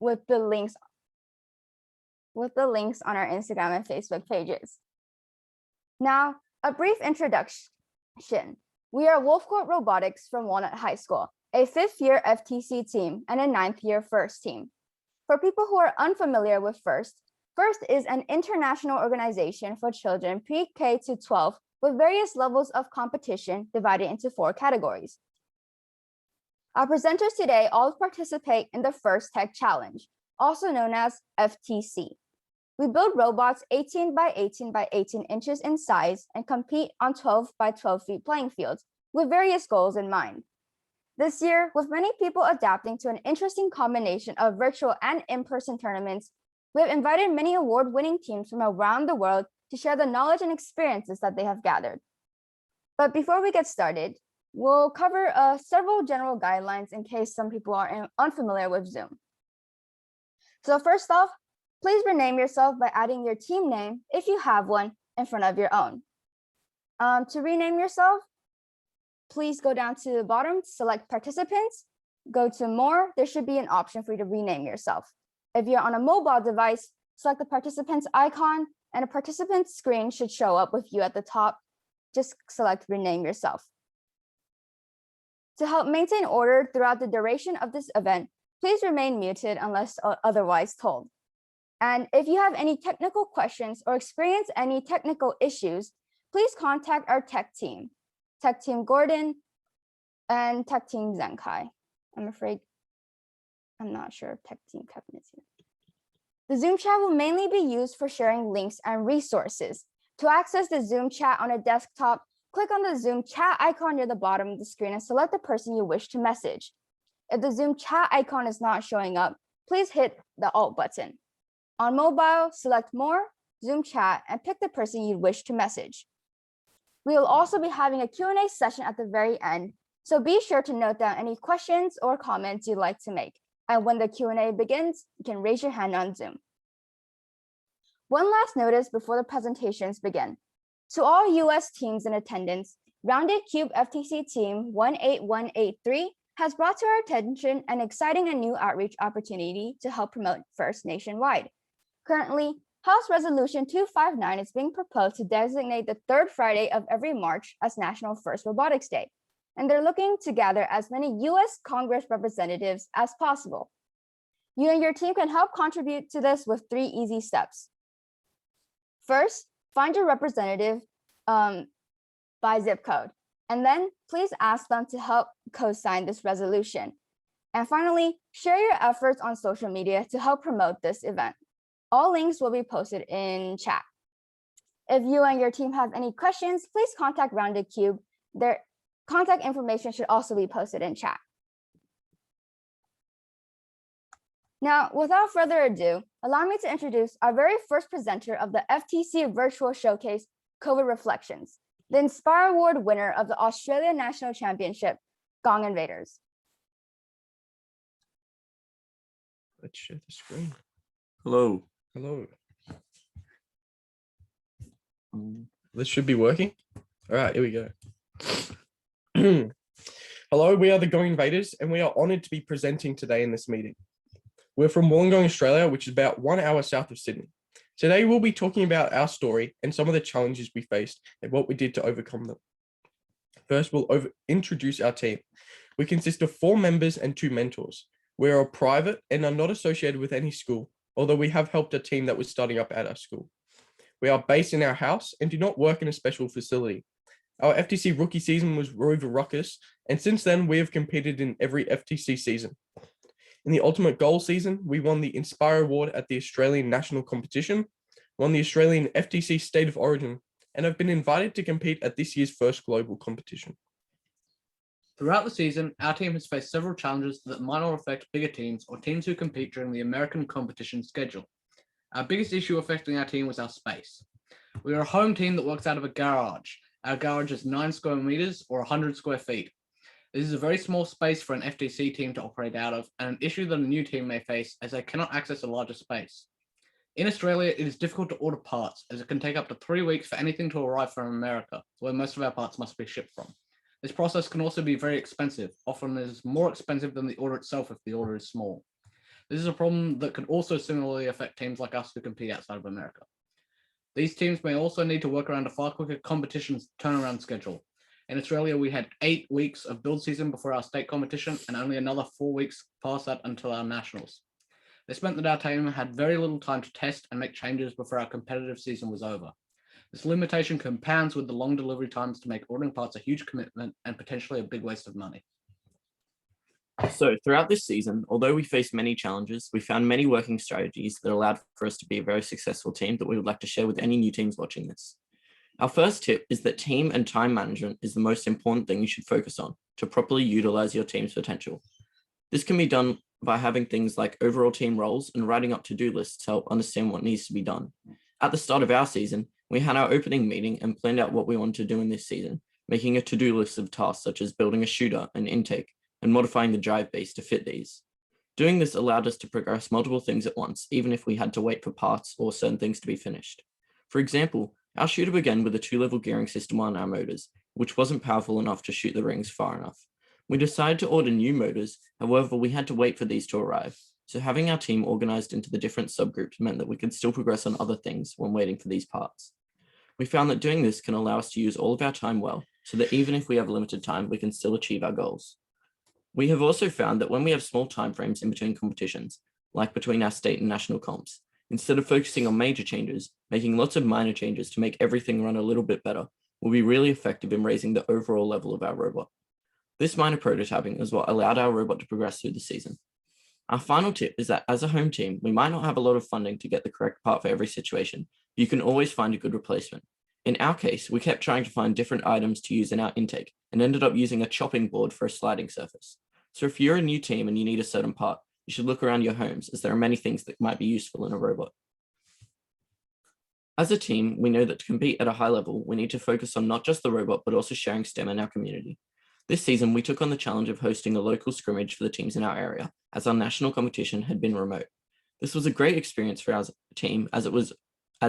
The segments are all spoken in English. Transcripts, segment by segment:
with the links on our Instagram and Facebook pages. Now, a brief introduction. We are Wolfcourt Robotics from Walnut High School, a 5th-year FTC team and a 9th-year FIRST team. For people who are unfamiliar with FIRST is an international organization for children pre-K to 12 with various levels of competition divided into 4 categories. Our presenters today all participate in the FIRST Tech Challenge, also known as FTC. We build robots 18 by 18 by 18 inches in size and compete on 12 by 12 feet playing fields with various goals in mind. This year, with many people adapting to an interesting combination of virtual and in-person tournaments, we have invited many award-winning teams from around the world to share the knowledge and experiences that they have gathered. But before we get started, we'll cover several general guidelines in case some people are unfamiliar with Zoom. So first off, please rename yourself by adding your team name, if you have one, in front of your own. To rename yourself, please go down to the bottom, select participants, go to more. There should be an option for you to rename yourself. If you're on a mobile device, select the participant's icon and a participant's screen should show up with you at the top. Just select rename yourself. To help maintain order throughout the duration of this event, please remain muted unless otherwise told. And if you have any technical questions or experience any technical issues, please contact our tech team Gordon and tech team Zenkai. I'm not sure if tech team Kevin is here. The Zoom chat will mainly be used for sharing links and resources. To access the Zoom chat on a desktop, click on the Zoom chat icon near the bottom of the screen and select the person you wish to message. If the Zoom chat icon is not showing up, please hit the Alt button. On mobile, select More, Zoom Chat, and pick the person you wish to message. We will also be having a Q&A session at the very end, so be sure to note down any questions or comments you'd like to make. And when the Q&A begins, you can raise your hand on Zoom. One last notice before the presentations begin. To all US teams in attendance, Rounded Cube FTC Team 18183 has brought to our attention an exciting and new outreach opportunity to help promote FIRST nationwide. Currently, House Resolution 259 is being proposed to designate the 3rd Friday of every March as National FIRST Robotics Day, and they're looking to gather as many US Congress representatives as possible. You and your team can help contribute to this with 3 easy steps. First, find your representative by zip code, and then please ask them to help co-sign this resolution. And finally, share your efforts on social media to help promote this event. All links will be posted in chat. If you and your team have any questions, please contact Rounded Cube. Their contact information should also be posted in chat. Now, without further ado, allow me to introduce our very first presenter of the FTC Virtual Showcase, COVID Reflections, the Inspire Award winner of the Australia National Championship, Gong Invaders. Let's share the screen. Hello. Hello. This should be working. All right, here we go. Hello, we are the Gong Invaders, and we are honored to be presenting today in this meeting. We're from Wollongong, Australia, which is about 1 hour south of Sydney. Today, we'll be talking about our story and some of the challenges we faced and what we did to overcome them. First, we'll introduce our team. We consist of 4 members and 2 mentors. We are private and are not associated with any school, although we have helped a team that was starting up at our school. We are based in our house and do not work in a special facility. Our FTC rookie season was Rover Ruckus, and since then we have competed in every FTC season. In the Ultimate Goal season, we won the Inspire Award at the Australian National Competition, won the Australian FTC State of Origin, and have been invited to compete at this year's first global competition. Throughout the season, our team has faced several challenges that might not affect bigger teams or teams who compete during the American competition schedule. Our biggest issue affecting our team was our space. We are a home team that works out of a garage. Our garage is 9 square meters or 100 square feet. This is a very small space for an FTC team to operate out of, and an issue that a new team may face as they cannot access a larger space. In Australia, it is difficult to order parts, as it can take up to 3 weeks for anything to arrive from America, where most of our parts must be shipped from. This process can also be very expensive. Often it is more expensive than the order itself if the order is small. This is a problem that could also similarly affect teams like us who compete outside of America. These teams may also need to work around a far quicker competitions turnaround schedule. In Australia, we had 8 weeks of build season before our state competition and only another 4 weeks past that until our nationals. This meant that our team had very little time to test and make changes before our competitive season was over. This limitation compounds with the long delivery times to make ordering parts a huge commitment and potentially a big waste of money. So throughout this season, although we faced many challenges, we found many working strategies that allowed for us to be a very successful team that we would like to share with any new teams watching this. Our first tip is that team and time management is the most important thing you should focus on to properly utilize your team's potential. This can be done by having things like overall team roles and writing up to-do lists to help understand what needs to be done. At the start of our season, we had our opening meeting and planned out what we wanted to do in this season, making a to-do list of tasks such as building a shooter and intake and modifying the drive base to fit these. Doing this allowed us to progress multiple things at once, even if we had to wait for parts or certain things to be finished. For example, our shooter began with a 2-level gearing system on our motors, which wasn't powerful enough to shoot the rings far enough. We decided to order new motors, however, we had to wait for these to arrive. So having our team organized into the different subgroups meant that we could still progress on other things when waiting for these parts. We found that doing this can allow us to use all of our time well, so that even if we have limited time, we can still achieve our goals. We have also found that when we have small timeframes in between competitions, like between our state and national comps, instead of focusing on major changes, making lots of minor changes to make everything run a little bit better will be really effective in raising the overall level of our robot. This minor prototyping is what allowed our robot to progress through the season. Our final tip is that as a home team, we might not have a lot of funding to get the correct part for every situation, but you can always find a good replacement. In our case, we kept trying to find different items to use in our intake and ended up using a chopping board for a sliding surface. So if you're a new team and you need a certain part, you should look around your homes, as there are many things that might be useful in a robot. As a team, we know that to compete at a high level, we need to focus on not just the robot, but also sharing STEM in our community. This season, we took on the challenge of hosting a local scrimmage for the teams in our area, as our national competition had been remote. This was a great experience for our team, as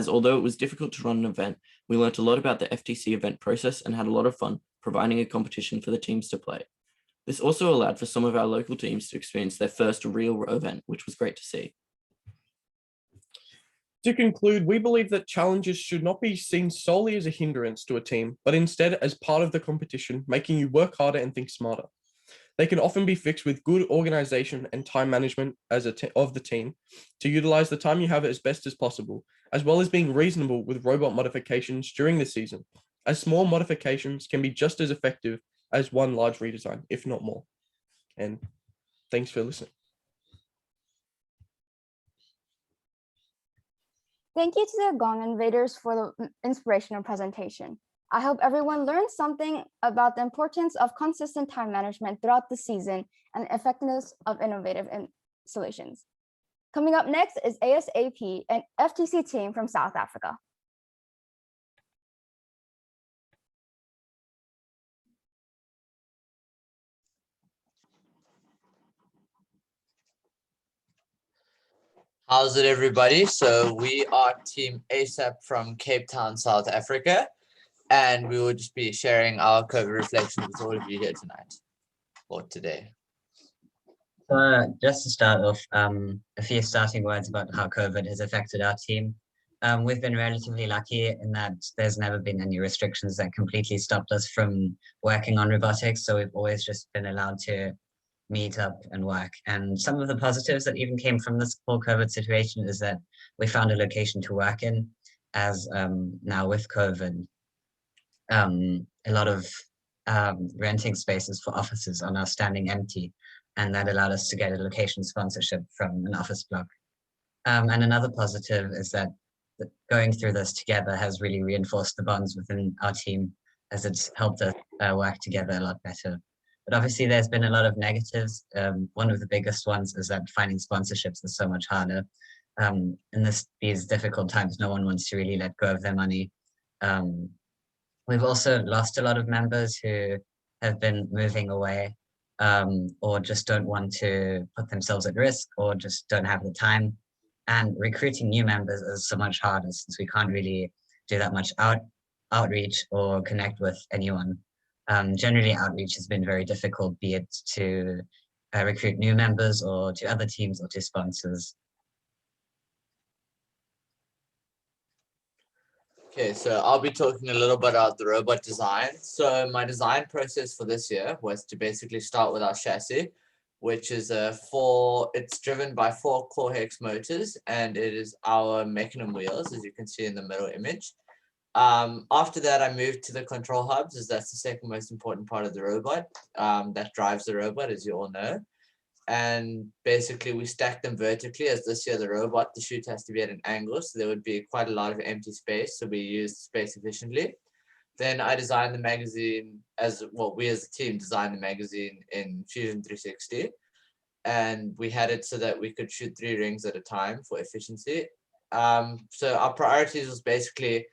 although it was difficult to run an event, we learned a lot about the FTC event process and had a lot of fun providing a competition for the teams to play. This also allowed for some of our local teams to experience their first real event, which was great to see. To conclude, we believe that challenges should not be seen solely as a hindrance to a team, but instead as part of the competition, making you work harder and think smarter. They can often be fixed with good organization and time management of the team to utilize the time you have as best as possible, as well as being reasonable with robot modifications during the season, as small modifications can be just as effective as one large redesign, if not more. And thanks for listening. Thank you to the Gong Invaders for the inspirational presentation. I hope everyone learned something about the importance of consistent time management throughout the season and the effectiveness of innovative solutions. Coming up next is ASAP, an FTC team from South Africa. How's it, everybody? So we are Team ASAP from Cape Town, South Africa, and we will just be sharing our COVID reflections with all of you here tonight or today. Just to start off, a few starting words about how COVID has affected our team. We've been relatively lucky in that there's never been any restrictions that completely stopped us from working on robotics, so we've always just been allowed to meet up and work. And some of the positives that even came from this whole COVID situation is that we found a location to work in, as now with COVID, a lot of renting spaces for offices are now standing empty, and that allowed us to get a location sponsorship from an office block. And another positive is that going through this together has really reinforced the bonds within our team, as it's helped us work together a lot better. But obviously there's been a lot of negatives. One of the biggest ones is that finding sponsorships is so much harder. In these difficult times, no one wants to really let go of their money. We've also lost a lot of members who have been moving away, or just don't want to put themselves at risk, or just don't have the time. And recruiting new members is so much harder since we can't really do that much outreach or connect with anyone. Generally, outreach has been very difficult, be it to recruit new members or to other teams or to sponsors. Okay, so I'll be talking a little bit about the robot design. So my design process for this year was to basically start with our chassis, which is it's driven by 4 core hex motors, and it is our mechanism wheels, as you can see in the middle image. After that, I moved to the control hubs, as that's the second most important part of the robot that drives the robot, as you all know. And basically we stack them vertically, as this year the chute has to be at an angle, so there would be quite a lot of empty space, so we used space efficiently. Then I designed the magazine we as a team designed the magazine in Fusion 360, and we had it so that we could shoot 3 rings at a time for efficiency. So our priorities was basically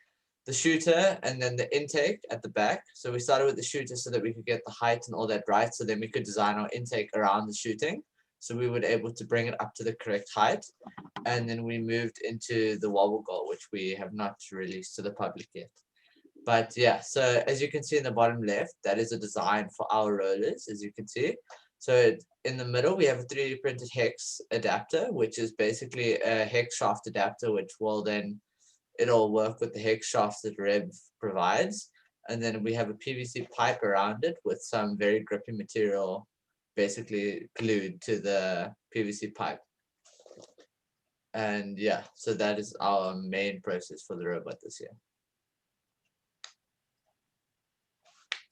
the shooter and then the intake at the back. So we started with the shooter so that we could get the height and all that right, so then we could design our intake around the shooting, so we were able to bring it up to the correct height. And then we moved into the wobble goal, which we have not released to the public yet. But yeah, so as you can see in the bottom left, that is a design for our rollers, as you can see. So in the middle, we have a 3D printed hex adapter, which is basically a hex shaft adapter, which will then it'll work with the hex shafts that Rev provides. And then we have a PVC pipe around it with some very grippy material basically glued to the PVC pipe. And yeah, so that is our main process for the robot this year.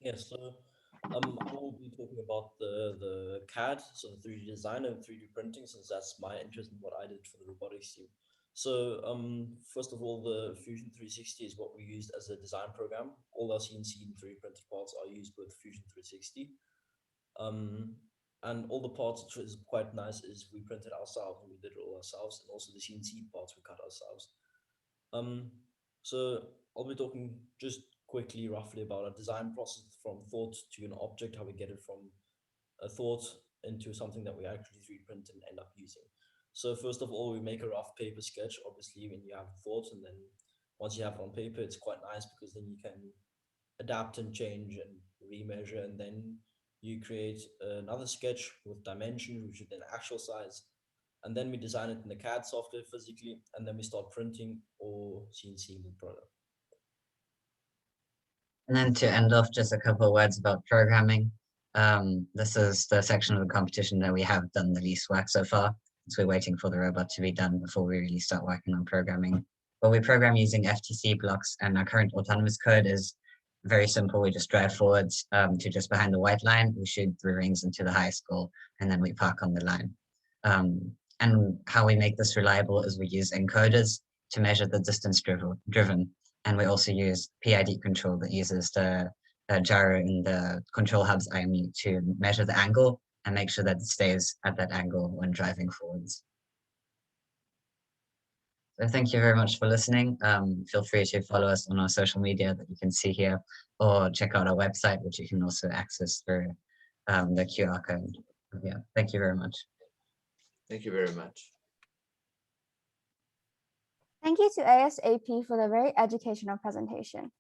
Yeah, so I will be talking about the CAD, so the 3D design and 3D printing, since that's my interest in what I did for the robotics team. So first of all, the Fusion 360 is what we used as a design program. All our CNC and 3D printed parts are used with Fusion 360. And all the parts, which is quite nice, is we printed ourselves and we did it all ourselves, and also the CNC parts we cut ourselves. So I'll be talking just quickly, roughly, about a design process from thought to an object, how we get it from a thought into something that we actually 3D print and end up using. So first of all, we make a rough paper sketch, obviously, when you have thoughts, and then once you have it on paper, it's quite nice because then you can adapt and change and remeasure, and then you create another sketch with dimensions, which is then actual size, and then we design it in the CAD software physically, and then we start printing or CNCing the product. And then to end off, just a couple of words about programming. This is the section of the competition that we have done the least work so far, so we're waiting for the robot to be done before we really start working on programming. But we program using FTC blocks, and our current autonomous code is very simple. We just drive forwards to just behind the white line, we shoot 3 rings into the highest goal, and then we park on the line. And how we make this reliable is we use encoders to measure the distance driven. And we also use PID control that uses the gyro in the control hub's IMU to measure the angle and make sure that it stays at that angle when driving forwards. So thank you very much for listening. Feel free to follow us on our social media that you can see here, or check out our website, which you can also access through the QR code. Yeah, thank you very much. Thank you very much. Thank you to ASAP for the very educational presentation.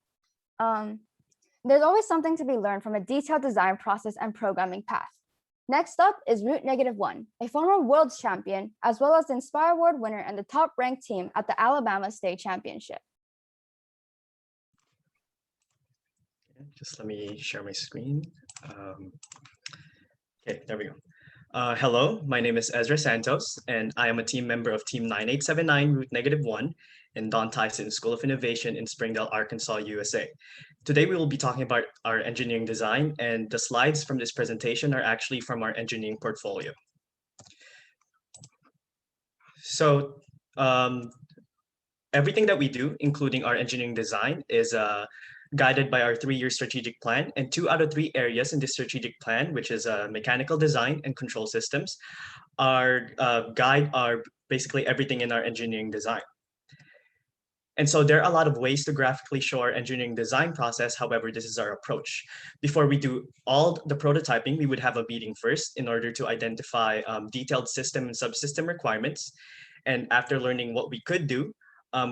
There's always something to be learned from a detailed design process and programming path. Next up is Root -1, a former world champion, as well as the Inspire Award winner and the top ranked team at the Alabama State Championship. Just let me share my screen. Okay, there we go. Hello, my name is Ezra Santos, and I am a team member of Team 9879 Root -1 in Don Tyson School of Innovation in Springdale, Arkansas, USA. Today, we will be talking about our engineering design, and the slides from this presentation are actually from our engineering portfolio. So everything that we do, including our engineering design, is guided by our 3-year strategic plan, and 2 out of 3 areas in this strategic plan, which is mechanical design and control systems, guide are basically everything in our engineering design. And so there are a lot of ways to graphically show our engineering design process. However, this is our approach. Before we do all the prototyping, we would have a meeting first in order to identify detailed system and subsystem requirements. And after learning what we could do,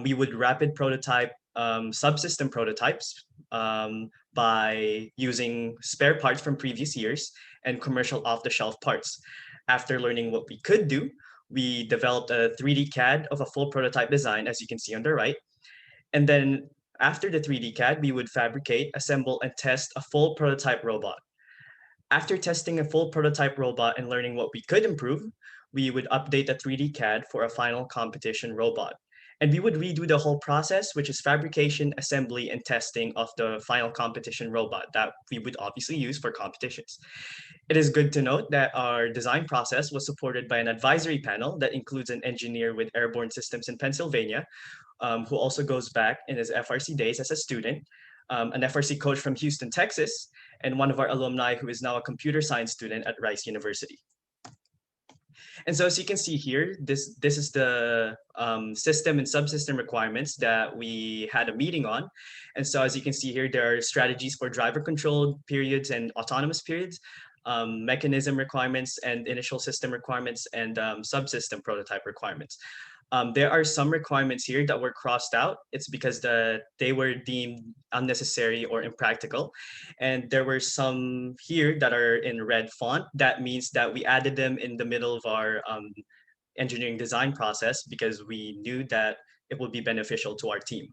we would rapid prototype subsystem prototypes by using spare parts from previous years and commercial off-the-shelf parts. After learning what we could do, we developed a 3D CAD of a full prototype design, as you can see on the right. And then after the 3D CAD, we would fabricate, assemble, and test a full prototype robot. After testing a full prototype robot and learning what we could improve, we would update the 3D CAD for a final competition robot. And we would redo the whole process, which is fabrication, assembly, and testing of the final competition robot that we would obviously use for competitions. It is good to note that our design process was supported by an advisory panel that includes an engineer with airborne systems in Pennsylvania, who also goes back in his FRC days as a student, an FRC coach from Houston, Texas, and one of our alumni who is now a computer science student at Rice University. And so as you can see here, this is the system and subsystem requirements that we had a meeting on. And so as you can see here, there are strategies for driver controlled periods and autonomous periods, mechanism requirements and initial system requirements, and subsystem prototype requirements. There are some requirements here that were crossed out. It's because they were deemed unnecessary or impractical. And there were some here that are in red font. That means that we added them in the middle of our engineering design process because we knew that it would be beneficial to our team.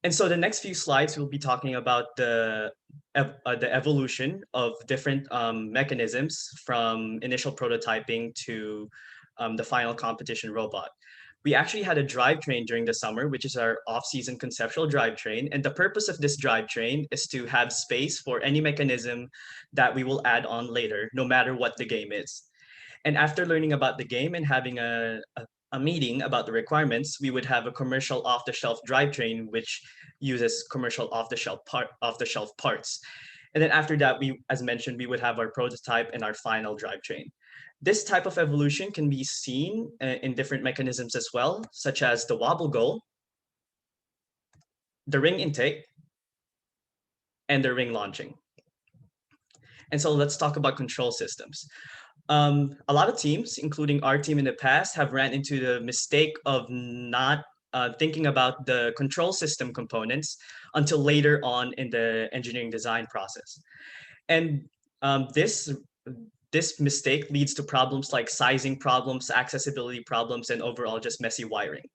And so the next few slides, we'll be talking about the evolution of different mechanisms from initial prototyping to the final competition robot. We actually had a drivetrain during the summer, which is our off-season conceptual drivetrain. And the purpose of this drivetrain is to have space for any mechanism that we will add on later, no matter what the game is. And after learning about the game and having a meeting about the requirements, we would have a commercial off-the-shelf drivetrain, which uses commercial off-the-shelf parts. And then after that, as mentioned, we would have our prototype and our final drivetrain. This type of evolution can be seen in different mechanisms as well, such as the wobble goal, the ring intake, and the ring launching. And so let's talk about control systems. A lot of teams, including our team in the past, have ran into the mistake of not thinking about the control system components until later on in the engineering design process. And this mistake leads to problems like sizing problems, accessibility problems, and overall just messy wiring.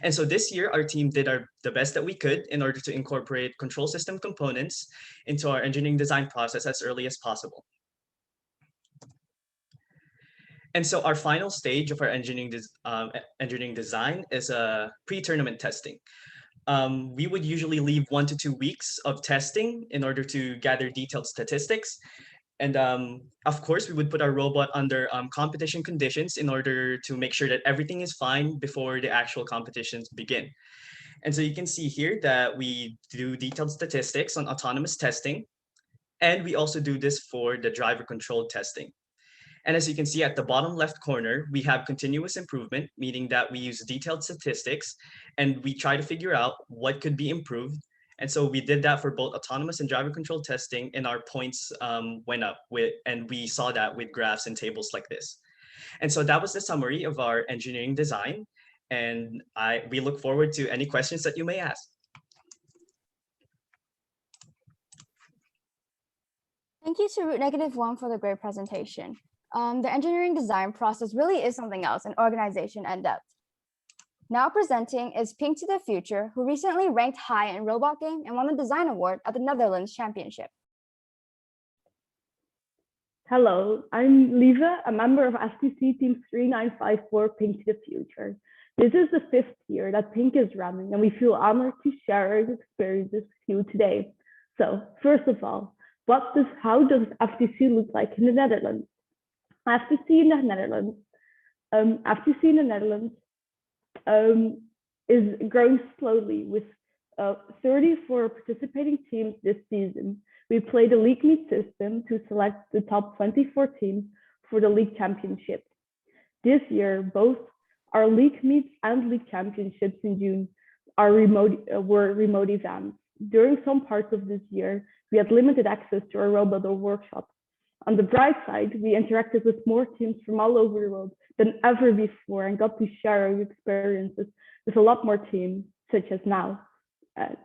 And so this year, our team did the best that we could in order to incorporate control system components into our engineering design process as early as possible. And so our final stage of our engineering design is pre-tournament testing. We would usually leave 1 to 2 weeks of testing in order to gather detailed statistics. And of course, we would put our robot under competition conditions in order to make sure that everything is fine before the actual competitions begin. And so you can see here that we do detailed statistics on autonomous testing. And we also do this for the driver controlled testing. And as you can see at the bottom left corner, we have continuous improvement, meaning that we use detailed statistics and we try to figure out what could be improved. And so we did that for both autonomous and driver control testing, and our points went up and we saw that with graphs and tables like this. And so that was the summary of our engineering design. And we look forward to any questions that you may ask. Thank you to Root -1 for the great presentation. The engineering design process really is something else in organization and depth. Now presenting is Pink to the Future, who recently ranked high in Robot Game and won the Design Award at the Netherlands Championship. Hello, I'm Lieve, a member of FTC Team 3954 Pink to the Future. This is the 5th year that Pink is running, and we feel honored to share our experiences with you today. So, first of all, how does FTC look like in the Netherlands? FTC in the Netherlands is growing slowly with 34 participating teams this season. We play the league meet system to select the top 24 teams for the league championship. This year, both our league meets and league championships in June were remote events. During some parts of this year, we had limited access to our Robot workshop. On the bright side, we interacted with more teams from all over the world than ever before and got to share our experiences with a lot more teams, such as now.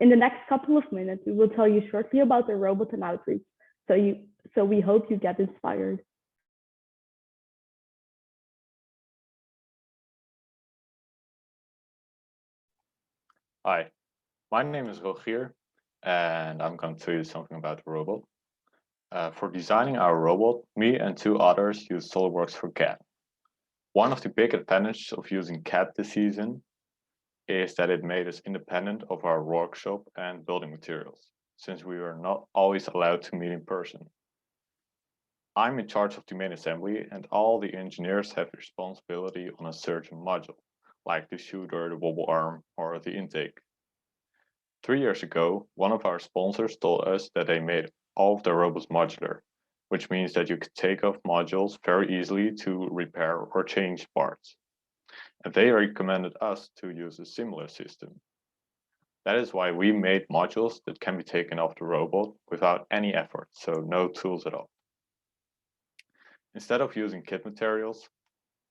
In the next couple of minutes, we will tell you shortly about the robot and outreach. So we hope you get inspired. Hi, my name is Rogier, and I'm going to tell you something about the robot. For designing our robot, me and two others used SolidWorks for CAD. One of the big advantages of using CAD this season is that it made us independent of our workshop and building materials, since we were not always allowed to meet in person. I'm in charge of the main assembly, and all the engineers have responsibility on a certain module, like the shooter, the wobble arm, or the intake. 3 years ago, one of our sponsors told us that they made all of their robots modular, which means that you could take off modules very easily to repair or change parts. And they recommended us to use a similar system. That is why we made modules that can be taken off the robot without any effort, so no tools at all. Instead of using kit materials,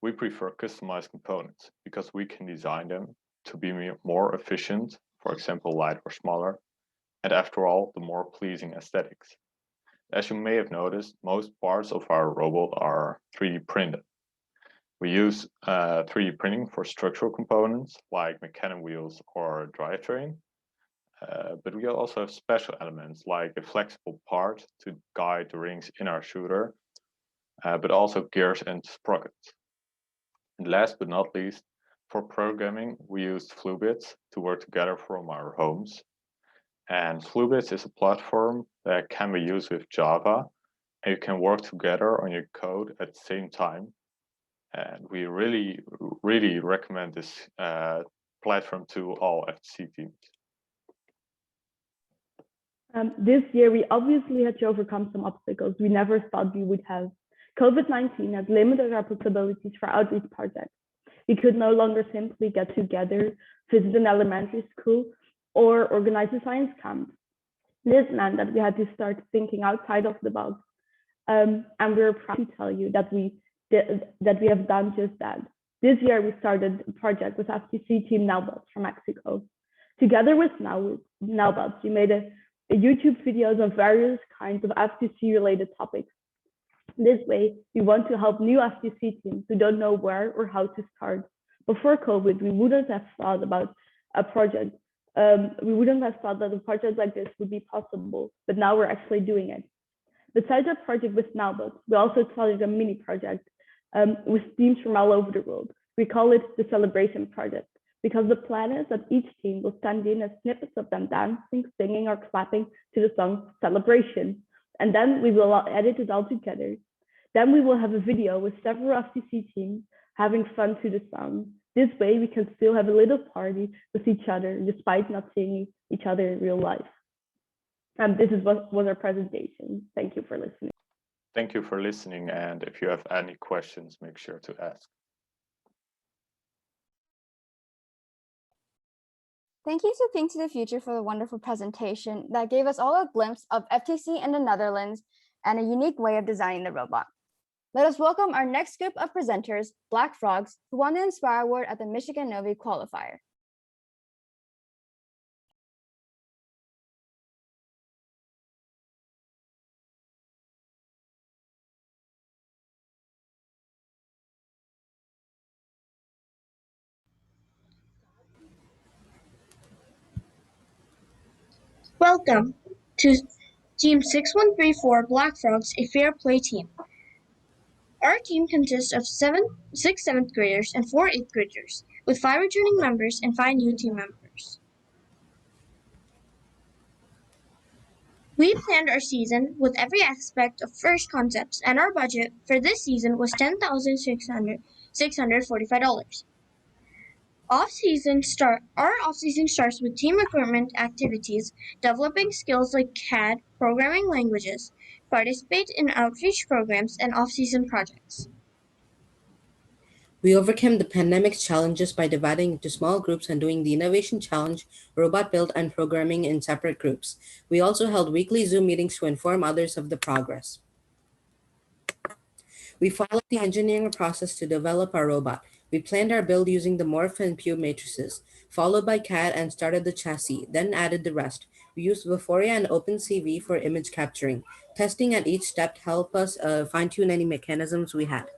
we prefer customized components because we can design them to be more efficient, for example, light or smaller, and after all, the more pleasing aesthetics. As you may have noticed, most parts of our robot are 3D printed. We use 3D printing for structural components like mechanic wheels or drivetrain, but we also have special elements like a flexible part to guide the rings in our shooter, but also gears and sprockets. And last but not least, for programming, we used Fluebits to work together from our homes. And Fluebits is a platform that can be used with Java, and you can work together on your code at the same time. And we really recommend this platform to all FTC teams. This year, we obviously had to overcome some obstacles we never thought we would have. COVID-19 has limited our possibilities for outreach projects. We could no longer simply get together, visit an elementary school, or organize a science camp. This meant that we had to start thinking outside of the box. And we're proud to tell you that we have done just that. This year, we started a project with FTC team Nowbots from Mexico. Together with Nowbots, we made a YouTube videos on various kinds of FTC-related topics. This way, we want to help new FTC teams who don't know where or how to start. Before COVID, we wouldn't have thought about a project. We wouldn't have thought that a project like this would be possible, but now we're actually doing it. Besides our project with Nowbots, we also started a mini project with teams from all over the world. We call it the Celebration Project because the plan is that each team will send in a snippets of them dancing, singing, or clapping to the song Celebration. And then we will edit it all together. Then we will have a video with several FTC teams having fun to the song. This way, we can still have a little party with each other despite not seeing each other in real life. And this is what was our presentation. Thank you for listening. Thank you for listening. And if you have any questions, make sure to ask. Thank you to Think to the Future for the wonderful presentation that gave us all a glimpse of FTC in the Netherlands and a unique way of designing the robot. Let us welcome our next group of presenters, Black Frogs, who won the Inspire Award at the Michigan Novi Qualifier. Welcome to Team 6134 Black Frogs, a fair play team. Our team consists of 6 7th graders and 4 8th graders, with 5 returning members and 5 new team members. We planned our season with every aspect of first concepts, and our budget for this season was $10,645. Our off-season starts with team recruitment activities, developing skills like CAD, programming languages, participate in outreach programs, and off-season projects. We overcame the pandemic's challenges by dividing into small groups and doing the Innovation Challenge, Robot Build, and programming in separate groups. We also held weekly Zoom meetings to inform others of the progress. We followed the engineering process to develop our robot. We planned our build using the morph and pew matrices, followed by CAD and started the chassis, then added the rest. We used Vuforia and OpenCV for image capturing. Testing at each step helped us fine-tune any mechanisms we had.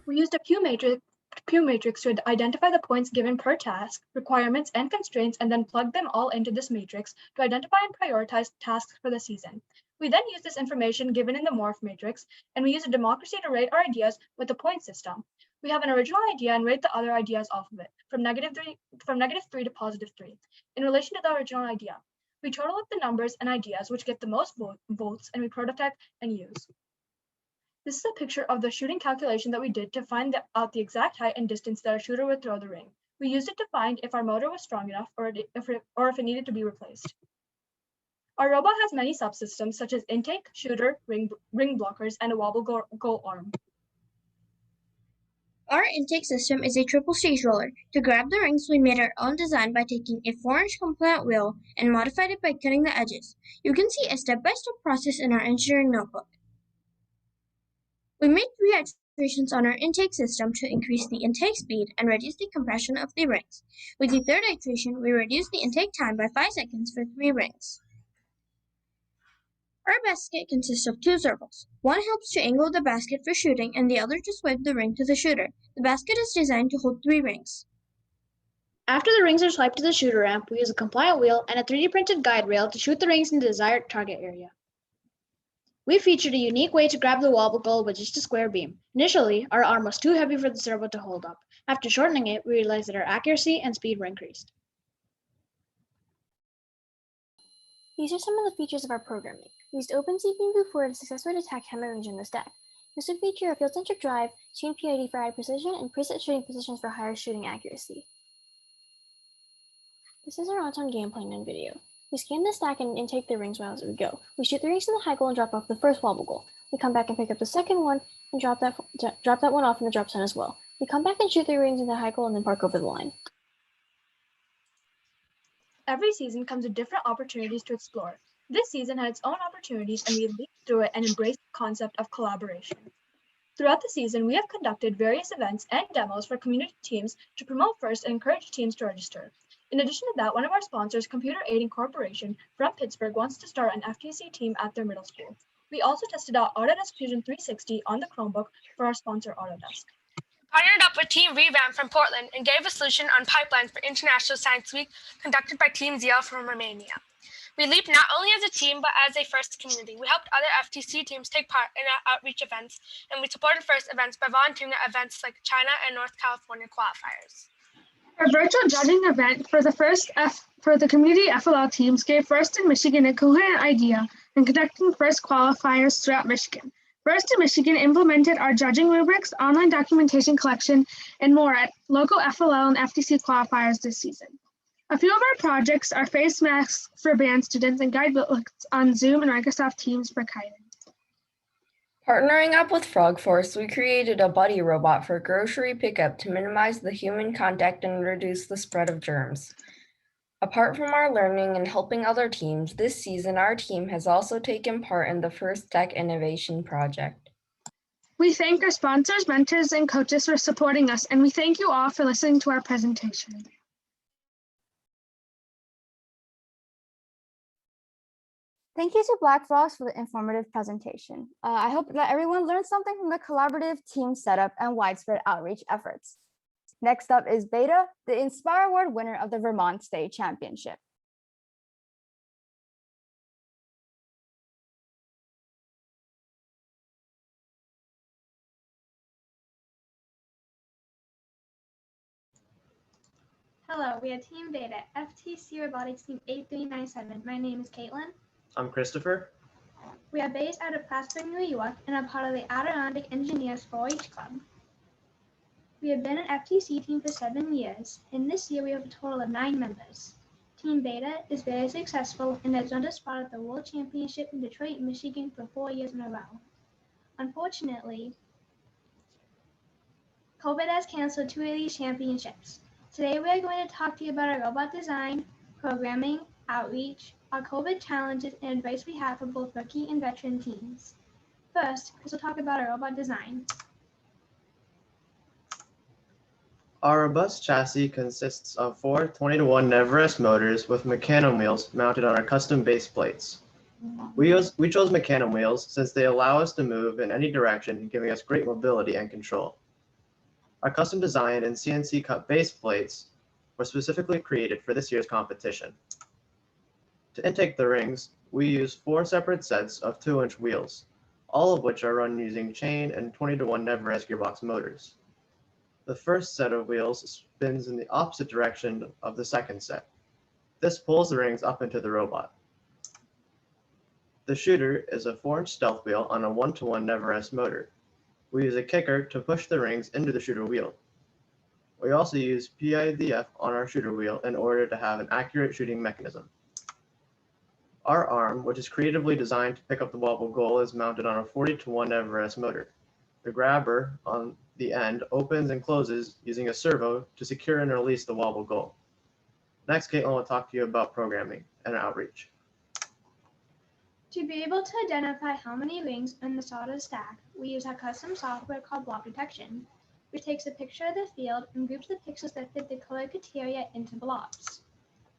We used a pew matrix to identify the points given per task, requirements, and constraints, and then plugged them all into this matrix to identify and prioritize tasks for the season. We then used this information given in the morph matrix, and we used a democracy to rate our ideas with the point system. We have an original idea and rate the other ideas off of it, from -3 to +3, in relation to the original idea. We total up the numbers and ideas which get the most votes, and we prototype and use. This is a picture of the shooting calculation that we did to find out the exact height and distance that our shooter would throw the ring. We used it to find if our motor was strong enough or if it needed to be replaced. Our robot has many subsystems such as intake, shooter, ring blockers, and a wobble goal arm. Our intake system is a triple stage roller. To grab the rings, we made our own design by taking a 4-inch compliant wheel and modified it by cutting the edges. You can see a step-by-step process in our engineering notebook. We made 3 iterations on our intake system to increase the intake speed and reduce the compression of the rings. With the 3rd iteration, we reduced the intake time by 5 seconds for 3 rings. Our basket consists of 2 circles. One helps to angle the basket for shooting, and the other to swipe the ring to the shooter. The basket is designed to hold 3 rings. After the rings are swiped to the shooter ramp, we use a compliant wheel and a 3D printed guide rail to shoot the rings in the desired target area. We featured a unique way to grab the wobble goal with just a square beam. Initially, our arm was too heavy for the servo to hold up. After shortening it, we realized that our accuracy and speed were increased. These are some of the features of our programming. We used OpenCV and Vuforia to successfully detect hammer range in the stack. This would feature a field-centric drive, tuned PID for high precision, and preset shooting positions for higher shooting accuracy. This is our on-time game plan and video. We scan the stack and intake the rings as we go. We shoot the rings in the high goal and drop off the first wobble goal. We come back and pick up the second one and drop that one off in the drop zone as well. We come back and shoot the rings in the high goal and then park over the line. Every season comes with different opportunities to explore. This season had its own opportunities, and we leaped through it and embraced the concept of collaboration. Throughout the season, we have conducted various events and demos for community teams to promote first and encourage teams to register. In addition to that, one of our sponsors, Computer Aiding Corporation from Pittsburgh, wants to start an FTC team at their middle school. We also tested out Autodesk Fusion 360 on the Chromebook for our sponsor, Autodesk. Partnered up with Team Revamp from Portland and gave a solution on pipelines for International Science Week conducted by Team ZL from Romania. We leaped not only as a team, but as a FIRST community. We helped other FTC teams take part in our outreach events, and we supported FIRST events by volunteering at events like China and North California qualifiers. Our virtual judging event for the community FLL teams gave FIRST in Michigan a coherent idea in conducting FIRST qualifiers throughout Michigan. FIRST in Michigan implemented our judging rubrics, online documentation collection, and more at local FLL and FTC qualifiers this season. A few of our projects are face masks for band students and guidebooks on Zoom and Microsoft Teams for kiting. Partnering up with Frog Force, we created a buddy robot for grocery pickup to minimize the human contact and reduce the spread of germs. Apart from our learning and helping other teams, this season our team has also taken part in the First Tech Innovation Project. We thank our sponsors, mentors, and coaches for supporting us, and we thank you all for listening to our presentation. Thank you to Black Frost for the informative presentation. I hope that everyone learned something from the collaborative team setup and widespread outreach efforts. Next up is Beta, the Inspire Award winner of the Vermont State Championship. Hello, we are Team Beta, FTC Robotics Team 8397. My name is Caitlin. I'm Christopher. We are based out of Plattsburgh, New York, and are part of the Adirondack Engineers 4-H Club. We have been an FTC team for 7 years, and this year we have a total of 9 members. Team Beta is very successful and has earned a spot at the World Championship in Detroit, Michigan for 4 years in a row. Unfortunately, COVID has canceled 2 of these championships. Today we are going to talk to you about our robot design, programming, outreach, our COVID challenges, and advice we have for both rookie and veteran teams. First, Chris will talk about our robot design. Our robust chassis consists of four 20-to-1 Neverest motors with mecanum wheels mounted on our custom base plates. We chose mecanum wheels since they allow us to move in any direction, giving us great mobility and control. Our custom designed and CNC cut base plates were specifically created for this year's competition. To intake the rings, we use four separate sets of 2-inch wheels, all of which are run using chain and 20-to-1 Neverest gearbox motors. The first set of wheels spins in the opposite direction of the second set. This pulls the rings up into the robot. The shooter is a 4-inch stealth wheel on a 1-to-1 Neverest motor. We use a kicker to push the rings into the shooter wheel. We also use PIDF on our shooter wheel in order to have an accurate shooting mechanism. Our arm, which is creatively designed to pick up the wobble goal, is mounted on a 40-to-1 Neverest motor. The grabber on the end opens and closes using a servo to secure and release the wobble goal. Next, Caitlin will talk to you about programming and outreach. To be able to identify how many rings in the solder stack, we use our custom software called block detection, which takes a picture of the field and groups the pixels that fit the color criteria into blocks.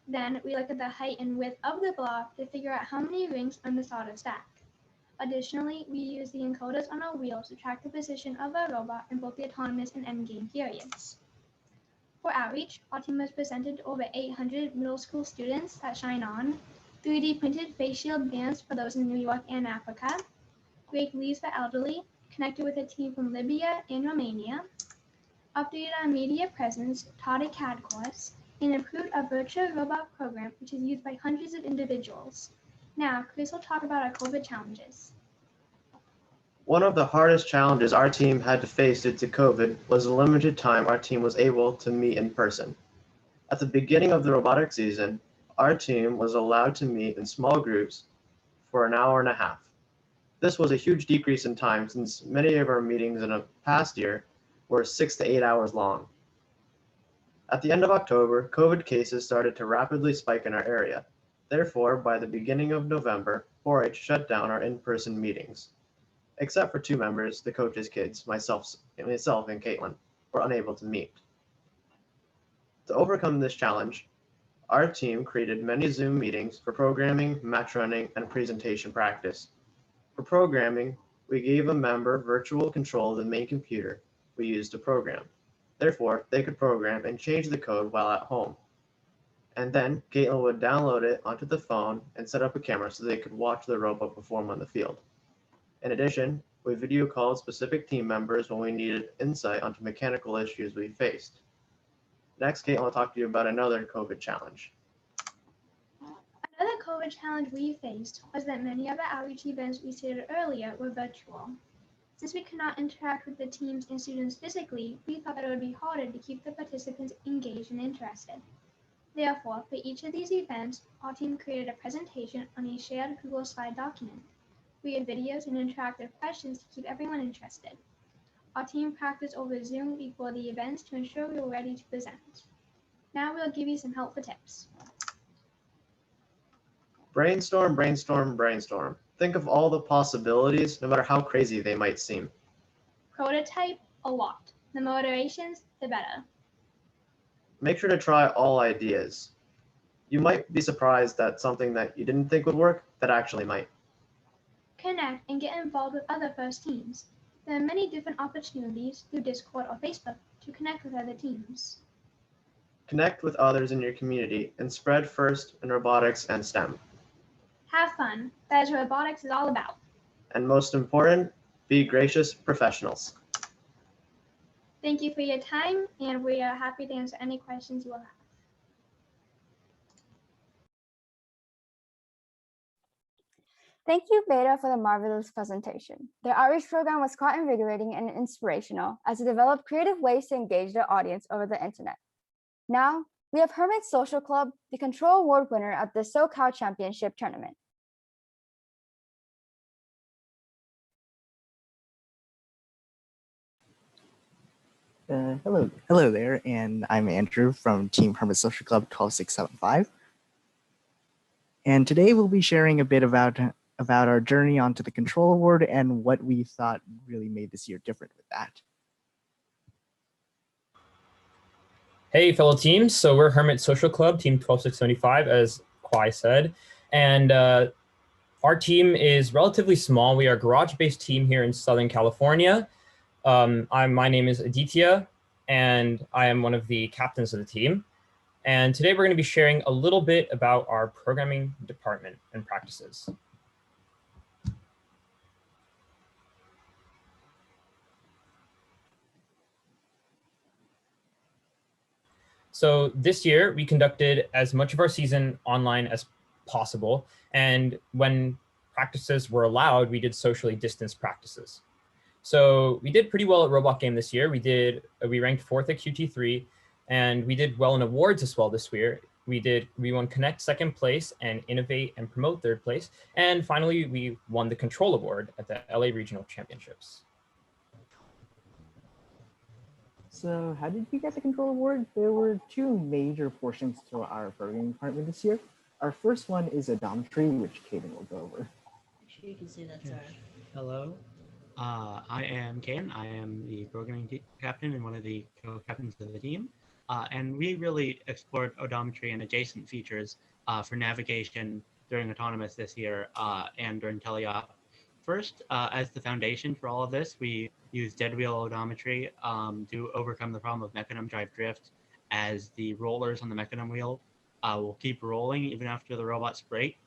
Then we look at the height and width of the block to figure out how many rings in the solder stack. Additionally, we use the encoders on our wheels to track the position of our robot in both the autonomous and endgame periods. For outreach, our team has presented to over 800 middle school students at Shine On, 3D printed face shield bands for those in New York and Africa, great leaves for elderly, connected with a team from Libya and Romania, updated our media presence, taught a CAD course, and improved our virtual robot program, which is used by hundreds of individuals. Now, Chris will talk about our COVID challenges. One of the hardest challenges our team had to face due to COVID was the limited time our team was able to meet in person. At the beginning of the robotics season, our team was allowed to meet in small groups for an hour and a half. This was a huge decrease in time since many of our meetings in a past year were 6 to 8 hours long. At the end of October, COVID cases started to rapidly spike in our area. Therefore, by the beginning of November, 4-H shut down our in-person meetings. Except for 2 members, the coach's kids, myself and Caitlin, were unable to meet. To overcome this challenge, our team created many Zoom meetings for programming, match running, and presentation practice. For programming, we gave a member virtual control of the main computer we used to program. Therefore, they could program and change the code while at home. And then Caitlin would download it onto the phone and set up a camera so they could watch the robot perform on the field. In addition, we video called specific team members when we needed insight onto mechanical issues we faced. Next, Caitlin will talk to you about another COVID challenge. Another COVID challenge we faced was that many of our outreach events we stated earlier were virtual. Since we could not interact with the teams and students physically, we thought that it would be harder to keep the participants engaged and interested. Therefore, for each of these events, our team created a presentation on a shared Google Slide document. We had videos and interactive questions to keep everyone interested. Our team practiced over Zoom before the events to ensure we were ready to present. Now we'll give you some helpful tips. Brainstorm, brainstorm, brainstorm. Think of all the possibilities, no matter how crazy they might seem. Prototype a lot. The more iterations, the better. Make sure to try all ideas. You might be surprised that something that you didn't think would work, that actually might. Connect and get involved with other FIRST teams. There are many different opportunities through Discord or Facebook to connect with other teams. Connect with others in your community and spread FIRST in robotics and STEM. Have fun. That is what robotics is all about. And most important, be gracious professionals. Thank you for your time, and we are happy to answer any questions you will have. Thank you, Beta, for the marvelous presentation. The outreach program was quite invigorating and inspirational as it developed creative ways to engage their audience over the internet. Now, we have Hermit Social Club, the Control Award winner at the Socal Championship Tournament. Hello there, and I'm Andrew from Team Hermit Social Club 12675. And today we'll be sharing a bit about about our journey onto the Control Award and what we thought really made this year different with that. Hey, fellow teams. So we're Hermit Social Club, Team 12675, as Kwai said. And our team is relatively small. We are a garage-based team here in Southern California. My name is Aditya, and I am one of the captains of the team. And today we're going to be sharing a little bit about our programming department and practices. So this year we conducted as much of our season online as possible. And when practices were allowed, we did socially distanced practices. So we did pretty well at Robot Game this year. We ranked 4th at QT3, and we did well in awards as well this year. We won Connect 2nd place and Innovate and Promote 3rd place. And finally, we won the Control Award at the LA Regional Championships. So how did we get the Control Award? There were 2 major portions to our programming department this year. Our first one is Odometry, which Caden will go over. You can say that's our... Hello, I am Caden. I am the programming captain and one of the co-captains of the team. And we really explored odometry and adjacent features for navigation during Autonomous this year and during teleop. First, as the foundation for all of this, we used Deadwheel Odometry to overcome the problem of mechanism drive drift, as the rollers on the mechanism wheel will keep rolling even after the robots break.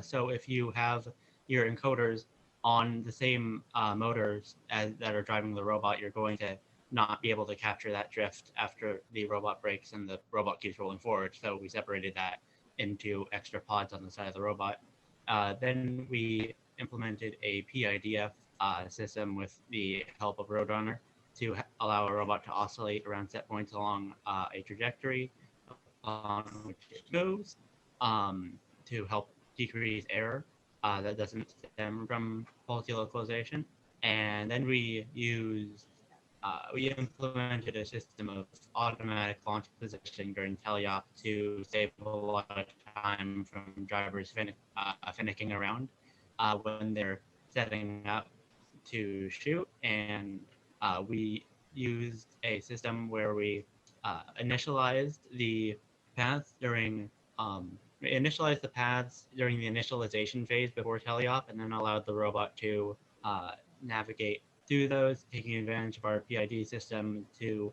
So if you have your encoders on the same motors that are driving the robot, you're going to not be able to capture that drift after the robot breaks and the robot keeps rolling forward. So we separated that into extra pods on the side of the robot. Then we implemented a PIDF system with the help of Roadrunner to allow a robot to oscillate around set points along a trajectory on which it goes to help decrease error that doesn't stem from faulty localization. And then we implemented a system of automatic launch positioning during teleop to save a lot of time from drivers finicking around when they're setting up to shoot. And we used a system where we initialized the paths during the initialization phase before teleop, and then allowed the robot to navigate through those, taking advantage of our PID system to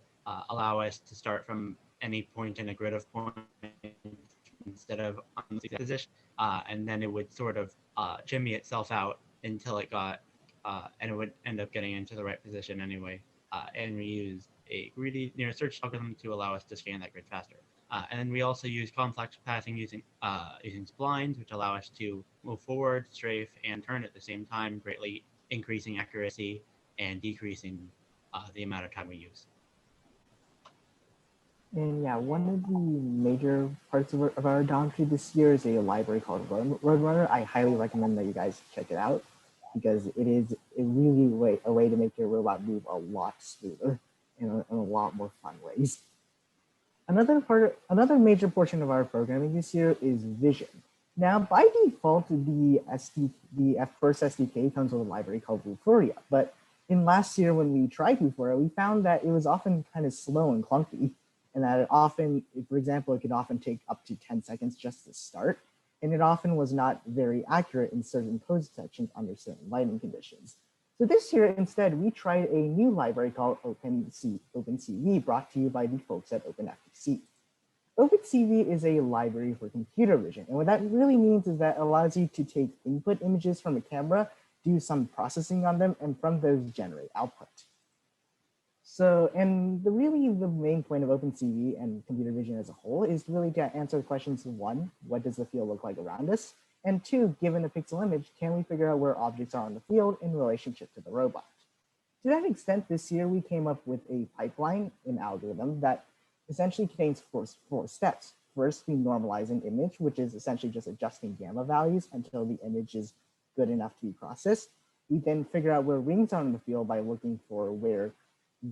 allow us to start from any point in a grid of points instead of on the position, and then it would sort of jimmy itself out until it got, and it would end up getting into the right position anyway. And we used a greedy near search algorithm to allow us to scan that grid faster. And then we also use complex pathing using splines, which allow us to move forward, strafe, and turn at the same time, greatly increasing accuracy and decreasing the amount of time we use. And yeah, one of the major parts of our odometry this year is a library called Roadrunner. I highly recommend that you guys check it out, because it is a way to make your robot move a lot smoother in a lot more fun ways. Another major portion of our programming this year is vision. Now, by default, the first SDK comes with a library called Vuforia, but in last year when we tried Vuforia, we found that it was often kind of slow and clunky, and that it often, for example, it could often take up to 10 seconds just to start, and it often was not very accurate in certain pose detections under certain lighting conditions. So this year, instead, we tried a new library called OpenCV, brought to you by the folks at OpenFTC. OpenCV is a library for computer vision, and what that really means is that it allows you to take input images from a camera, do some processing on them, and from those generate output. So, and the main point of OpenCV and computer vision as a whole is really to answer the questions: 1, what does the field look like around us? And 2, given a pixel image, can we figure out where objects are on the field in relationship to the robot? To that extent, this year we came up with a pipeline, an algorithm that essentially contains four steps. First, we normalize an image, which is essentially just adjusting gamma values until the image is good enough to be processed. We then figure out where rings are on the field by looking for where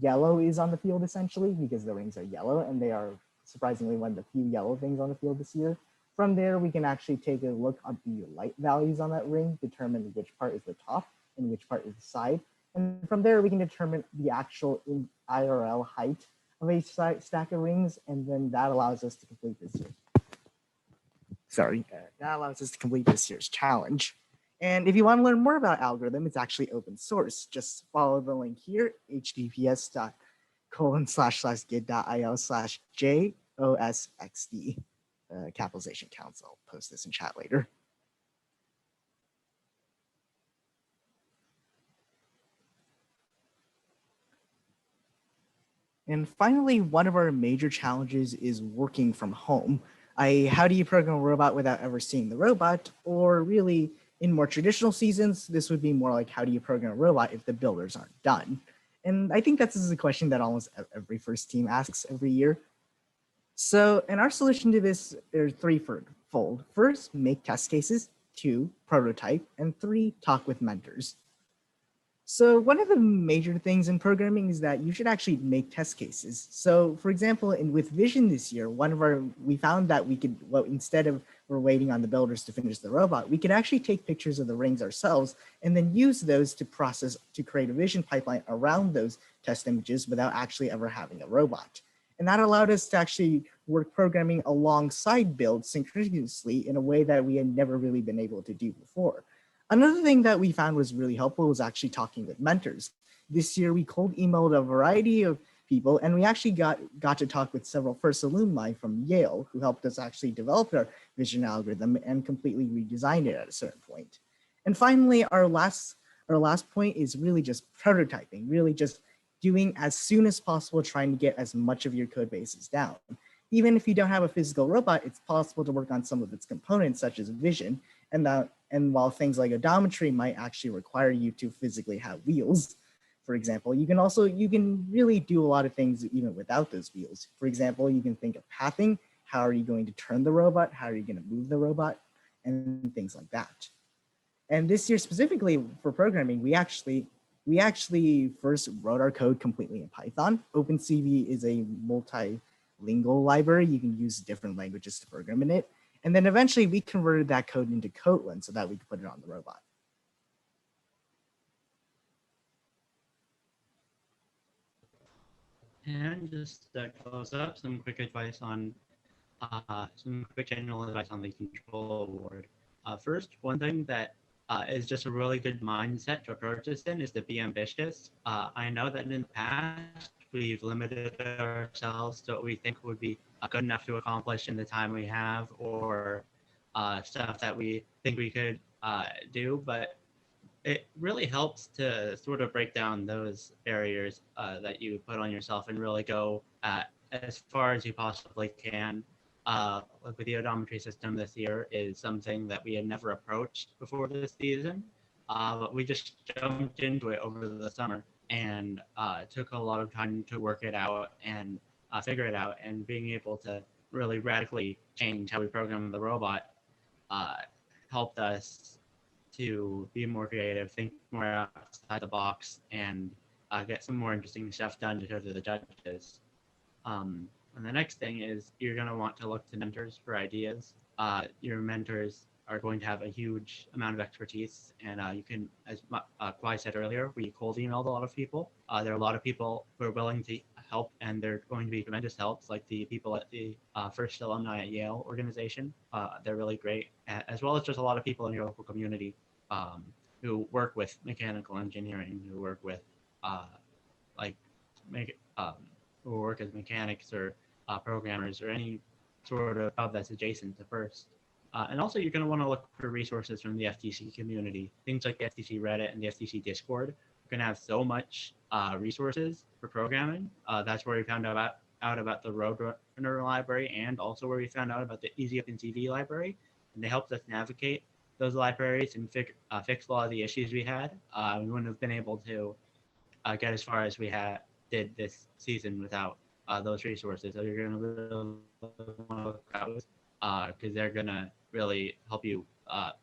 yellow is on the field, essentially, because the rings are yellow, and they are surprisingly one of the few yellow things on the field this year. From there, we can actually take a look at the light values on that ring, determine which part is the top and which part is the side. And from there, we can determine the actual IRL height of a stack of rings, and then that allows us to complete this year. That allows us to complete this year's challenge. And if you want to learn more about algorithm, it's actually open source. Just follow the link here, https://git.io/JOSXD. Capitalization Council. I'll post this in chat later. And finally, one of our major challenges is working from home. How do you program a robot without ever seeing the robot? Or really, in more traditional seasons, this would be more like, how do you program a robot if the builders aren't done? And I think that's a question that almost every first team asks every year. So, and our solution to this is threefold. First, make test cases. 2, prototype. And 3, talk with mentors. So one of the major things in programming is that you should actually make test cases. So for example, with Vision this year, we found that we could, instead of we're waiting on the builders to finish the robot, we could actually take pictures of the rings ourselves and then use those to create a vision pipeline around those test images without actually ever having a robot. And that allowed us to actually work programming alongside builds synchronously in a way that we had never really been able to do before. Another thing that we found was really helpful was actually talking with mentors. This year, we cold emailed a variety of people, and we actually got to talk with several first alumni from Yale who helped us actually develop our vision algorithm and completely redesigned it at a certain point. And finally, our last point is really just prototyping, really just doing as soon as possible, trying to get as much of your code bases down. Even if you don't have a physical robot, it's possible to work on some of its components, such as vision, and while things like odometry might actually require you to physically have wheels, for example, you can really do a lot of things even without those wheels. For example, you can think of pathing. How are you going to turn the robot? How are you going to move the robot? And things like that. And this year specifically for programming, we actually first wrote our code completely in Python. OpenCV is a multilingual library. You can use different languages to program in it. And then eventually we converted that code into Kotlin so that we could put it on the robot. And just to close up, some quick general advice on the control award. First, one thing that is just a really good mindset to approach this in is to be ambitious. I know that in the past, we've limited ourselves to what we think would be good enough to accomplish in the time we have, or stuff that we think we could do, but it really helps to sort of break down those barriers that you put on yourself and really go as far as you possibly can. With the odometry system this year is something that we had never approached before this season, but we just jumped into it over the summer, and it took a lot of time to work it out and figure it out, and being able to really radically change how we program the robot helped us to be more creative, think more outside the box, and get some more interesting stuff done to show to the judges. And the next thing is you're going to want to look to mentors for ideas. Your mentors are going to have a huge amount of expertise, and you can, as Kwai said earlier, we cold emailed a lot of people. There are a lot of people who are willing to help, and they're going to be tremendous helps, like the people at the First Alumni at Yale organization. They're really great, as well as just a lot of people in your local community who work with mechanical engineering, who work with who work as mechanics or programmers or any sort of job that's adjacent to First. And also you're going to want to look for resources from the FTC community. Things like the FTC Reddit and the FTC Discord are going to have so much resources for programming. That's where we found out about the Roadrunner library, and also where we found out about the Easy OpenCV library. And they helped us navigate those libraries and fix a lot of the issues we had. We wouldn't have been able to get as far as we did this season without those resources. So you're going to really want to look out because they're going to really help you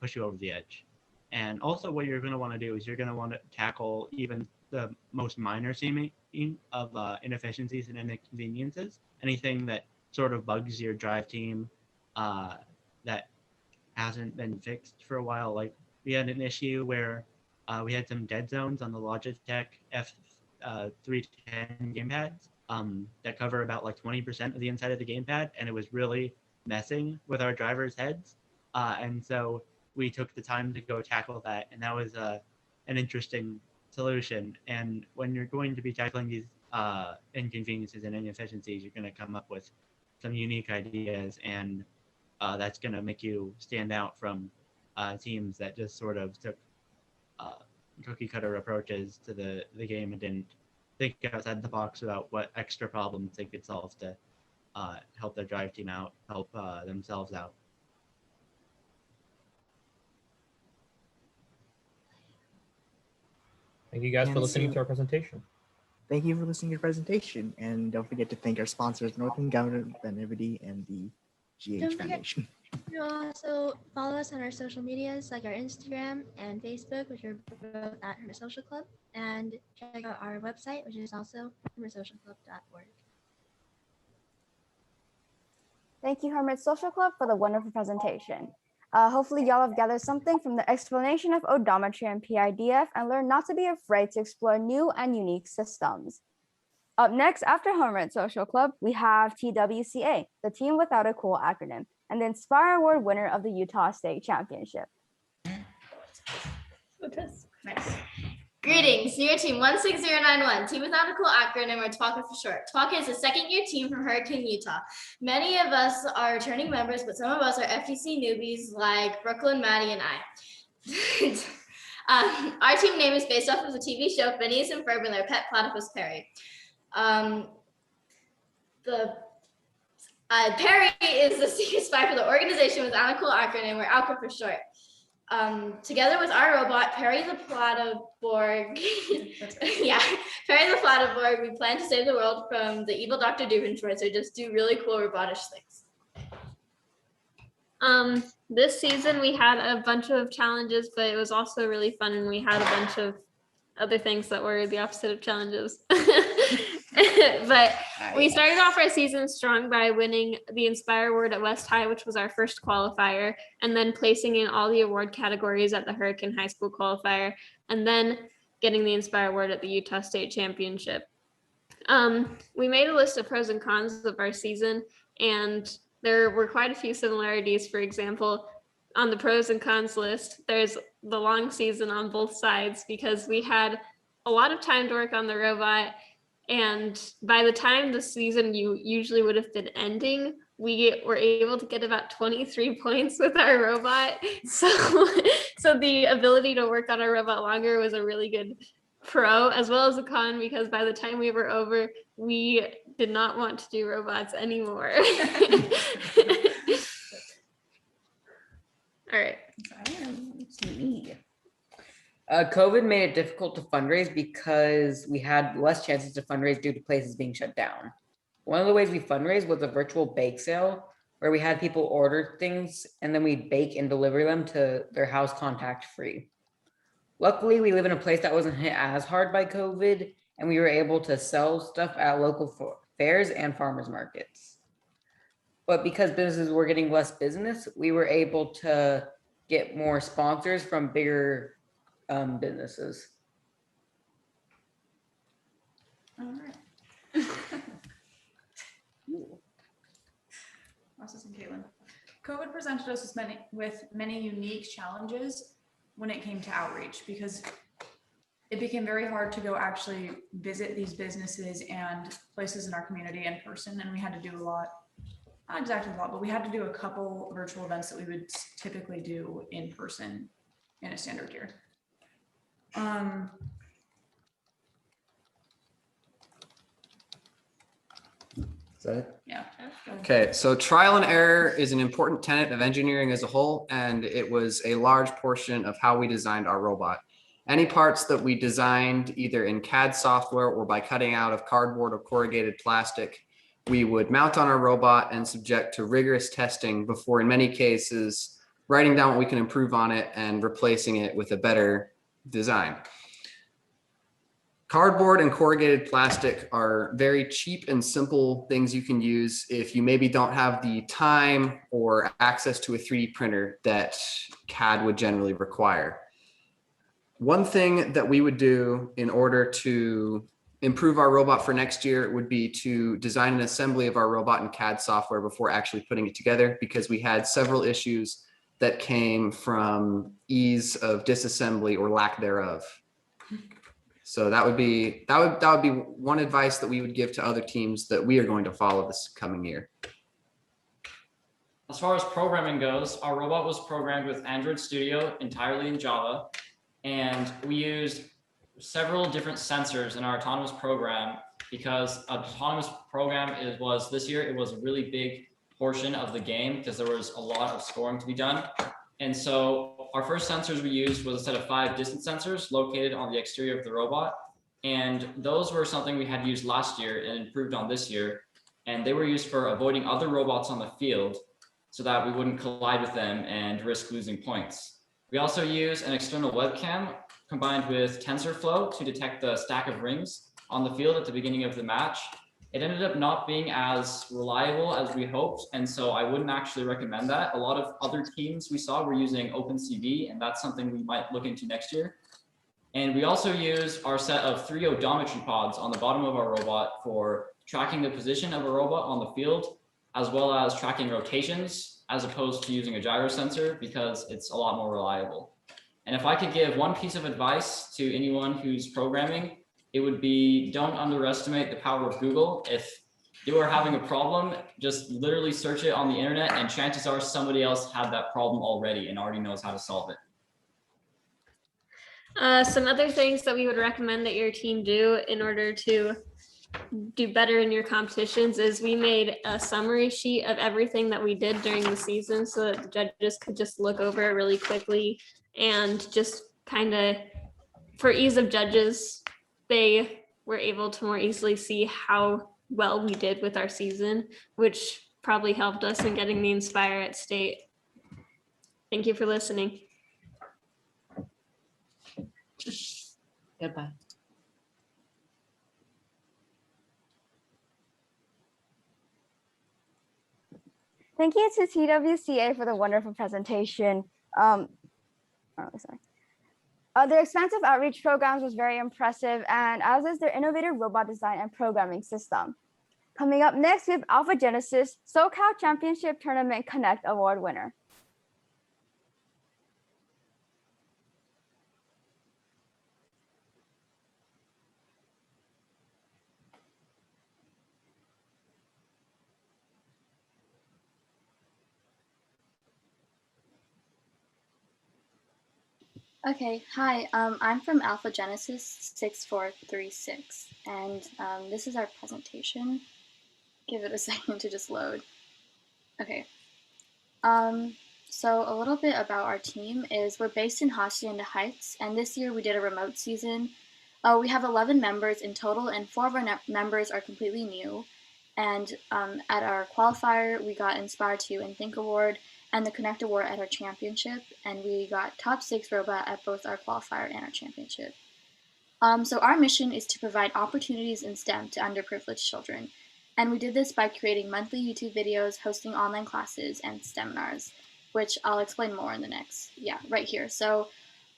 push you over the edge. And also what you're going to want to do is you're going to want to tackle even the most minor seeming of inefficiencies and inconveniences. Anything that sort of bugs your drive team that hasn't been fixed for a while. Like we had an issue where we had some dead zones on the Logitech F310 gamepads that cover about like 20% of the inside of the gamepad, and it was really messing with our drivers' heads. And so we took the time to go tackle that, and that was an interesting solution. And when you're going to be tackling these inconveniences and inefficiencies, you're going to come up with some unique ideas, and that's going to make you stand out from teams that just sort of took cookie cutter approaches to the game and didn't think outside the box about what extra problems they could solve to help their drive team out, help themselves out. Thank you guys for And listening so- to our presentation. Thank you for listening to your presentation. And don't forget to thank our sponsors, Northern Government Benevity and the GH Don't forget- Foundation. You also follow us on our social medias like our Instagram and Facebook, which are both at Hermit Social Club, and check out our website, which is also hermitsocialclub.org. Thank you, Hermit Social Club, for the wonderful presentation. Hopefully y'all have gathered something from the explanation of odometry and PIDF and learned not to be afraid to explore new and unique systems. Up next, after Hermit Social Club, we have TWCA, the team without a cool acronym, and the Inspire Award winner of the Utah State Championship. Nice. Greetings, New Year Team 16091, team without a cool acronym, or TWACA for short. TWACA is a second-year team from Hurricane, Utah. Many of us are returning members, but some of us are FTC newbies like Brooklyn, Maddie, and I. Our team name is based off of the TV show Phineas and Ferb and their pet platypus Perry. Perry is the secret spy for the organization without a cool acronym, or ALCA for short. Together with our robot, Perry the Platyborg, Perry the Platyborg, we plan to save the world from the evil Dr. Doofenshmirtz, or just do really cool robotish things. This season we had a bunch of challenges, but it was also really fun, and we had a bunch of other things that were the opposite of challenges. But we started off our season strong by winning the Inspire Award at West High, which was our first qualifier, and then placing in all the award categories at the Hurricane High School qualifier, and then getting the Inspire Award at the Utah State Championship. We made a list of pros and cons of our season, and there were quite a few similarities. For example, on the pros and cons list, there's the long season on both sides because we had a lot of time to work on the robot. And by the time the season usually would have been ending, we were able to get about 23 points with our robot. So the ability to work on our robot longer was a really good pro, as well as a con, because by the time we were over, we did not want to do robots anymore. All right. COVID made it difficult to fundraise because we had less chances to fundraise due to places being shut down. One of the ways we fundraised was a virtual bake sale where we had people order things and then we'd bake and deliver them to their house contact free. Luckily, we live in a place that wasn't hit as hard by COVID, and we were able to sell stuff at local fairs and farmers markets. But because businesses were getting less business, we were able to get more sponsors from bigger businesses. All right. Ross and Caitlin. COVID presented us with many unique challenges when it came to outreach, because it became very hard to go actually visit these businesses and places in our community in person. And we had to do a lot, not exactly a lot, but we had to do a couple virtual events that we would typically do in person in a standard year. Is that it? Yeah. Okay, so trial and error is an important tenet of engineering as a whole, and it was a large portion of how we designed our robot. Any parts that we designed either in CAD software or by cutting out of cardboard or corrugated plastic, we would mount on our robot and subject to rigorous testing before, in many cases, writing down what we can improve on it and replacing it with a better design. Cardboard and corrugated plastic are very cheap and simple things you can use if you maybe don't have the time or access to a 3D printer that CAD would generally require. One thing that we would do in order to improve our robot for next year would be to design an assembly of our robot in CAD software before actually putting it together, because we had several issues that came from ease of disassembly or lack thereof. So that would be one advice that we would give to other teams that we are going to follow this coming year. As far as programming goes, our robot was programmed with Android Studio entirely in Java, and we used several different sensors in our autonomous program because autonomous program was this year, it was a really big portion of the game because there was a lot of scoring to be done. And so our first sensors we used was a set of 5 distance sensors located on the exterior of the robot. And those were something we had used last year and improved on this year. And they were used for avoiding other robots on the field so that we wouldn't collide with them and risk losing points. We also use an external webcam combined with TensorFlow to detect the stack of rings on the field at the beginning of the match. It ended up not being as reliable as we hoped, and so I wouldn't actually recommend that. A lot of other teams we saw were using OpenCV, and that's something we might look into next year. And we also use our set of 3 odometry pods on the bottom of our robot for tracking the position of a robot on the field, as well as tracking rotations, as opposed to using a gyro sensor, because it's a lot more reliable. And if I could give one piece of advice to anyone who's programming, it would be don't underestimate the power of Google. If you are having a problem, just literally search it on the internet, and chances are somebody else had that problem already and already knows how to solve it. Some other things that we would recommend that your team do in order to do better in your competitions is we made a summary sheet of everything that we did during the season so that the judges could just look over it really quickly and just kind of, for ease of judges, they were able to more easily see how well we did with our season, which probably helped us in getting the Inspire at state. Thank you for listening. Goodbye. Thank you to TWCA for the wonderful presentation. Their expansive outreach programs was very impressive, and as is their innovative robot design and programming system. Coming up next, we have Alpha Genesis Socal Championship Tournament Connect Award winner. Okay, hi, I'm from Alpha Genesis 6436, and this is our presentation. Give it a second to just load. Okay, so a little bit about our team is we're based in Hacienda Heights, and this year we did a remote season. We have 11 members in total, and 4 of our members are completely new. And at our qualifier, we got Inspire 2 and Think Award, and the Connect Award at our championship, and we got top 6 robot at both our qualifier and our championship. So our mission is to provide opportunities in STEM to underprivileged children, and we did this by creating monthly YouTube videos, hosting online classes, and seminars, which I'll explain more in the next, right here. So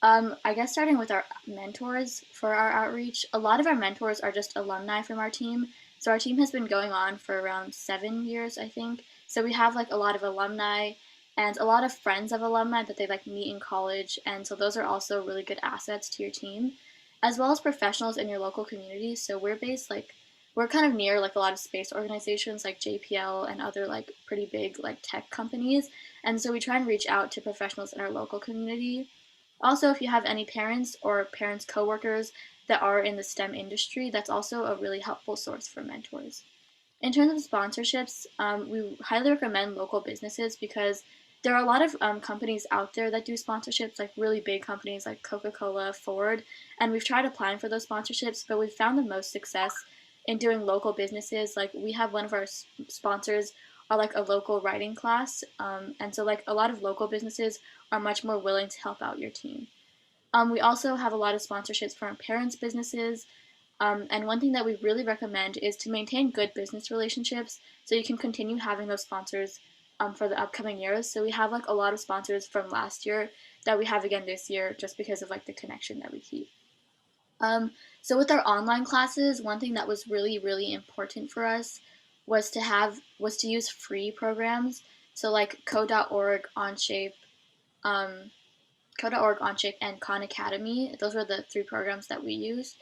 I guess starting with our mentors for our outreach, a lot of our mentors are just alumni from our team. So our team has been going on for around 7 years, I think. So we have like a lot of alumni and a lot of friends of alumni that they like meet in college, and so those are also really good assets to your team, as well as professionals in your local community. So we're based we're kind of near like a lot of space organizations like JPL and other like pretty big like tech companies, and so we try and reach out to professionals in our local community. Also, if you have any parents or parents coworkers that are in the STEM industry, that's also a really helpful source for mentors. In terms of sponsorships, we highly recommend local businesses because there are a lot of companies out there that do sponsorships, like really big companies like Coca-Cola, Ford, and we've tried applying for those sponsorships, but we've found the most success in doing local businesses. Like we have one of our sponsors are like a local writing class, and so like a lot of local businesses are much more willing to help out your team. We also have a lot of sponsorships from parents' businesses. And one thing that we really recommend is to maintain good business relationships so you can continue having those sponsors for the upcoming years. So we have like a lot of sponsors from last year that we have again this year just because of like the connection that we keep. So with our online classes, one thing that was really, really important for us was to use free programs. So like code.org, Onshape, code.org, Onshape, and Khan Academy. Those were the 3 programs that we used.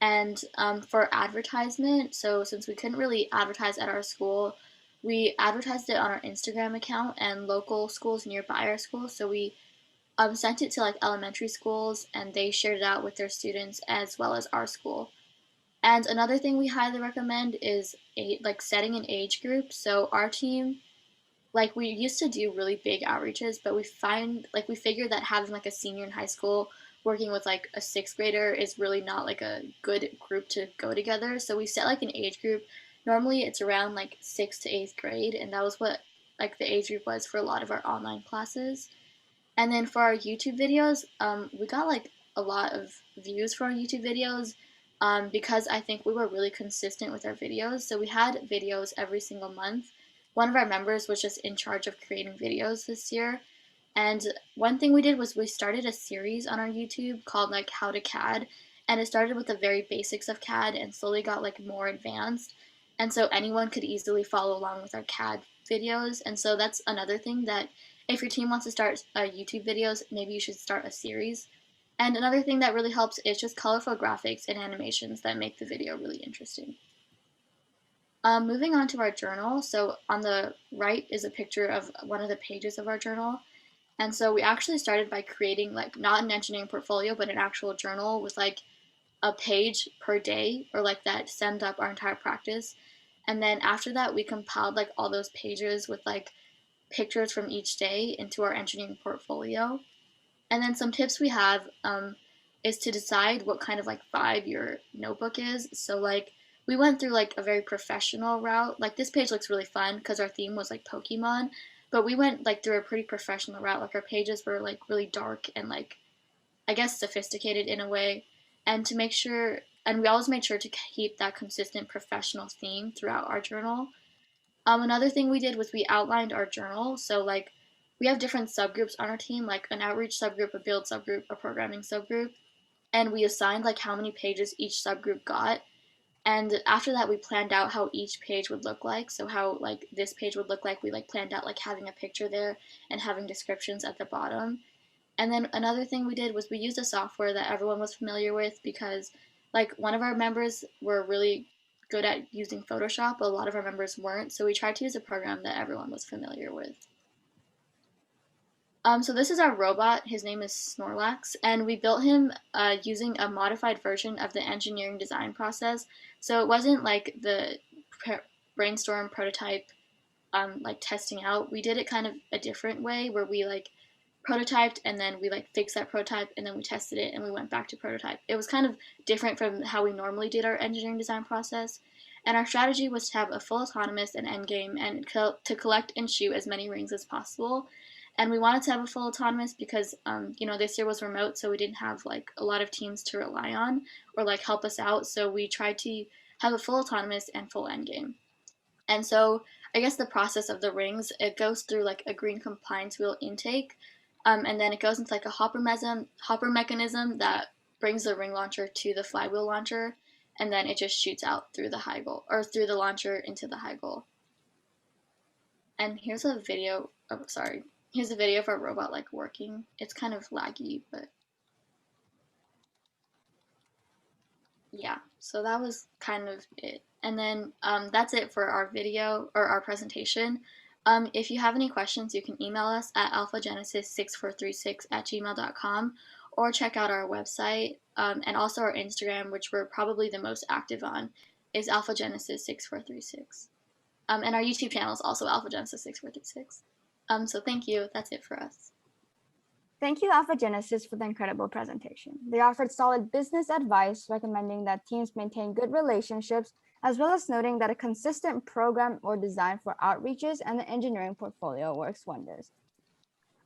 And for advertisement, so since we couldn't really advertise at our school, we advertised it on our Instagram account and local schools nearby our school. So we sent it to like elementary schools, and they shared it out with their students as well as our school. And another thing we highly recommend is like setting an age group. So our team, like we used to do really big outreaches, but we figured that having like a senior in high school working with like a 6th grader is really not like a good group to go together. So we set like an age group. Normally it's around like 6th to 8th grade, and that was what like the age group was for a lot of our online classes. And then for our YouTube videos, we got like a lot of views for our YouTube videos because I think we were really consistent with our videos. So we had videos every single month. One of our members was just in charge of creating videos this year. And one thing we did was we started a series on our YouTube called like How to CAD. And it started with the very basics of CAD and slowly got like more advanced. And so anyone could easily follow along with our CAD videos. And so that's another thing that if your team wants to start YouTube videos, maybe you should start a series. And another thing that really helps is just colorful graphics and animations that make the video really interesting. Moving on to our journal. So on the right is a picture of one of the pages of our journal. And so we actually started by creating like not an engineering portfolio, but an actual journal with like a page per day, or like that summed up our entire practice. And then after that, we compiled like all those pages with like pictures from each day into our engineering portfolio. And then some tips we have is to decide what kind of like vibe your notebook is. So like we went through like a very professional route. Like this page looks really fun because our theme was like Pokemon, but we went like through a pretty professional route. Like our pages were like really dark and like, I guess, sophisticated in a way. And to make sure, and we always made sure to keep that consistent professional theme throughout our journal. Another thing we did was we outlined our journal. So like we have different subgroups on our team, like an outreach subgroup, a build subgroup, a programming subgroup. And we assigned like how many pages each subgroup got. And after that, we planned out how each page would look like. So how like this page would look like, we like planned out like having a picture there and having descriptions at the bottom. And then another thing we did was we used a software that everyone was familiar with because like one of our members were really good at using Photoshop, but a lot of our members weren't. So we tried to use a program that everyone was familiar with. So this is our robot. His name is Snorlax, and we built him using a modified version of the engineering design process. So it wasn't like the brainstorm prototype like testing out. We did it kind of a different way where we like prototyped and then we like fixed that prototype and then we tested it and we went back to prototype. It was kind of different from how we normally did our engineering design process. And our strategy was to have a full autonomous and endgame and to collect and shoot as many rings as possible. And we wanted to have a full autonomous because, you know, this year was remote, so we didn't have like a lot of teams to rely on or like help us out. So we tried to have a full autonomous and full endgame. And so I guess the process of the rings, it goes through like a green compliance wheel intake, and then it goes into like a hopper mechanism that brings the ring launcher to the flywheel launcher, and then it just shoots out through the high goal or through the launcher into the high goal. And here's a video. Oh, sorry. Here's a video of our robot like working. It's kind of laggy, but yeah. So that was kind of it. And then that's it for our video or our presentation. If you have any questions, you can email us at alphagenesis6436@gmail.com or check out our website and also our Instagram, which we're probably the most active on, is alphagenesis6436. And our YouTube channel is also alphagenesis6436. So thank you. That's it for us. Thank you, Alpha Genesis, for the incredible presentation. They offered solid business advice, recommending that teams maintain good relationships, as well as noting that a consistent program or design for outreaches and the engineering portfolio works wonders.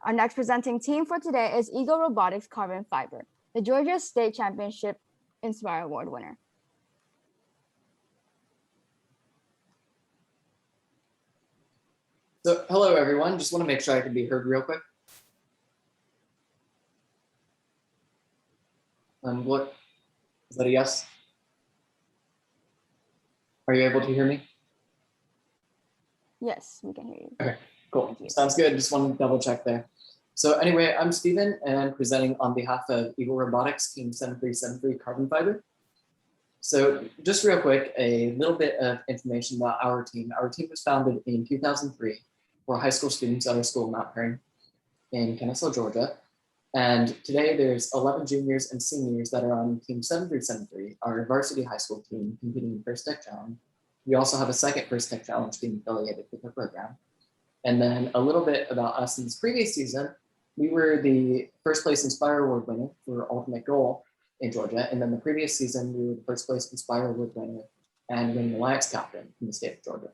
Our next presenting team for today is Eagle Robotics Carbon Fiber, the Georgia State Championship Inspire Award winner. So hello, everyone. Just want to make sure I can be heard real quick. What, is that a yes? Are you able to hear me? Yes, we can hear you. Okay, cool. Sounds good. Just want to double check there. So anyway, I'm Steven and presenting on behalf of Eagle Robotics Team 7373 Carbon Fiber. So just real quick, a little bit of information about our team. Our team was founded in 2003 for high school students at our school, Mount Herring, in Kennesaw, Georgia. And today there's 11 juniors and seniors that are on Team 7373, our varsity high school team competing in First Tech Challenge. We also have a second First Tech Challenge team affiliated with the program. And then a little bit about us in this previous season. We were the first place Inspire Award winner for Ultimate Goal in Georgia. And then the previous season, we were the first place Inspire Award winner and Winning Alliance captain in the state of Georgia.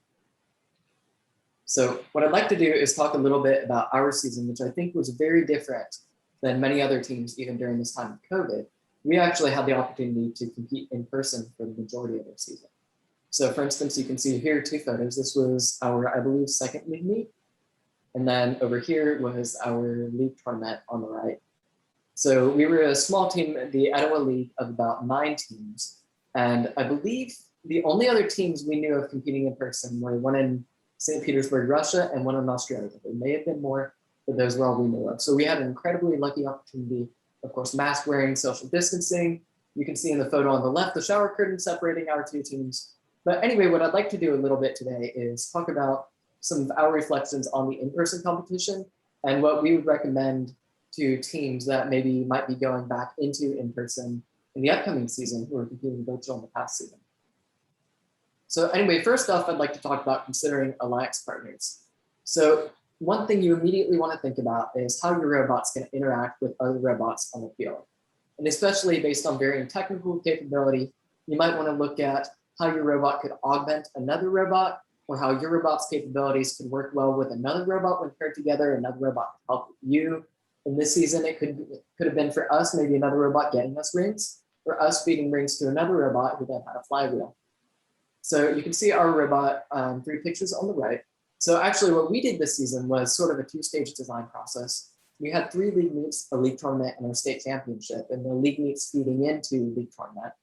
So what I'd like to do is talk a little bit about our season, which I think was very different than many other teams, even during this time of COVID. We actually had the opportunity to compete in person for the majority of our season. So for instance, you can see here 2 photos. This was our, I believe, second league meet. And then over here was our league tournament on the right. So we were a small team, the Etowah League, of about 9 teams. And I believe the only other teams we knew of competing in person were one in St. Petersburg, Russia, and one in Australia. There may have been more, but those were all we knew of. So we had an incredibly lucky opportunity, of course, mask wearing, social distancing. You can see in the photo on the left, the shower curtain separating our 2 teams. But anyway, what I'd like to do a little bit today is talk about some of our reflections on the in-person competition and what we would recommend to teams that maybe might be going back into in-person in the upcoming season who are competing virtual in the past season. So anyway, first off, I'd like to talk about considering alliance partners. So one thing you immediately want to think about is how your robot's going to interact with other robots on the field. And especially based on varying technical capability, you might want to look at how your robot could augment another robot, or how your robot's capabilities could work well with another robot when paired together, another robot could help you. In this season, it could have been for us, maybe another robot getting us rings, or us feeding rings to another robot who then had a flywheel. So you can see our robot, 3 pictures on the right. So actually what we did this season was sort of a 2-stage design process. We had 3 league meets, a league tournament, and our state championship, and the league meets feeding into league tournament.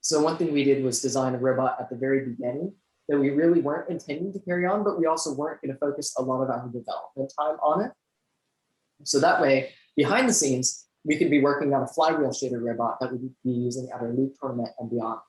So one thing we did was design a robot at the very beginning that we really weren't intending to carry on, but we also weren't going to focus a lot of our development time on it. So that way, behind the scenes, we could be working on a flywheel shaded robot that we would be using at our league tournament and beyond.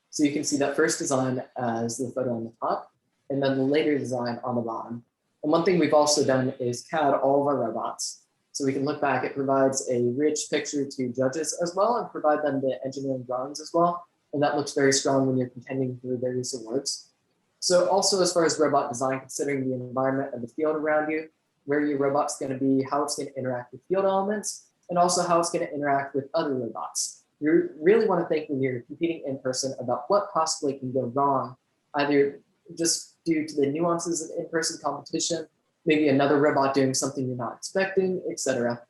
So you can see that first design as the photo on the top, and then the later design on the bottom. And one thing we've also done is CAD all of our robots. So we can look back, it provides a rich picture to judges as well, and provide them the engineering drawings as well. And that looks very strong when you're contending for various awards. So also as far as robot design, considering the environment of the field around you, where your robot's going to be, how it's going to interact with field elements, and also how it's going to interact with other robots. You really want to think when you're competing in person about what possibly can go wrong, either just due to the nuances of in-person competition, maybe another robot doing something you're not expecting, etc.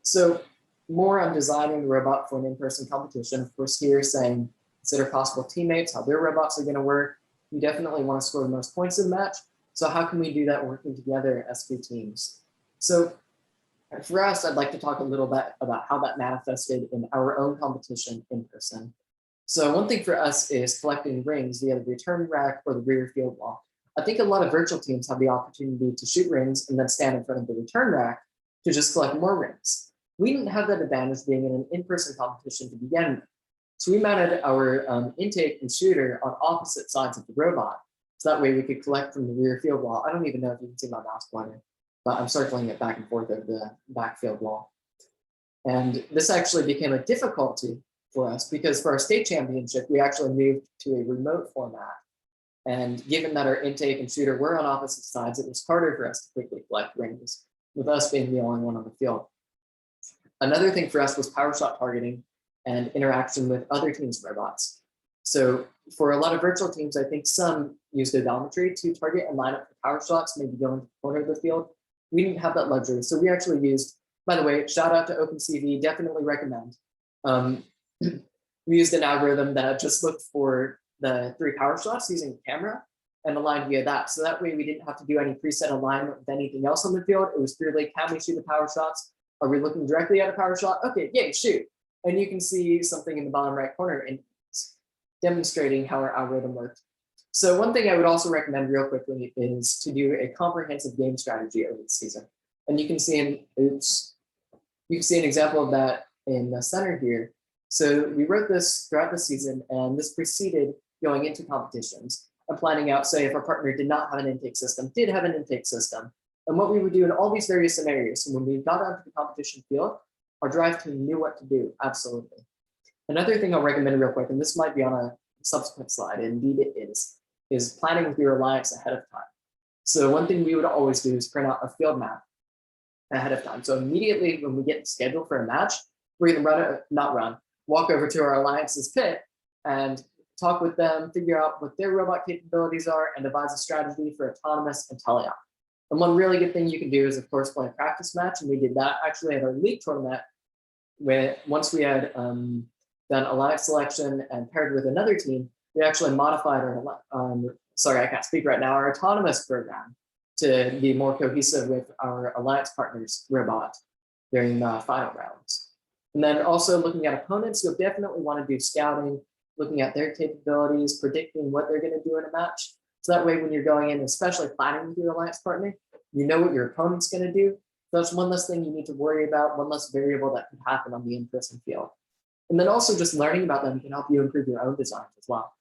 So more on designing the robot for an in-person competition. Of course, here saying consider possible teammates, how their robots are going to work. You definitely want to score the most points in the match. So how can we do that working together as 2 teams? So for us, I'd like to talk a little bit about how that manifested in our own competition in person. So one thing for us is collecting rings via the return rack or the rear field wall. I think a lot of virtual teams have the opportunity to shoot rings and then stand in front of the return rack to just collect more rings. We didn't have that advantage being in an in-person competition to begin with. So we mounted our intake and shooter on opposite sides of the robot. So that way we could collect from the rear field wall. I don't even know if you can see my mouse pointer, but I'm circling it back and forth over the backfield wall. And this actually became a difficulty for us because for our state championship, we actually moved to a remote format. And given that our intake and shooter were on opposite sides, it was harder for us to quickly collect rings, with us being the only one on the field. Another thing for us was power shot targeting and interaction with other teams' robots. So for a lot of virtual teams, I think some used odometry to target and line up for power shots, maybe go into the corner of the field. We didn't have that luxury. So we actually used, by the way, shout out to OpenCV, definitely recommend. We used an algorithm that just looked for the 3 power shots using the camera. and align via that. So that way we didn't have to do any preset alignment with anything else on the field. It was purely, can we shoot the power shots? Are we looking directly at a power shot? Okay, yeah, shoot. And you can see something in the bottom right corner and demonstrating how our algorithm worked. So one thing I would also recommend real quickly is to do a comprehensive game strategy over the season. And you can see an example of that in the center here. So we wrote this throughout the season, and this preceded going into competitions and planning out, say, if our partner did not have an intake system, did have an intake system, and what we would do in all these various scenarios. So when we got onto the competition field, our drive team knew what to do, absolutely. Another thing I'll recommend real quick, and this might be on a subsequent slide, and indeed it is planning with your alliance ahead of time. So one thing we would always do is print out a field map ahead of time. So immediately when we get scheduled for a match, we're gonna walk over to our alliance's pit and talk with them, figure out what their robot capabilities are, and devise a strategy for autonomous and teleop. And one really good thing you can do is, of course, play a practice match, and we did that actually at our league tournament, where once we had done alliance selection and paired with another team, we actually modified our, sorry, I can't speak right now, our autonomous program to be more cohesive with our alliance partners' robot during the final rounds. And then also looking at opponents, you'll definitely want to do scouting, looking at their capabilities, predicting what they're going to do in a match. So that way, when you're going in, especially planning with your alliance partner, you know what your opponent's going to do. So that's one less thing you need to worry about, one less variable that could happen on the in-person field. And then also just learning about them can help you improve your own designs as well.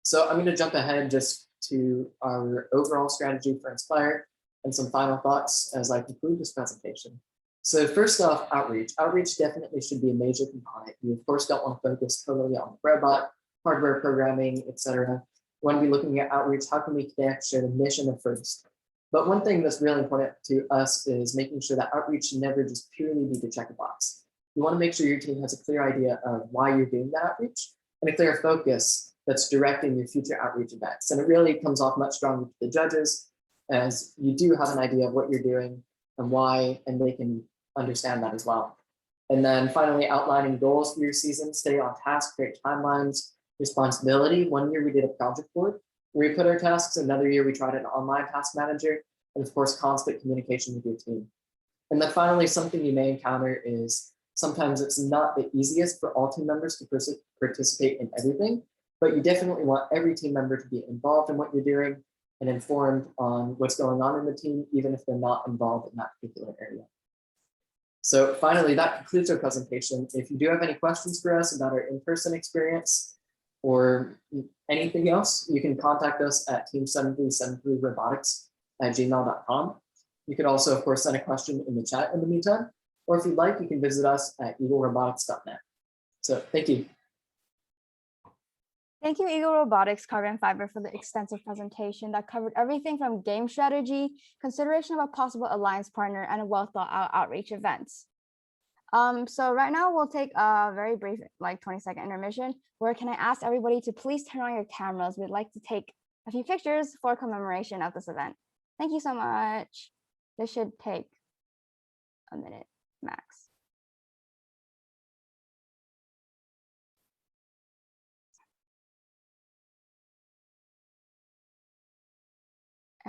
So I'm going to jump ahead just to our overall strategy for Inspire and some final thoughts as I conclude this presentation. So first off, outreach. Outreach definitely should be a major component. You of course don't want to focus totally on the robot, hardware programming, etc. You want to be looking at outreach. How can we connect, share the mission at first? But one thing that's really important to us is making sure that outreach should never just purely be to check a box. You want to make sure your team has a clear idea of why you're doing that outreach and a clear focus that's directing your future outreach events. And it really comes off much stronger to the judges, as you do have an idea of what you're doing and why, and they can understand that as well. And then finally, outlining goals for your season, stay on task, create timelines, responsibility. One year we did a project board where we put our tasks. Another year we tried an online task manager, and of course, constant communication with your team. And then finally, something you may encounter is sometimes it's not the easiest for all team members to participate in everything, but you definitely want every team member to be involved in what you're doing and informed on what's going on in the team, even if they're not involved in that particular area. So finally, that concludes our presentation. If you do have any questions for us about our in-person experience or anything else, you can contact us at team7373robotics@gmail.com. You could also, of course, send a question in the chat in the meantime, or if you'd like, you can visit us at eaglerobotics.net. So thank you. Thank you, Eagle Robotics, Carbon Fiber, for the extensive presentation that covered everything from game strategy, consideration of a possible alliance partner, and a well-thought-out outreach events. So right now we'll take a very brief, like 20-second intermission, where can I ask everybody to please turn on your cameras? We'd like to take a few pictures for commemoration of this event. Thank you so much. This should take a minute max.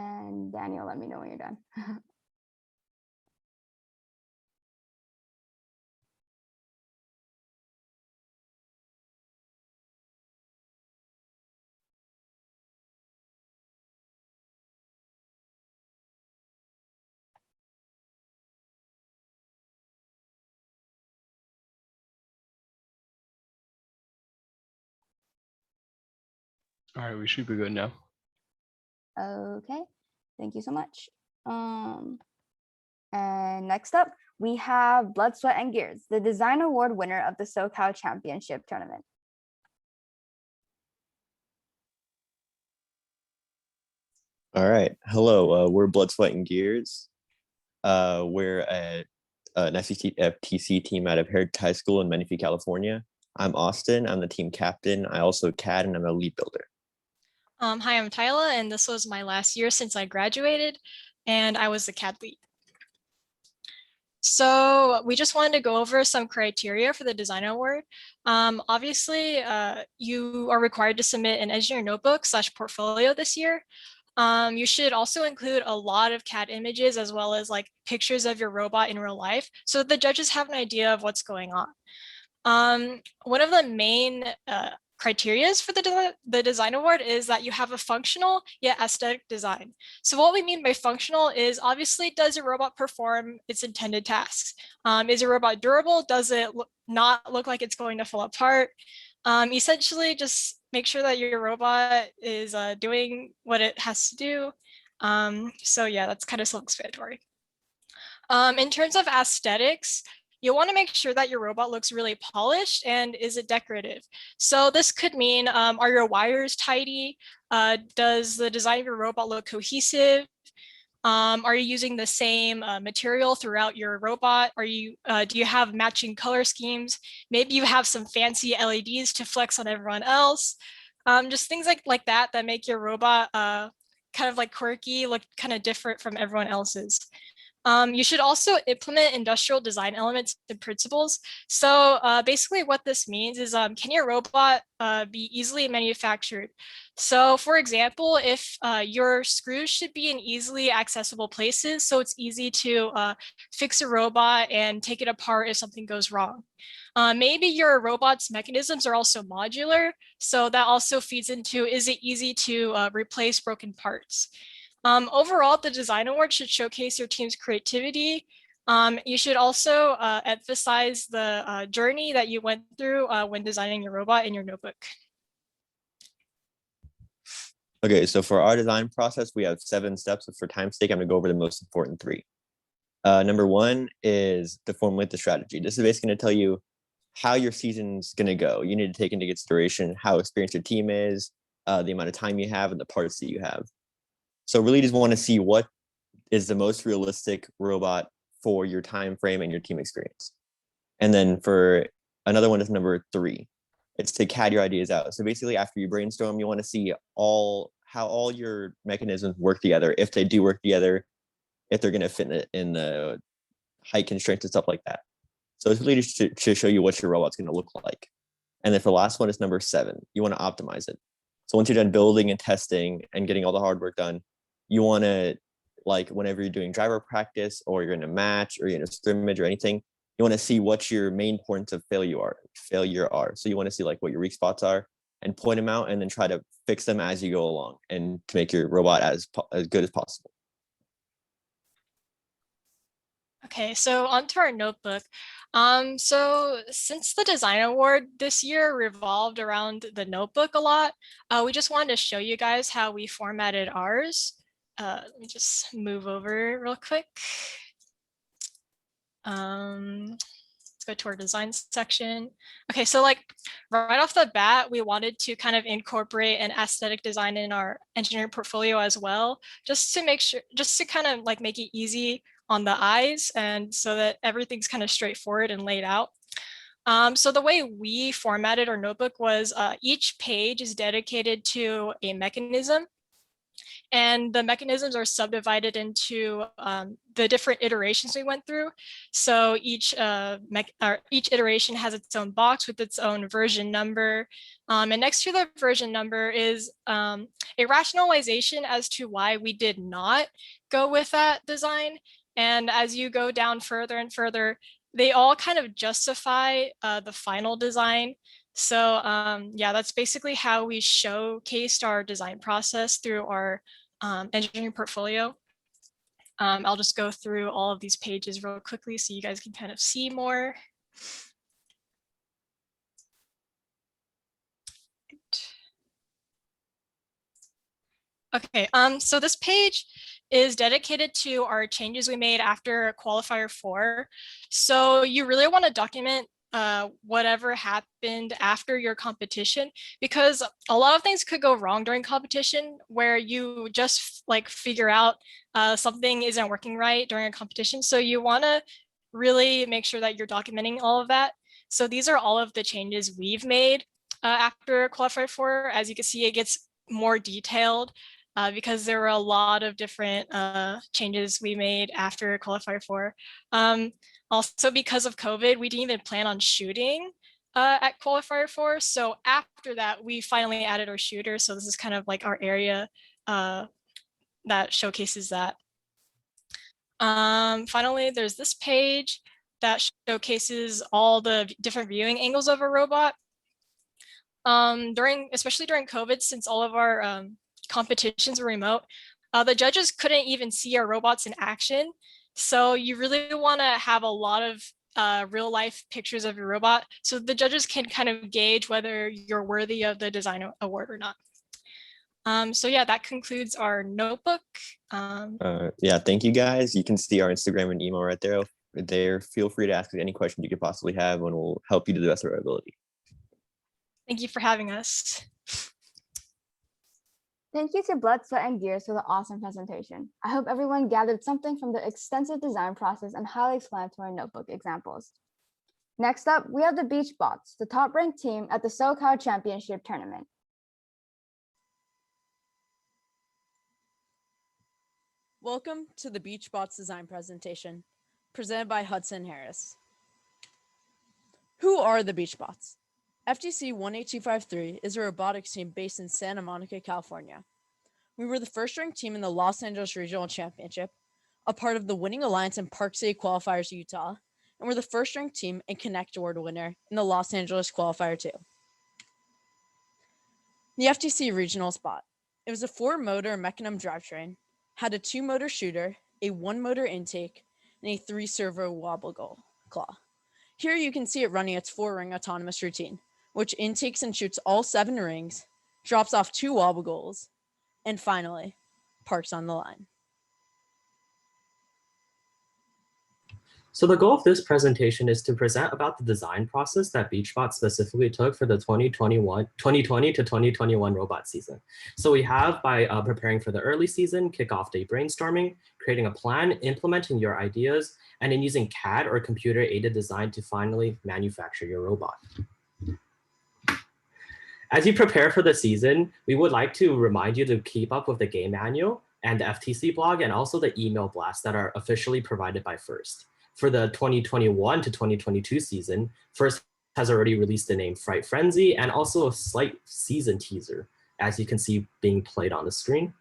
And Daniel, let me know when you're done. All right, we should be good now. Okay, thank you so much. And next up, we have Blood, Sweat, and Gears, the design award winner of the Socal Championship Tournament. All right, hello, we're Blood, Sweat, and Gears. We're an FTC team out of Heritage High School in Menifee, California. I'm Austin, I'm the team captain. I also CAD and I'm a lead builder. Hi, I'm Tyla, and this was my last year since I graduated, and I was the CAD lead. So we just wanted to go over some criteria for the design award. Obviously, you are required to submit an engineer notebook / portfolio this year. You should also include a lot of CAD images as well as like pictures of your robot in real life so the judges have an idea of what's going on. One of the main criterias for the design award is that you have a functional yet aesthetic design. So what we mean by functional is obviously, does your robot perform its intended tasks? Is your robot durable? Does it not look like it's going to fall apart? Essentially, just make sure that your robot is doing what it has to do. So yeah, that's kind of self-explanatory. In terms of aesthetics, you'll want to make sure that your robot looks really polished and is it decorative. So this could mean, are your wires tidy? Does the design of your robot look cohesive? Are you using the same material throughout your robot? Do you have matching color schemes? Maybe you have some fancy LEDs to flex on everyone else. Just things like that make your robot kind of like quirky, look kind of different from everyone else's. You should also implement industrial design elements and principles. So basically what this means is, can your robot be easily manufactured? So for example, if your screws should be in easily accessible places, so it's easy to fix a robot and take it apart if something goes wrong. Maybe your robot's mechanisms are also modular, so that also feeds into, is it easy to replace broken parts? Overall, the design award should showcase your team's creativity. You should also emphasize the journey that you went through when designing your robot in your notebook. Okay, so for our design process, we have 7 steps. For time's sake, I'm gonna go over the most important 3. Number 1 is to formulate the strategy. This is basically gonna tell you how your season's gonna go. You need to take into consideration how experienced your team is, the amount of time you have, and the parts that you have. So really just want to see what is the most realistic robot for your time frame and your team experience. And then for another one is number 3. It's to CAD your ideas out. So basically after you brainstorm, you want to see how all your mechanisms work together, if they do work together, if they're going to fit in the height constraints and stuff like that. So it's really just to show you what your robot's going to look like. And then for the last one is number 7. You want to optimize it. So once you're done building and testing and getting all the hard work done, you want to, like whenever you're doing driver practice or you're in a match or you're in a scrimmage or anything, you want to see what your main points of failure are. So you want to see like what your weak spots are and point them out and then try to fix them as you go along and to make your robot as good as possible. Okay, so onto our notebook. So since the design award this year revolved around the notebook a lot, we just wanted to show you guys how we formatted ours. Let me just move over real quick. Let's go to our design section. Okay, so like right off the bat, we wanted to kind of incorporate an aesthetic design in our engineering portfolio as well, just to make sure, just to kind of like make it easy on the eyes and so that everything's kind of straightforward and laid out. So the way we formatted our notebook was each page is dedicated to a mechanism. And the mechanisms are subdivided into the different iterations we went through. So each iteration has its own box with its own version number. And next to the version number is a rationalization as to why we did not go with that design. And as you go down further and further, they all kind of justify the final design. So yeah, that's basically how we showcased our design process through our engineering portfolio. I'll just go through all of these pages real quickly so you guys can kind of see more. Okay, so this page is dedicated to our changes we made after qualifier 4. So you really want to document whatever happened after your competition, because a lot of things could go wrong during competition where you just like figure out something isn't working right during a competition. So you want to really make sure that you're documenting all of that. So these are all of the changes we've made after qualifier 4. As you can see, it gets more detailed. because there were a lot of different changes we made after qualifier 4. Also, because of COVID, we didn't even plan on shooting at qualifier 4. So after that, we finally added our shooter. So this is kind of like our area that showcases that. Finally, there's this page that showcases all the different viewing angles of a robot. Especially during COVID, since all of our competitions were remote, the judges couldn't even see our robots in action. So you really want to have a lot of real life pictures of your robot so the judges can kind of gauge whether you're worthy of the design award or not. So yeah, that concludes our notebook. Yeah, thank you guys. You can see our Instagram and email right there. Feel free to ask us any questions you could possibly have, and we'll help you to the best of our ability. Thank you for having us. Thank you to Blood, Sweat, and Gears for the awesome presentation. I hope everyone gathered something from the extensive design process and highly explanatory notebook examples. Next up, we have the Beachbots, the top-ranked team at the Socal Championship Tournament. Welcome to the Beachbots design presentation, presented by Hudson Harris. Who are the Beachbots? FTC 18253 is a robotics team based in Santa Monica, California. We were the first ranked team in the Los Angeles Regional Championship, a part of the Winning Alliance in Park City Qualifiers, Utah, and we're the first ranked team and Connect Award winner in the Los Angeles Qualifier 2. The FTC regional spot. It was a 4-motor Mechanism drivetrain, had a 2-motor shooter, a 1-motor intake, and a 3-servo wobble claw. Here you can see it running its 4-ring autonomous routine, which intakes and shoots all 7 rings, drops off 2 wobble goals, and finally, parks on the line. So the goal of this presentation is to present about the design process that Beachbot specifically took for the 2020 to 2021 robot season. So we have by preparing for the early season, kickoff day brainstorming, creating a plan, implementing your ideas, and then using CAD or computer aided design to finally manufacture your robot. As you prepare for the season, we would like to remind you to keep up with the game manual and the FTC blog and also the email blasts that are officially provided by FIRST. For the 2021 to 2022 season, FIRST has already released the name Fright Frenzy and also a slight season teaser, as you can see being played on the screen.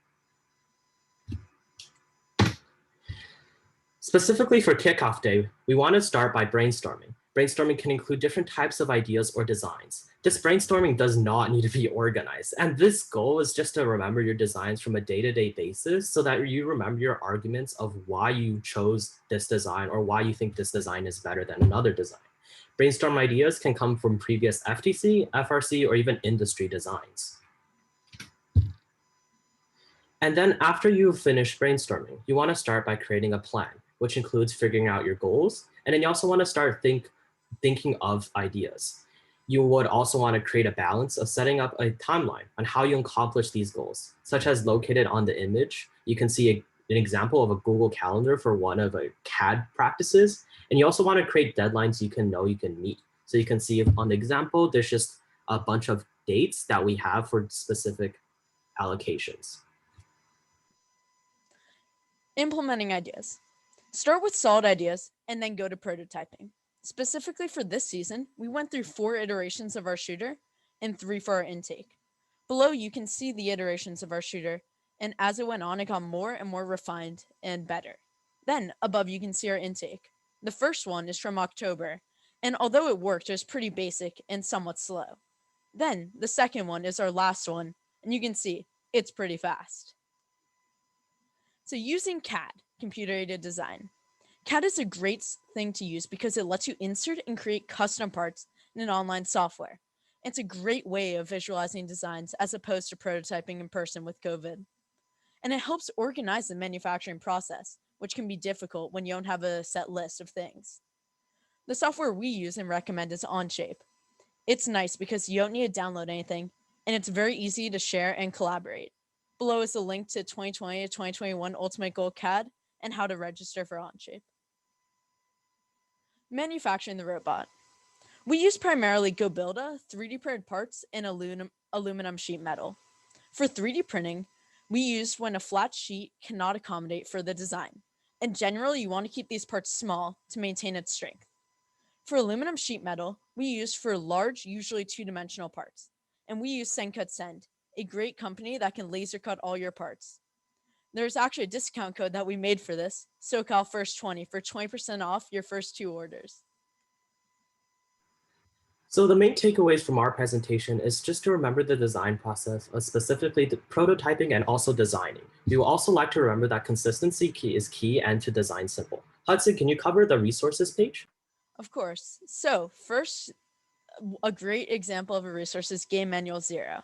Specifically for kickoff day, we want to start by brainstorming. Brainstorming can include different types of ideas or designs. This brainstorming does not need to be organized. And this goal is just to remember your designs from a day-to-day basis so that you remember your arguments of why you chose this design or why you think this design is better than another design. Brainstorm ideas can come from previous FTC, FRC, or even industry designs. And then after you've finished brainstorming, you want to start by creating a plan, which includes figuring out your goals. And then you also want to start thinking of ideas. You would also want to create a balance of setting up a timeline on how you accomplish these goals, such as located on the image. You can see an example of a Google Calendar for one of a CAD practices. And you also want to create deadlines you can meet. So you can see on the example, there's just a bunch of dates that we have for specific allocations. Implementing ideas. Start with solid ideas and then go to prototyping. Specifically for this season, we went through 4 iterations of our shooter and 3 for our intake. Below, you can see the iterations of our shooter, and as it went on, it got more and more refined and better. Then, above, you can see our intake. The first one is from October, and although it worked, it was pretty basic and somewhat slow. Then, the second one is our last one, and you can see it's pretty fast. So using CAD, computer-aided design. CAD is a great thing to use because it lets you insert and create custom parts in an online software. It's a great way of visualizing designs as opposed to prototyping in person with COVID. And it helps organize the manufacturing process, which can be difficult when you don't have a set list of things. The software we use and recommend is Onshape. It's nice because you don't need to download anything, and it's very easy to share and collaborate. Below is the link to 2020 to 2021 Ultimate Goal CAD and how to register for Onshape. Manufacturing the robot. We use primarily GoBuilda, 3D printed parts, and aluminum sheet metal. For 3D printing, we used when a flat sheet cannot accommodate for the design. In general, you want to keep these parts small to maintain its strength. For aluminum sheet metal, we used for large, usually two-dimensional parts. And we use Sencut Send, a great company that can laser cut all your parts. There's actually a discount code that we made for this, Socal First 20, for 20% off your first 2 orders. So the main takeaways from our presentation is just to remember the design process, specifically the prototyping and also designing. We will also like to remember that consistency is key and to design simple. Hudson, can you cover the resources page? Of course. So first, a great example of a resource is Game Manual 0,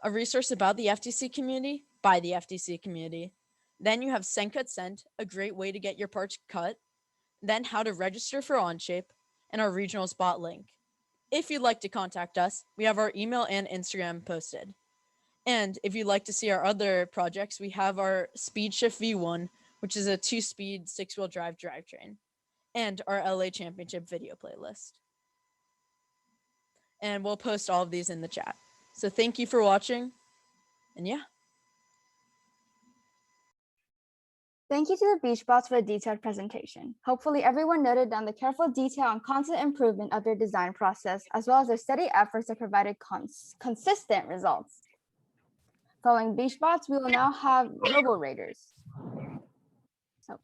a resource about the FTC community by the FTC community. Then you have Sencut Send, a great way to get your parts cut. Then how to register for Onshape, and our regional spot link. If you'd like to contact us, we have our email and Instagram posted. And if you'd like to see our other projects, we have our SpeedShift V1, which is a 2-speed 6-wheel drive drivetrain, and our LA Championship video playlist. And we'll post all of these in the chat. So thank you for watching, and yeah. Thank you to the BeachBots for a detailed presentation. Hopefully everyone noted down the careful detail and constant improvement of their design process, as well as their steady efforts that provided consistent results. Following BeachBots, we will now have Robo Raiders. So.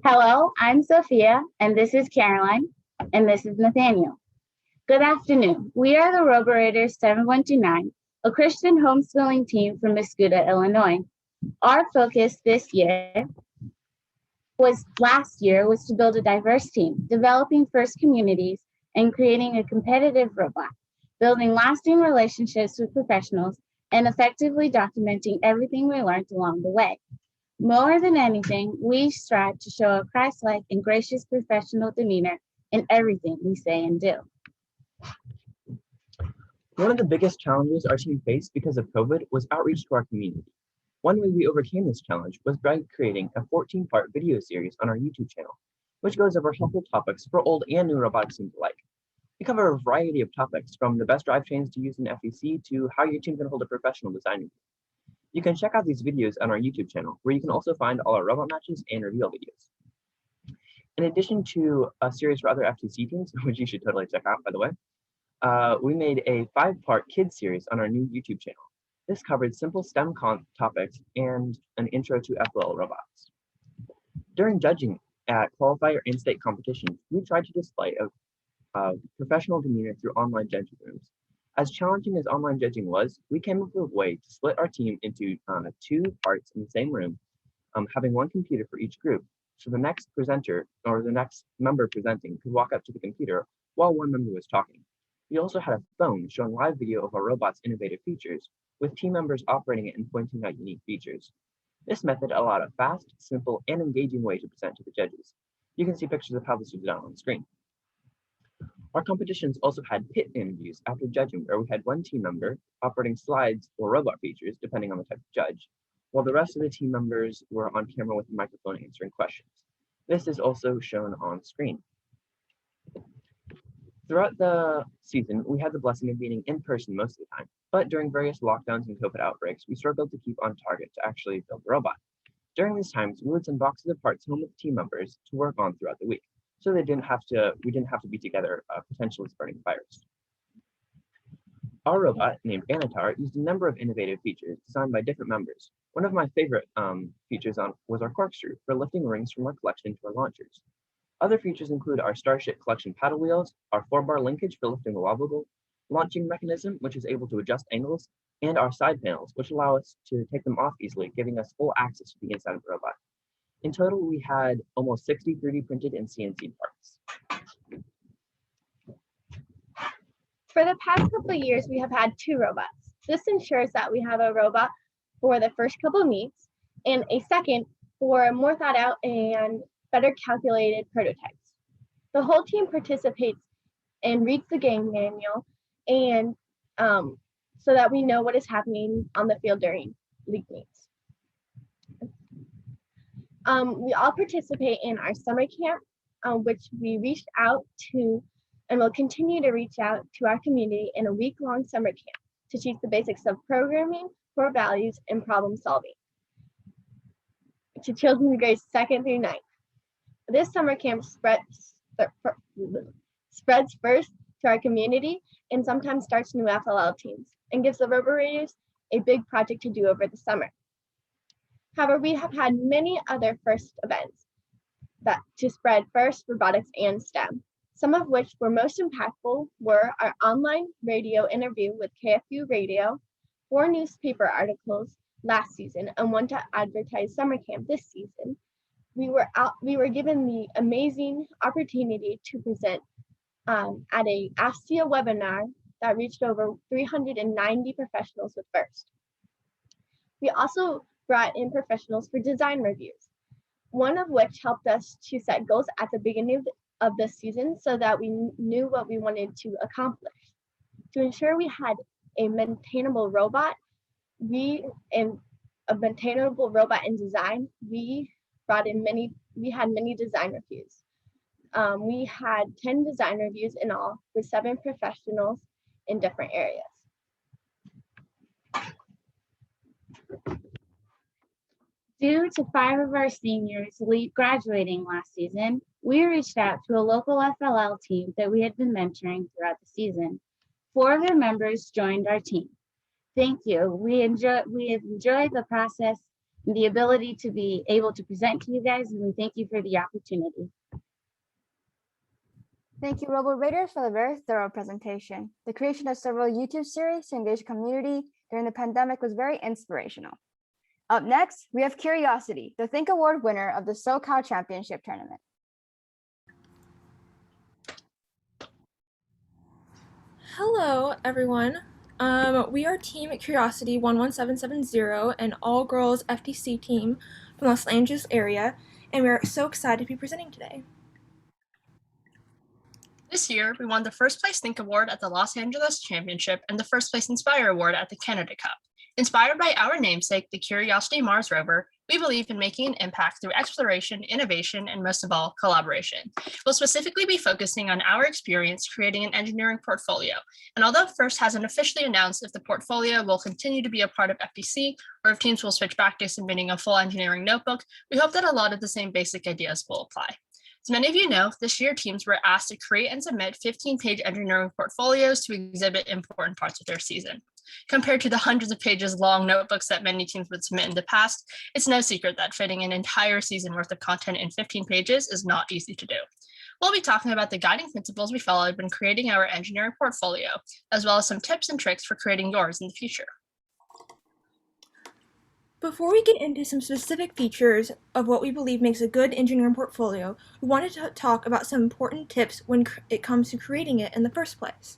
Hello, I'm Sophia, and this is Caroline, and this is Nathaniel. Good afternoon. We are the Robo Raiders 7129, a Christian homeschooling team from Mascoutah, Illinois. Our focus last year was to build a diverse team, developing first communities, and creating a competitive robot, building lasting relationships with professionals, and effectively documenting everything we learned along the way. More than anything, we strive to show a Christ-like and gracious professional demeanor in everything we say and do. One of the biggest challenges our team faced because of COVID was outreach to our community. One way we overcame this challenge was by creating a 14-part video series on our YouTube channel, which goes over helpful topics for old and new robotics teams alike. We cover a variety of topics from the best drivetrains to use in FTC to how your team can hold a professional design review. You can check out these videos on our YouTube channel, where you can also find all our robot matches and reveal videos. In addition to a series for other FTC teams, which you should totally check out, by the way, we made a 5-part kids series on our new YouTube channel. This covered simple STEM topics and an intro to FLL robots. During judging at qualifier and state competitions, we tried to display a professional demeanor through online judging rooms. As challenging as online judging was, we came up with a way to split our team into 2 parts in the same room, having one computer for each group. So the next presenter or the next member presenting could walk up to the computer while one member was talking. We also had a phone showing live video of our robot's innovative features, with team members operating it and pointing out unique features. This method allowed a fast, simple, and engaging way to present to the judges. You can see pictures of how this was done on the screen. Our competitions also had pit interviews after judging, where we had one team member operating slides or robot features, depending on the type of judge, while the rest of the team members were on camera with a microphone answering questions. This is also shown on screen. Throughout the season, we had the blessing of being in person most of the time, but during various lockdowns and COVID outbreaks, we struggled to keep on target to actually build the robot. During these times, we would send boxes of parts home with team members to work on throughout the week, so we didn't have to be together, potentially spreading fires. Our robot, named Anatar, used a number of innovative features designed by different members. One of my favorite features was our corkscrew for lifting rings from our collection to our launchers. Other features include our Starship collection paddle wheels, our 4-bar linkage for lifting the wobble launching mechanism, which is able to adjust angles, and our side panels, which allow us to take them off easily, giving us full access to the inside of the robot. In total, we had almost 60 3D printed and CNC parts. For the past couple of years, we have had 2 robots. This ensures that we have a robot for the first couple of meets and a second for more thought out and better calculated prototypes. The whole team participates and reads the game manual, and so that we know what is happening on the field during league meets. We all participate in our summer camp, which we reached out to and will continue to reach out to our community in a week-long summer camp to teach the basics of programming, core values, and problem solving to children in grades 2nd through 9th. This summer camp spreads first to our community and sometimes starts new FLL teams and gives the Roborators a big project to do over the summer. However, we have had many other first events that to spread first robotics and STEM, some of which were most impactful were our online radio interview with KFU Radio, 4 newspaper articles last season, and 1 to advertise summer camp this season. We were given the amazing opportunity to present at a ASTIA webinar that reached over 390 professionals with FIRST. We also brought in professionals for design reviews, one of which helped us to set goals at the beginning of this season so that we knew what we wanted to accomplish. To ensure we had a maintainable robot, in design, we had many design reviews. We had 10 design reviews in all with 7 professionals in different areas. Due to 5 of our seniors graduating last season, we reached out to a local FLL team that we had been mentoring throughout the season. 4 of their members joined our team. Thank you. We have enjoyed the process and the ability to be able to present to you guys, and we thank you for the opportunity. Thank you, Roborators, for the very thorough presentation. The creation of several YouTube series to engage the community during the pandemic was very inspirational. Up next, we have Curiosity, the Think Award winner of the Socal Championship Tournament. Hello, everyone. We are Team Curiosity 11770, an all-girls FTC team from Los Angeles area, and we are so excited to be presenting today. This year, we won the First Place Think Award at the Los Angeles Championship and the First Place Inspire Award at the Canada Cup. Inspired by our namesake, the Curiosity Mars rover, we believe in making an impact through exploration, innovation, and most of all, collaboration. We'll specifically be focusing on our experience creating an engineering portfolio. And although FIRST hasn't officially announced if the portfolio will continue to be a part of FTC or if teams will switch back to submitting a full engineering notebook, we hope that a lot of the same basic ideas will apply. As many of you know, this year teams were asked to create and submit 15-page engineering portfolios to exhibit important parts of their season. Compared to the hundreds of pages long notebooks that many teams would submit in the past, it's no secret that fitting an entire season worth of content in 15 pages is not easy to do. We'll be talking about the guiding principles we followed when creating our engineering portfolio, as well as some tips and tricks for creating yours in the future. Before we get into some specific features of what we believe makes a good engineering portfolio, we wanted to talk about some important tips when it comes to creating it in the first place.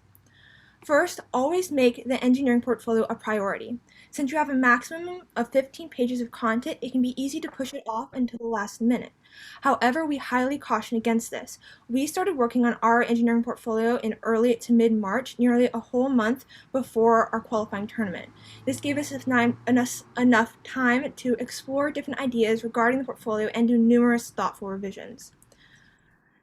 First, always make the engineering portfolio a priority. Since you have a maximum of 15 pages of content, it can be easy to push it off until the last minute. However, we highly caution against this. We started working on our engineering portfolio in early to mid-March, nearly a whole month before our qualifying tournament. This gave us enough time to explore different ideas regarding the portfolio and do numerous thoughtful revisions.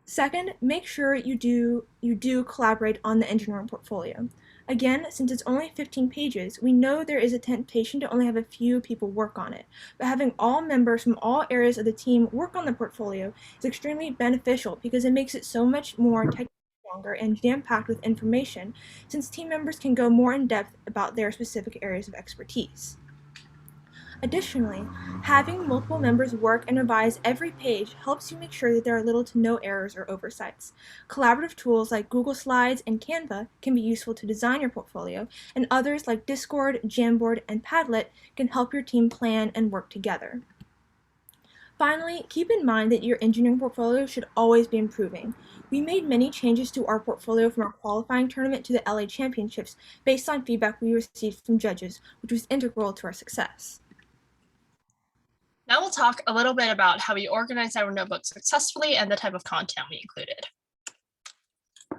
Second, make sure you do collaborate on the engineering portfolio. Again, since it's only 15 pages, we know there is a temptation to only have a few people work on it, but having all members from all areas of the team work on the portfolio is extremely beneficial because it makes it so much more technically stronger and jam-packed with information, since team members can go more in depth about their specific areas of expertise. Additionally, having multiple members work and revise every page helps you make sure that there are little to no errors or oversights. Collaborative tools like Google Slides and Canva can be useful to design your portfolio, and others like Discord, Jamboard, and Padlet can help your team plan and work together. Finally, keep in mind that your engineering portfolio should always be improving. We made many changes to our portfolio from our qualifying tournament to the LA Championships based on feedback we received from judges, which was integral to our success. Now we'll talk a little bit about how we organized our notebooks successfully and the type of content we included.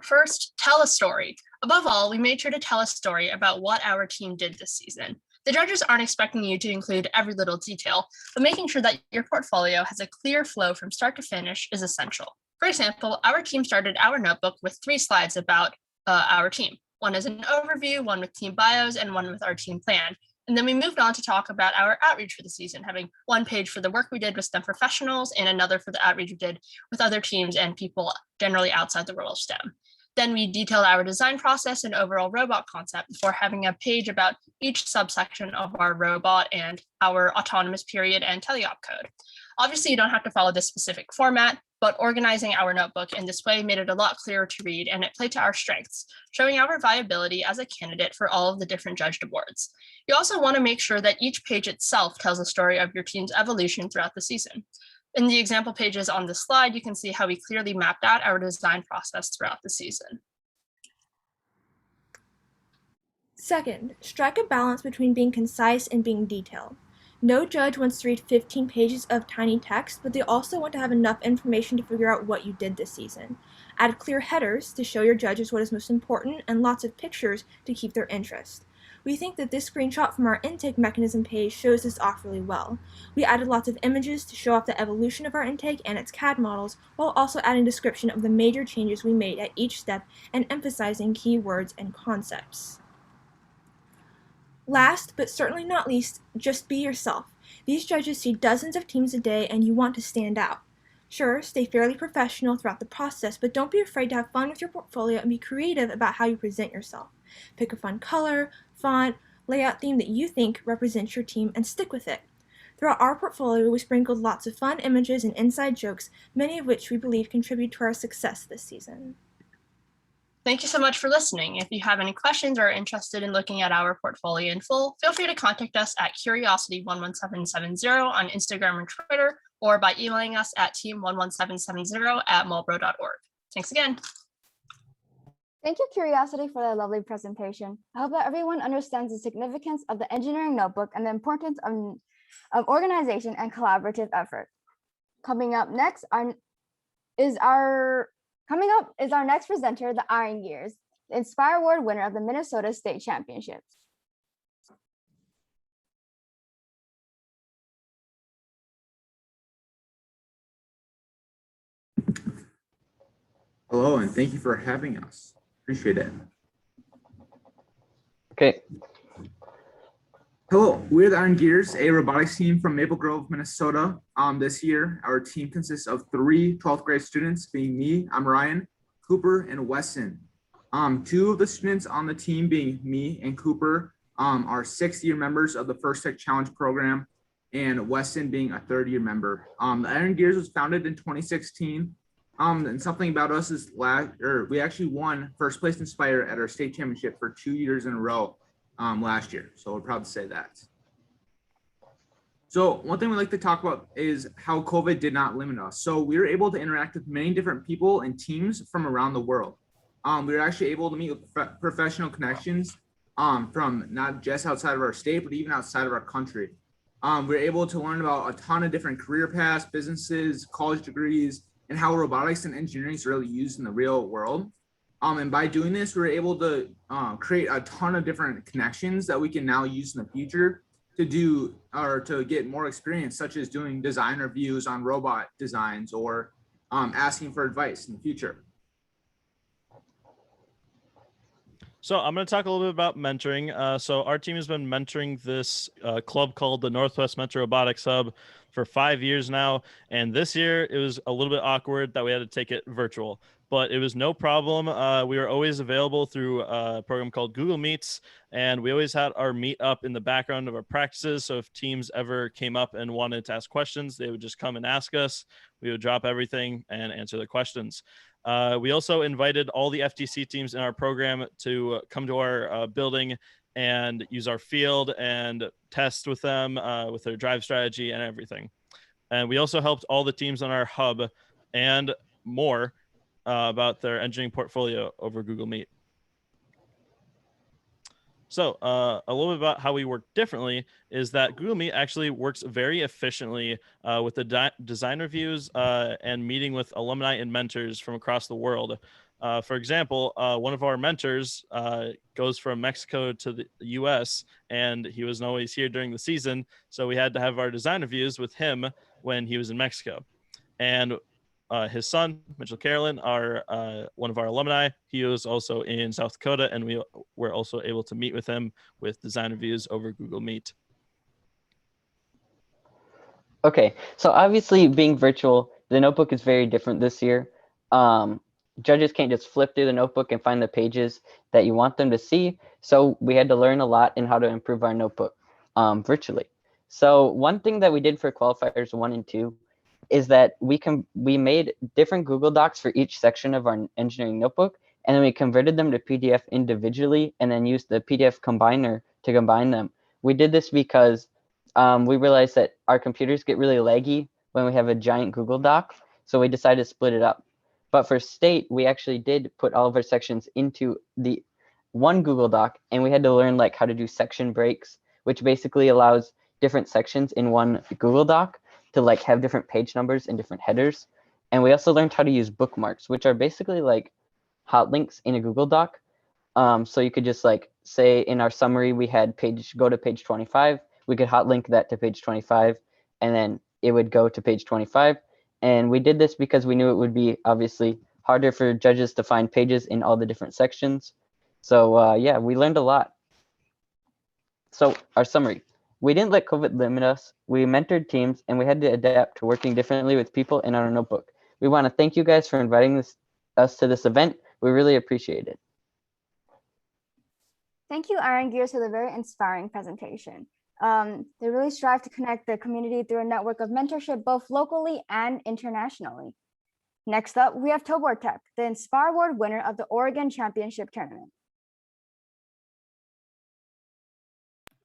First, tell a story. Above all, we made sure to tell a story about what our team did this season. The judges aren't expecting you to include every little detail, but making sure that your portfolio has a clear flow from start to finish is essential. For example, our team started our notebook with 3 slides about our team. One is an overview, one with team bios, and one with our team plan. And then we moved on to talk about our outreach for the season, having 1 page for the work we did with STEM professionals and another for the outreach we did with other teams and people generally outside the world of STEM. Then we detailed our design process and overall robot concept before having a page about each subsection of our robot and our autonomous period and teleop code. Obviously, you don't have to follow this specific format, but organizing our notebook in this way made it a lot clearer to read, and it played to our strengths, showing our viability as a candidate for all of the different judged awards. You also want to make sure that each page itself tells a story of your team's evolution throughout the season. In the example pages on this slide, you can see how we clearly mapped out our design process throughout the season. Second, strike a balance between being concise and being detailed. No judge wants to read 15 pages of tiny text, but they also want to have enough information to figure out what you did this season. Add clear headers to show your judges what is most important and lots of pictures to keep their interest. We think that this screenshot from our intake mechanism page shows this off really well. We added lots of images to show off the evolution of our intake and its CAD models, while also adding description of the major changes we made at each step and emphasizing key words and concepts. Last, but certainly not least, just be yourself. These judges see dozens of teams a day and you want to stand out. Sure, stay fairly professional throughout the process, but don't be afraid to have fun with your portfolio and be creative about how you present yourself. Pick a fun color, font, layout theme that you think represents your team and stick with it. Throughout our portfolio, we sprinkled lots of fun images and inside jokes, many of which we believe contribute to our success this season. Thank you so much for listening. If you have any questions or are interested in looking at our portfolio in full, feel free to contact us at curiosity11770 on Instagram and Twitter, or by emailing us at team11770@marlboro.org. Thanks again. Thank you, Curiosity, for that lovely presentation. I hope that everyone understands the significance of the engineering notebook and the importance of organization and collaborative effort. Coming up is our next presenter, the Iron Gears, the Inspire Award winner of the Minnesota State Championships. Hello, and thank you for having us. Appreciate it. Okay. Hello, we're the Iron Gears, a robotics team from Maple Grove, Minnesota. This year, our team consists of 3 12th grade students, being me, I'm Ryan, Cooper, and Weston. 2 of the students on the team, being me and Cooper, are 6th-year members of the First Tech Challenge program, and Weston being a 3rd-year member. The Iron Gears was founded in 2016. And something about us is we actually won first place Inspire at our state championship for 2 years in a row last year. So we're proud to say that. So one thing we like to talk about is how COVID did not limit us. So we were able to interact with many different people and teams from around the world. We were actually able to meet with professional connections from not just outside of our state, but even outside of our country. We were able to learn about a ton of different career paths, businesses, college degrees, and how robotics and engineering is really used in the real world. And by doing this, we were able to create a ton of different connections that we can now use in the future to do or to get more experience, such as doing design reviews on robot designs or asking for advice in the future. So I'm going to talk a little bit about mentoring. So our team has been mentoring this club called the Northwest Metro Robotics Hub for 5 years now. And this year it was a little bit awkward that we had to take it virtual, but it was no problem. We were always available through a program called Google Meets, and we always had our meet up in the background of our practices. So if teams ever came up and wanted to ask questions, they would just come and ask us. We would drop everything and answer their questions. We also invited all the FTC teams in our program to come to our building and use our field and test with them with their drive strategy and everything. And we also helped all the teams on our hub and more about their engineering portfolio over Google Meet. So a little bit about how we work differently is that Google Meet actually works very efficiently with the design reviews and meeting with alumni and mentors from across the world. For example, one of our mentors goes from Mexico to the US, and he wasn't always here during the season. So we had to have our design reviews with him when he was in Mexico. And his son, Mitchell Carolyn, are one of our alumni. He was also in South Dakota, and we were also able to meet with him with design reviews over Google Meet. Okay, so obviously being virtual, the notebook is very different this year. Judges can't just flip through the notebook and find the pages that you want them to see. So we had to learn a lot in how to improve our notebook virtually. So one thing that we did for qualifiers 1 and 2 is that we made different Google Docs for each section of our engineering notebook, and then we converted them to PDF individually and then used the PDF combiner to combine them. We did this because we realized that our computers get really laggy when we have a giant Google Doc, so we decided to split it up. But for state, we actually did put all of our sections into the one Google Doc, and we had to learn like how to do section breaks, which basically allows different sections in one Google Doc to like have different page numbers and different headers. And we also learned how to use bookmarks, which are basically like hot links in a Google Doc. So you could just like say in our summary, we had go to page 25. We could hot link that to page 25, and then it would go to page 25. And we did this because we knew it would be obviously harder for judges to find pages in all the different sections. So yeah, we learned a lot. So our summary, we didn't let COVID limit us. We mentored teams, and we had to adapt to working differently with people in our notebook. We want to thank you guys for inviting us to this event. We really appreciate it. Thank you, Iron Gears, for the very inspiring presentation. They really strive to connect the community through a network of mentorship, both locally and internationally. Next up, we have Tobor Tech, the Inspire Award winner of the Oregon Championship Tournament.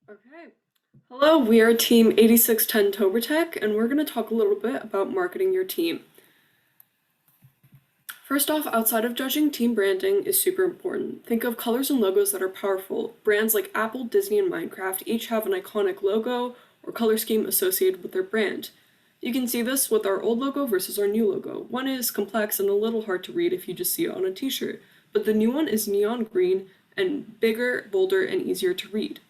Okay. Hello, we are Team 8610 Tobor Tech, and we're going to talk a little bit about marketing your team. First off, outside of judging, team branding is super important. Think of colors and logos that are powerful. Brands like Apple, Disney, and Minecraft each have an iconic logo or color scheme associated with their brand. You can see this with our old logo versus our new logo. One is complex and a little hard to read if you just see it on a t-shirt, but the new one is neon green and bigger, bolder, and easier to read.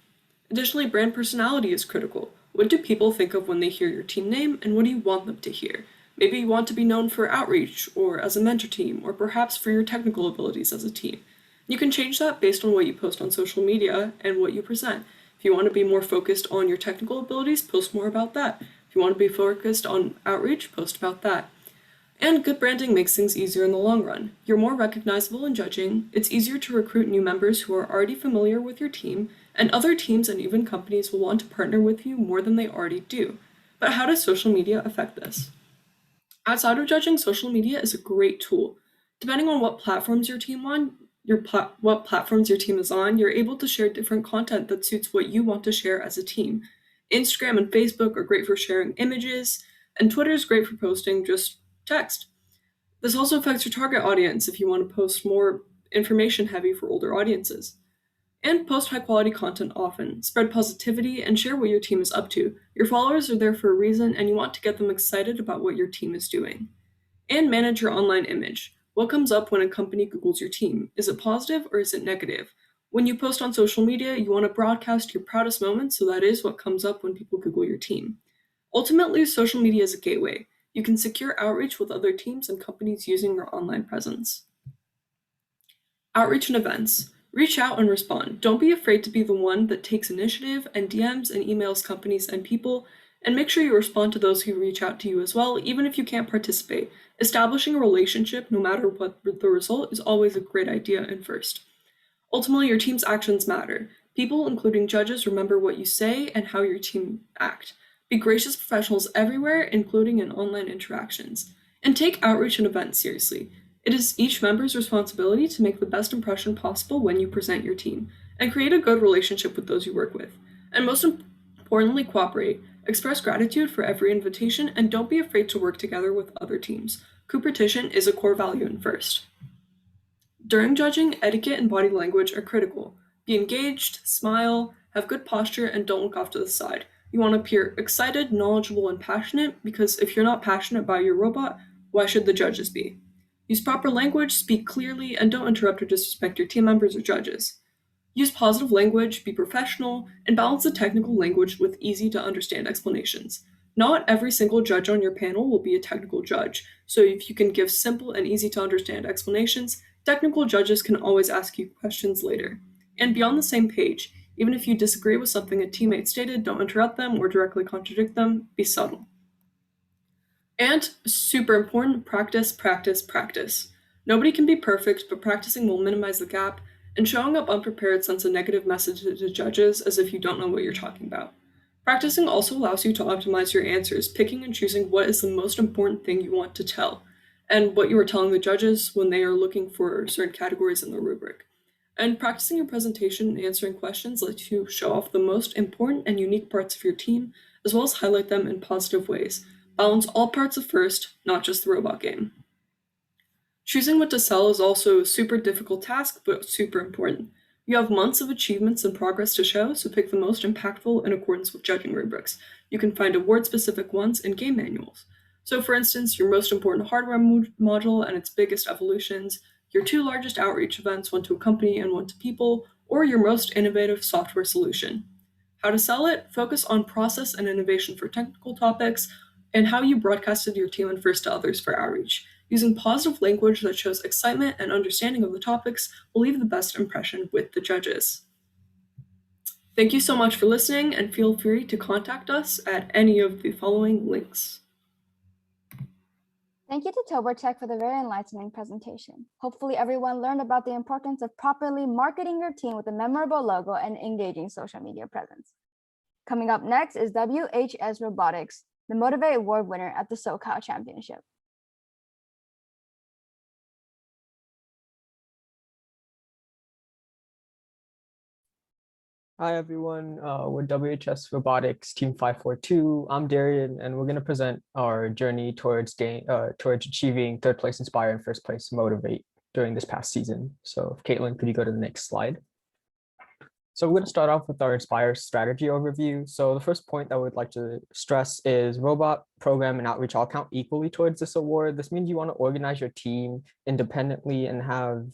Additionally, brand personality is critical. What do people think of when they hear your team name, and what do you want them to hear? Maybe you want to be known for outreach, or as a mentor team, or perhaps for your technical abilities as a team. You can change that based on what you post on social media and what you present. If you want to be more focused on your technical abilities, post more about that. If you want to be focused on outreach, post about that. And good branding makes things easier in the long run. You're more recognizable in judging, it's easier to recruit new members who are already familiar with your team, and other teams and even companies will want to partner with you more than they already do. But how does social media affect this? Outside of judging, social media is a great tool. Depending on what platforms your team is on, you're able to share different content that suits what you want to share as a team. Instagram and Facebook are great for sharing images, and Twitter is great for posting just text. This also affects your target audience if you want to post more information heavy for older audiences. And post high quality content often. Spread positivity and share what your team is up to. Your followers are there for a reason, and you want to get them excited about what your team is doing. And manage your online image. What comes up when a company Googles your team? Is it positive or is it negative? When you post on social media, you want to broadcast your proudest moments, so that is what comes up when people Google your team. Ultimately, social media is a gateway. You can secure outreach with other teams and companies using your online presence. Outreach and events. Reach out and respond. Don't be afraid to be the one that takes initiative and DMs and emails companies and people, and make sure you respond to those who reach out to you as well, even if you can't participate. Establishing a relationship, no matter what the result, is always a great idea and first. Ultimately, your team's actions matter. People, including judges, remember what you say and how your team act. Be gracious professionals everywhere, including in online interactions. And take outreach and events seriously. It is each member's responsibility to make the best impression possible when you present your team, and create a good relationship with those you work with. And most importantly, cooperate. Express gratitude for every invitation, and don't be afraid to work together with other teams. Cooperation is a core value in FIRST. During judging, etiquette and body language are critical. Be engaged, smile, have good posture, and don't look off to the side. You want to appear excited, knowledgeable, and passionate, because if you're not passionate about your robot, why should the judges be? Use proper language, speak clearly, and don't interrupt or disrespect your team members or judges. Use positive language, be professional, and balance the technical language with easy to understand explanations. Not every single judge on your panel will be a technical judge, So if you can give simple and easy to understand explanations, technical judges can always ask you questions later. And be on the same page. Even if you disagree with something a teammate stated, don't interrupt them or directly contradict them. Be subtle. And super important, practice, practice, practice. Nobody can be perfect, but practicing will minimize the gap, and showing up unprepared sends a negative message to judges as if you don't know what you're talking about. Practicing also allows you to optimize your answers, picking and choosing what is the most important thing you want to tell, and what you are telling the judges when they are looking for certain categories in the rubric. And practicing your presentation and answering questions lets you show off the most important and unique parts of your team, as well as highlight them in positive ways. Balance all parts of FIRST, not just the robot game. Choosing what to sell is also a super difficult task, but super important. You have months of achievements and progress to show, so pick the most impactful in accordance with judging rubrics. You can find award-specific ones in game manuals. So for instance, your most important hardware module and its biggest evolutions, your 2 largest outreach events, one to a company and one to people, or your most innovative software solution. How to sell it? Focus on process and innovation for technical topics, and how you broadcasted your team and FIRST to others for outreach. Using positive language that shows excitement and understanding of the topics will leave the best impression with the judges. Thank you so much for listening, and feel free to contact us at any of the following links. Thank you to ToberTech for the very enlightening presentation. Hopefully everyone learned about the importance of properly marketing your team with a memorable logo and engaging social media presence. Coming up next is WHS Robotics, the Motivate Award winner at the Socal Championship. Hi everyone, we're WHS Robotics Team 542. I'm Darian, and we're going to present our journey towards achieving 3rd place Inspire and 1st place Motivate during this past season. So Caitlin, could you go to the next slide? So we're going to start off with our Inspire strategy overview. So the first point that we'd like to stress is robot, program, and outreach all count equally towards this award. This means you want to organize your team independently and have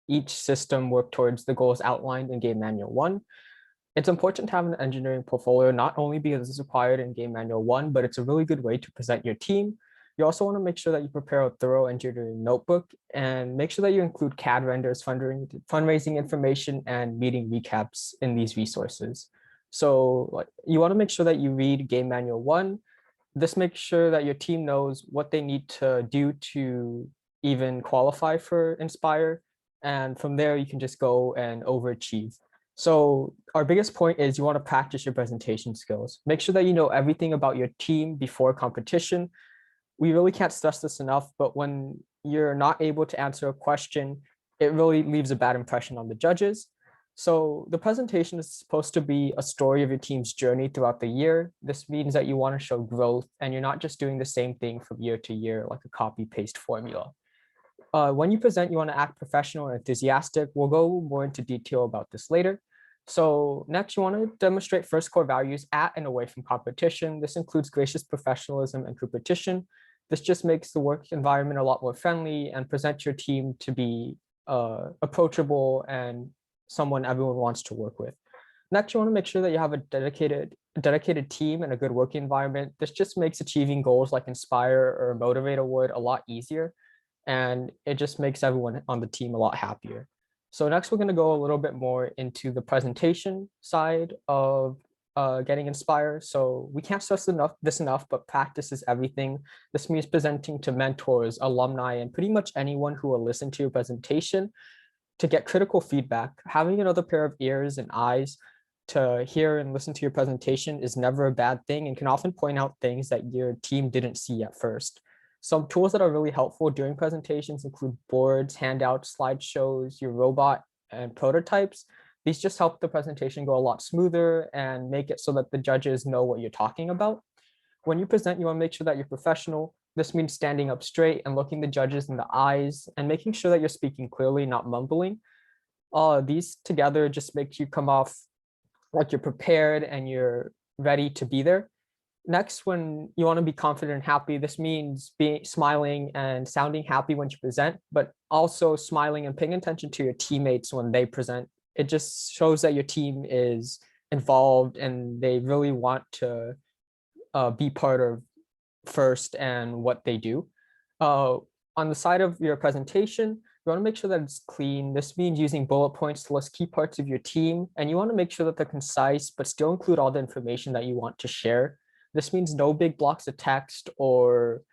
each system work towards the goals outlined in Game Manual 1. It's important to have an engineering portfolio, not only because it's required in Game Manual 1, but it's a really good way to present your team. You also want to make sure that you prepare a thorough engineering notebook and make sure that you include CAD renders, fundraising information, and meeting recaps in these resources. So you want to make sure that you read Game Manual 1. This makes sure that your team knows what they need to do to even qualify for Inspire. And from there, you can just go and overachieve. So our biggest point is you want to practice your presentation skills. Make sure that you know everything about your team before competition. We really can't stress this enough, but when you're not able to answer a question, it really leaves a bad impression on the judges. So the presentation is supposed to be a story of your team's journey throughout the year. This means that you want to show growth and you're not just doing the same thing from year to year like a copy-paste formula. When you present, you want to act professional and enthusiastic. We'll go more into detail about this later. So next, you want to demonstrate FIRST core values at and away from competition. This includes gracious professionalism and competition. This just makes the work environment a lot more friendly and present your team to be approachable and someone everyone wants to work with. Next, you want to make sure that you have a dedicated team and a good working environment. This just makes achieving goals like Inspire or Motivate Award a lot easier, and it just makes everyone on the team a lot happier. So next, we're going to go a little bit more into the presentation side of getting Inspire. So we can't stress this enough, but practice is everything. This means presenting to mentors, alumni, and pretty much anyone who will listen to your presentation to get critical feedback. Having another pair of ears and eyes to hear and listen to your presentation is never a bad thing and can often point out things that your team didn't see at first. Some tools that are really helpful during presentations include boards, handouts, slideshows, your robot, and prototypes. These just help the presentation go a lot smoother and make it so that the judges know what you're talking about. When you present, you want to make sure that you're professional. This means standing up straight and looking the judges in the eyes and making sure that you're speaking clearly, not mumbling. These together just make you come off like you're prepared and you're ready to be there. Next, when you want to be confident and happy, this means smiling and sounding happy when you present, but also smiling and paying attention to your teammates when they present. It just shows that your team is involved and they really want to be part of FIRST and what they do. On the side of your presentation, you want to make sure that it's clean. This means using bullet points to list key parts of your team, and you want to make sure that they're concise, but still include all the information that you want to share. This means no big blocks of text or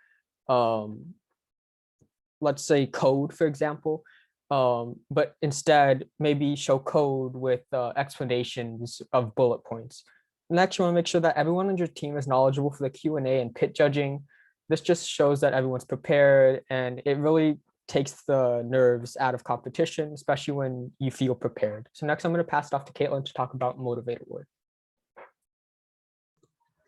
let's say code, for example, but instead maybe show code with explanations of bullet points. Next, you want to make sure that everyone on your team is knowledgeable for the Q&A and pit judging. This just shows that everyone's prepared, and it really takes the nerves out of competition, especially when you feel prepared. So next, I'm going to pass it off to Caitlin to talk about Motivate Award.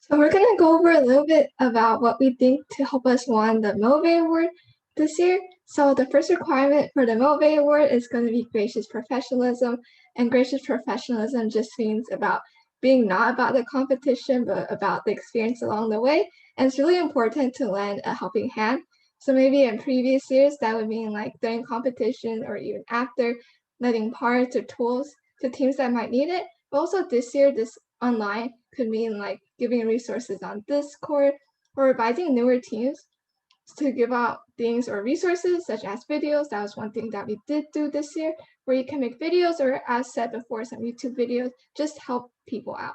So we're going to go over a little bit about what we think to help us win the Motivate Award this year. So the first requirement for the Motivate Award is going to be gracious professionalism, and gracious professionalism just means about being not about the competition, but about the experience along the way. And it's really important to lend a helping hand. So maybe in previous years, that would mean like during competition or even after, letting parts or tools to teams that might need it. But also this year, this online could mean like giving resources on Discord or advising newer teams to give out things or resources such as videos. That was one thing that we did do this year, where you can make videos, or as said before, some YouTube videos, just help people out.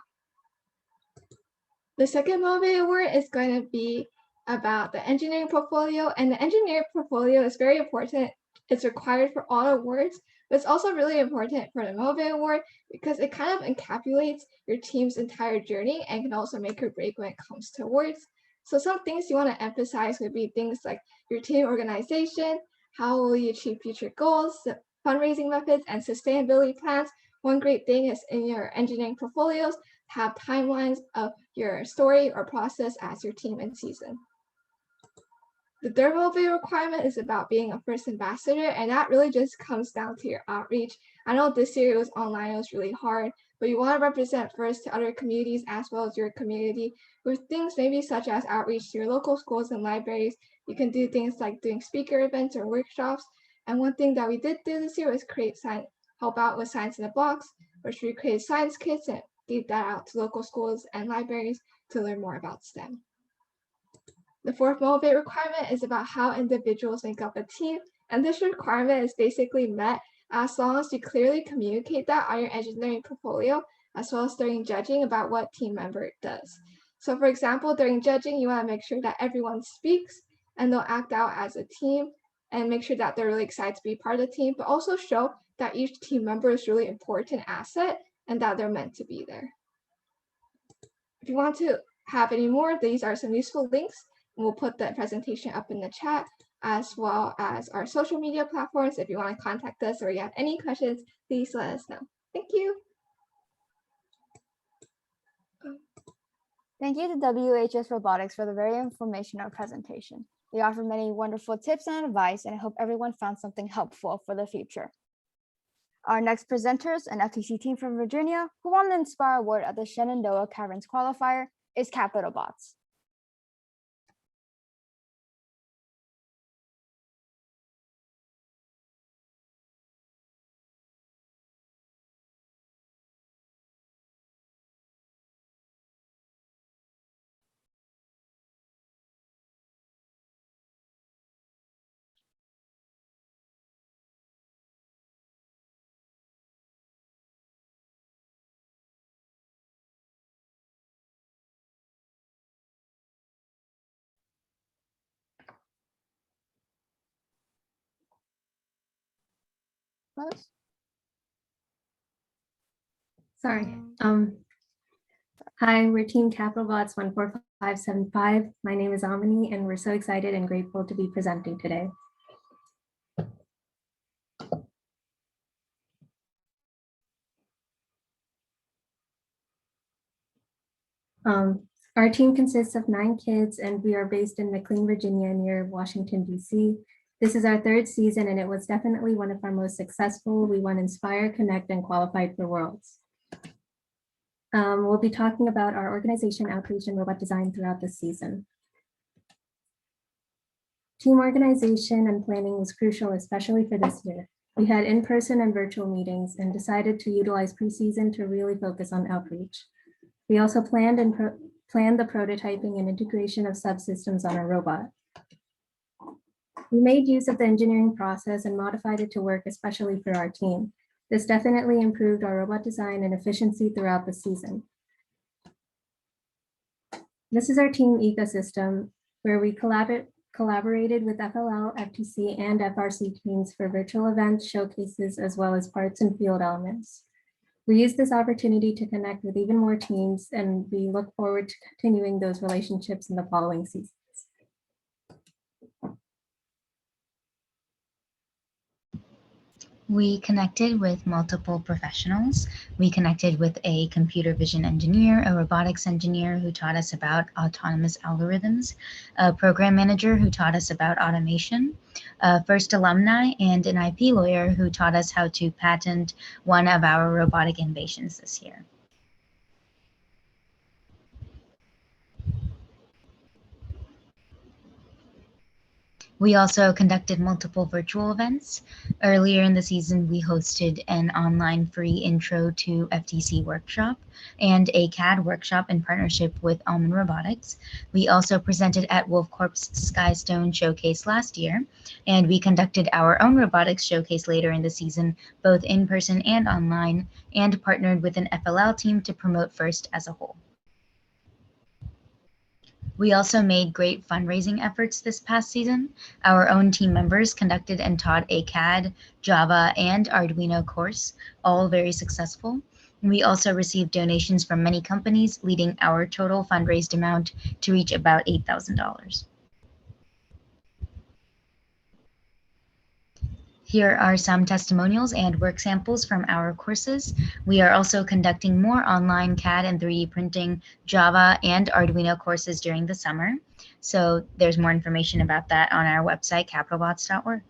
The second Motivate Award is going to be about the engineering portfolio, and the engineering portfolio is very important. It's required for all awards, but it's also really important for the Motivate Award because it kind of encapsulates your team's entire journey and can also make or break when it comes to awards. So some things you want to emphasize would be things like your team organization, how will you achieve future goals, fundraising methods, and sustainability plans. One great thing is in your engineering portfolios, have timelines of your story or process as your team and season. The third Motivate requirement is about being a first ambassador, and that really just comes down to your outreach. I know this year it was online, it was really hard, but you want to represent first to other communities as well as your community with things maybe such as outreach to your local schools and libraries. You can do things like doing speaker events or workshops. And one thing that we did do this year was help out with Science in a Box, which we created science kits and gave that out to local schools and libraries to learn more about STEM. The fourth Motivate requirement is about how individuals make up a team. And this requirement is basically met as long as you clearly communicate that on your engineering portfolio, as well as during judging about what team member does. So for example, during judging, you want to make sure that everyone speaks and they'll act out as a team and make sure that they're really excited to be part of the team, but also show that each team member is really important asset and that they're meant to be there. If you want to have any more, these are some useful links, and we'll put the presentation up in the chat, as well as our social media platforms. If you want to contact us or you have any questions, please let us know. Thank you. Thank you to WHS Robotics for the very informational presentation. They offer many wonderful tips and advice, and I hope everyone found something helpful for the future. Our next presenters, an FTC team from Virginia, who won the Inspire Award at the Shenandoah Caverns Qualifier, is Capitalbots. Sorry. Hi, we're Team Capitalbots 14575. My name is Amini, and we're so excited and grateful to be presenting today. Our team consists of 9 kids, and we are based in McLean, Virginia, near Washington, D.C. This is our 3rd season, and it was definitely one of our most successful. We won Inspire, Connect, and qualified for Worlds. We'll be talking about our organization, outreach, and robot design throughout the season. Team organization and planning was crucial, especially for this year. We had in-person and virtual meetings and decided to utilize preseason to really focus on outreach. We also planned the prototyping and integration of subsystems on our robot. We made use of the engineering process and modified it to work especially for our team. This definitely improved our robot design and efficiency throughout the season. This is our team ecosystem where we collaborated with FLL, FTC, and FRC teams for virtual events, showcases, as well as parts and field elements. We use this opportunity to connect with even more teams, and we look forward to continuing those relationships in the following seasons. We connected with multiple professionals. We connected with a computer vision engineer, a robotics engineer who taught us about autonomous algorithms, a program manager who taught us about automation, a first alumni, and an IP lawyer who taught us how to patent one of our robotic innovations this year. We also conducted multiple virtual events. Earlier in the season, we hosted an online free intro to FTC workshop and a CAD workshop in partnership with Almond Robotics. We also presented at Wolf Corp's Skystone Showcase last year, and we conducted our own robotics showcase later in the season, both in person and online, and partnered with an FLL team to promote FIRST as a whole. We also made great fundraising efforts this past season. Our own team members conducted and taught a CAD, Java, and Arduino course, all very successful. We also received donations from many companies, leading our total fundraised amount to reach about $8,000. Here are some testimonials and work samples from our courses. We are also conducting more online CAD and 3D printing, Java, and Arduino courses during the summer. So there's more information about that on our website, capitalbots.org.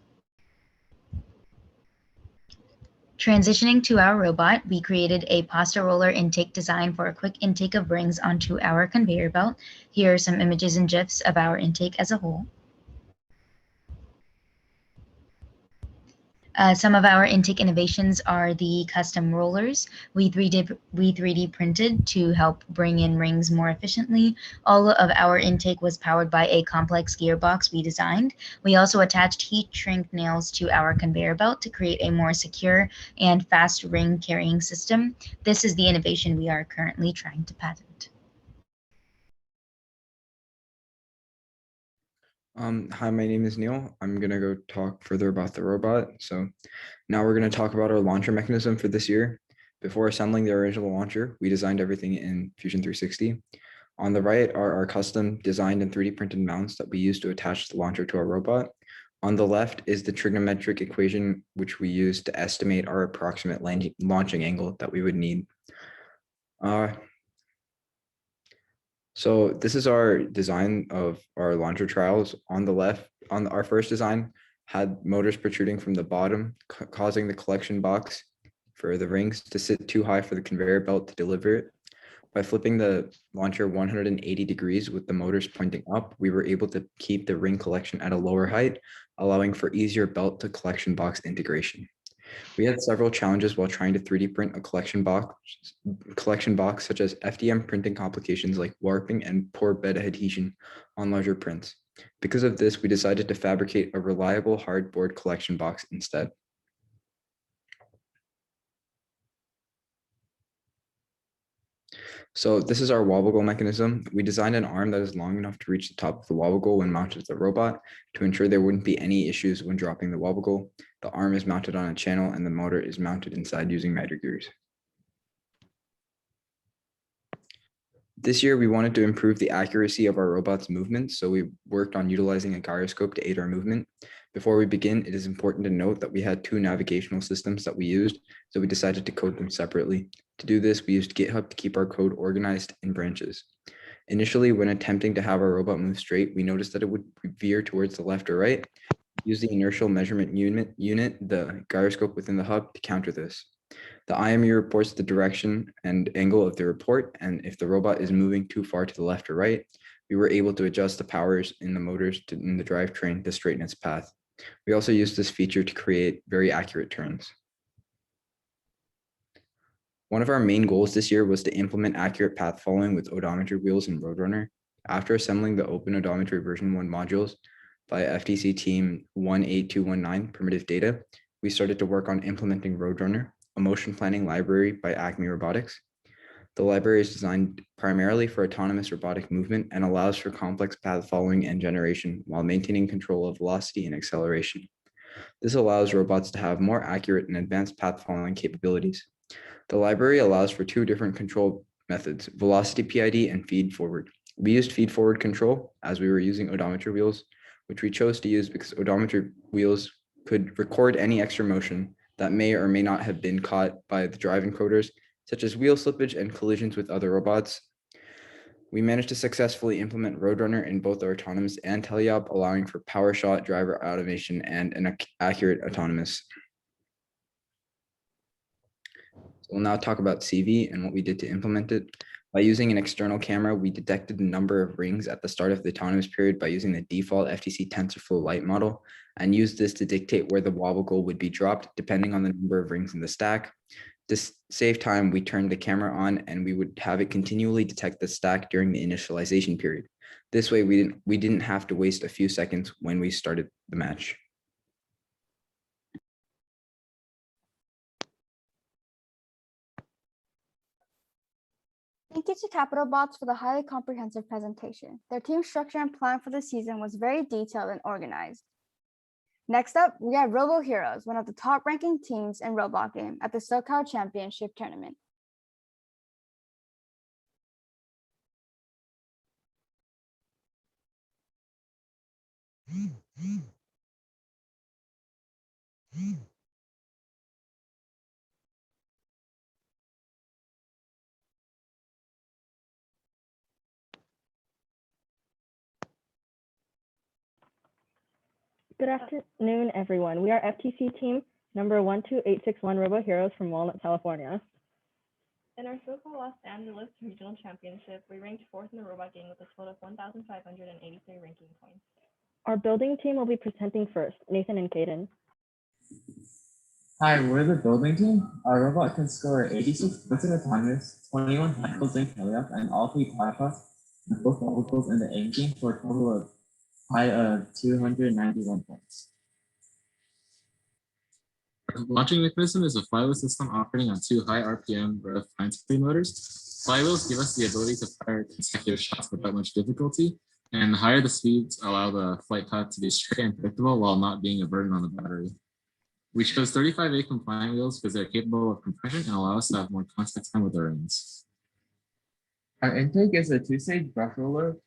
Transitioning to our robot, we created a pasta roller intake design for a quick intake of rings onto our conveyor belt. Here are some images and GIFs of our intake as a whole. Some of our intake innovations are the custom rollers. We 3D printed to help bring in rings more efficiently. All of our intake was powered by a complex gearbox we designed. We also attached heat shrink nails to our conveyor belt to create a more secure and fast ring carrying system. This is the innovation we are currently trying to patent. Hi, my name is Neil. I'm gonna go talk further about the robot. So now we're gonna talk about our launcher mechanism for this year. Before assembling the original launcher, we designed everything in Fusion 360. On the right are our custom designed and 3D printed mounts that we use to attach the launcher to our robot. On the left is the trigonometric equation, which we use to estimate our approximate launching angle that we would need. So this is our design of our launcher trials. On the left, our first design had motors protruding from the bottom, causing the collection box for the rings to sit too high for the conveyor belt to deliver it. By flipping the launcher 180 degrees with the motors pointing up, we were able to keep the ring collection at a lower height, allowing for easier belt to collection box integration. We had several challenges while trying to 3D print a collection box such as FDM printing complications like warping and poor bed adhesion on larger prints. Because of this, we decided to fabricate a reliable hardboard collection box instead. So this is our wobble mechanism. We designed an arm that is long enough to reach the top of the wobble when mounted to the robot to ensure there wouldn't be any issues when dropping the wobble. The arm is mounted on a channel and the motor is mounted inside using miter gears. This year, we wanted to improve the accuracy of our robot's movements, so we worked on utilizing a gyroscope to aid our movement. Before we begin, it is important to note that we had two navigational systems that we used, so we decided to code them separately. To do this, we used GitHub to keep our code organized in branches. Initially, when attempting to have our robot move straight, we noticed that it would veer towards the left or right. Use the inertial measurement unit, the gyroscope within the hub, to counter this. The IMU reports the direction and angle of the report, and if the robot is moving too far to the left or right, we were able to adjust the powers in the motors in the drivetrain to straighten its path. We also used this feature to create very accurate turns. One of our main goals this year was to implement accurate path following with odometry wheels in Roadrunner. After assembling the Open Odometry version 1 modules, by FTC team 18219 primitive data, we started to work on implementing Roadrunner, a motion planning library by Acme Robotics. The library is designed primarily for autonomous robotic movement and allows for complex path following and generation while maintaining control of velocity and acceleration. This allows robots to have more accurate and advanced path following capabilities. The library allows for two different control methods, velocity PID and feed forward. We used feed forward control as we were using odometry wheels, which we chose to use because odometry wheels could record any extra motion that may or may not have been caught by the drive encoders, such as wheel slippage and collisions with other robots. We managed to successfully implement Roadrunner in both our autonomous and teleop, allowing for power shot, driver automation, and an accurate autonomous. We'll now talk about CV and what we did to implement it. By using an external camera, we detected the number of rings at the start of the autonomous period by using the default FTC TensorFlow Lite model and used this to dictate where the wobble goal would be dropped depending on the number of rings in the stack. To save time, we turned the camera on and we would have it continually detect the stack during the initialization period. This way, we didn't have to waste a few seconds when we started the match. Thank you to Capitalbots for the highly comprehensive presentation. Their team structure and plan for the season was very detailed and organized. Next up, we have Robo Heroes, one of the top ranking teams in Robot Game at the Socal Championship Tournament. Good afternoon, everyone. We are FTC team number 12861 Robo Heroes from Walnut, California. In our Socal Los Angeles Regional Championship, we ranked 4th in the robot game with a total of 1,583 ranking points. Our building team will be presenting first, Nathan and Caden. Hi, we're the building team. Our robot can score 86 points in autonomous, 21 handles in teleop, and all 3 Capitalbots and both oracles in the aim game for a total of high of 291 points. Our launching mechanism is a flywheel system operating on 2 high RPM rev fine spray motors. Flywheels give us the ability to fire consecutive shots without much difficulty, and the higher the speeds allow the flight path to be straight and predictable while not being a burden on the battery. We chose 35A compliant wheels because they're capable of compression and allow us to have more contact time with our reins. Our intake is a 2-stage brush roller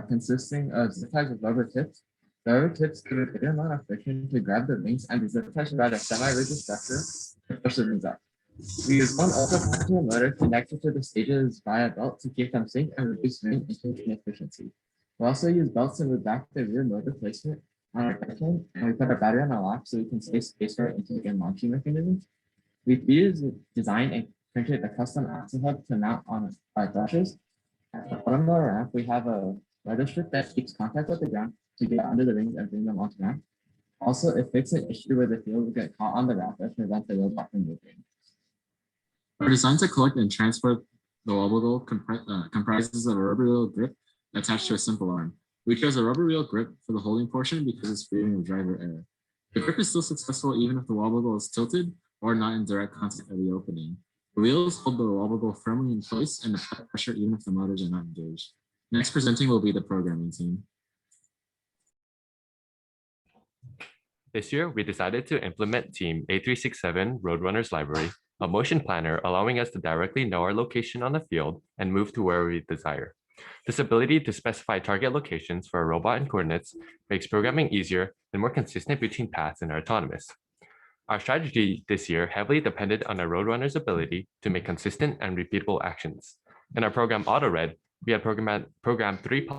consisting of zip ties with rubber tips. The rubber tips give a greater amount of friction to grab the rings, and the zip ties provide a semi-rigid structure to push the rings up. We use one ultra-powerful motor connected to the stages via belt to keep them synced and reduce ring inefficiency. We also use belts to move back the rear motor placement on our backend, and we put our battery on our lap so we can save space for our intake and launching mechanisms. We've used, designed, and printed a custom axle hub to mount on our brushes. At the bottom of our ramp, we have a leather strip that keeps contact with the ground to get under the rings and bring them onto ramp. Also, it fixes an issue where the field will get caught on the ramp and prevent the robot from moving. Our design to collect and transport the wobble goal comprises of a rubber wheel grip attached to a simple arm. We chose a rubber wheel grip for the holding portion because it's freeing of driver error. The grip is still successful even if the wobble goal is tilted or not in direct contact with the opening. The wheels hold the wobble goal firmly in place and apply pressure even if the motors are not engaged. Next presenting will be the programming team. This year, we decided to implement Team A367 Roadrunners Library, a motion planner allowing us to directly know our location on the field and move to where we desire. This ability to specify target locations for a robot and coordinates makes programming easier and more consistent between paths in our autonomous. Our strategy this year heavily depended on our Roadrunner's ability to make consistent and repeatable actions. In our program AutoRed, we had programmed 3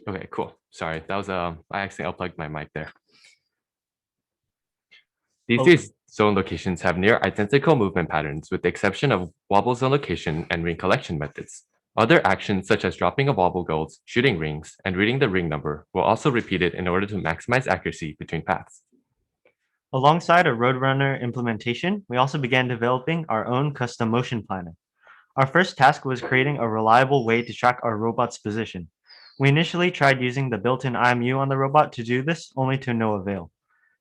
Okay, cool. Sorry, that was I accidentally unplugged my mic there. These two zone locations have near identical movement patterns with the exception of wobble zone location and ring collection methods. Other actions such as dropping of wobble goals, shooting rings, and reading the ring number were also repeated in order to maximize accuracy between paths. Alongside a Roadrunner implementation, we also began developing our own custom motion planner. Our first task was creating a reliable way to track our robot's position. We initially tried using the built-in IMU on the robot to do this, only to no avail.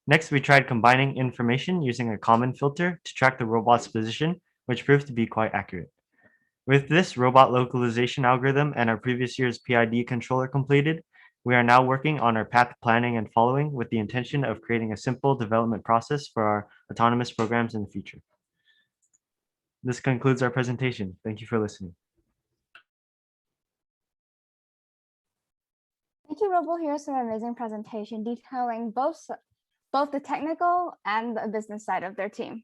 Next, we tried combining information using a common filter to track the robot's position, which proved to be quite accurate. With this robot localization algorithm and our previous year's PID controller completed, we are now working on our path planning and following with the intention of creating a simple development process for our autonomous programs in the future. This concludes our presentation. Thank you for listening. Thank you, Robo Heroes, for an amazing presentation detailing both the technical and the business side of their team.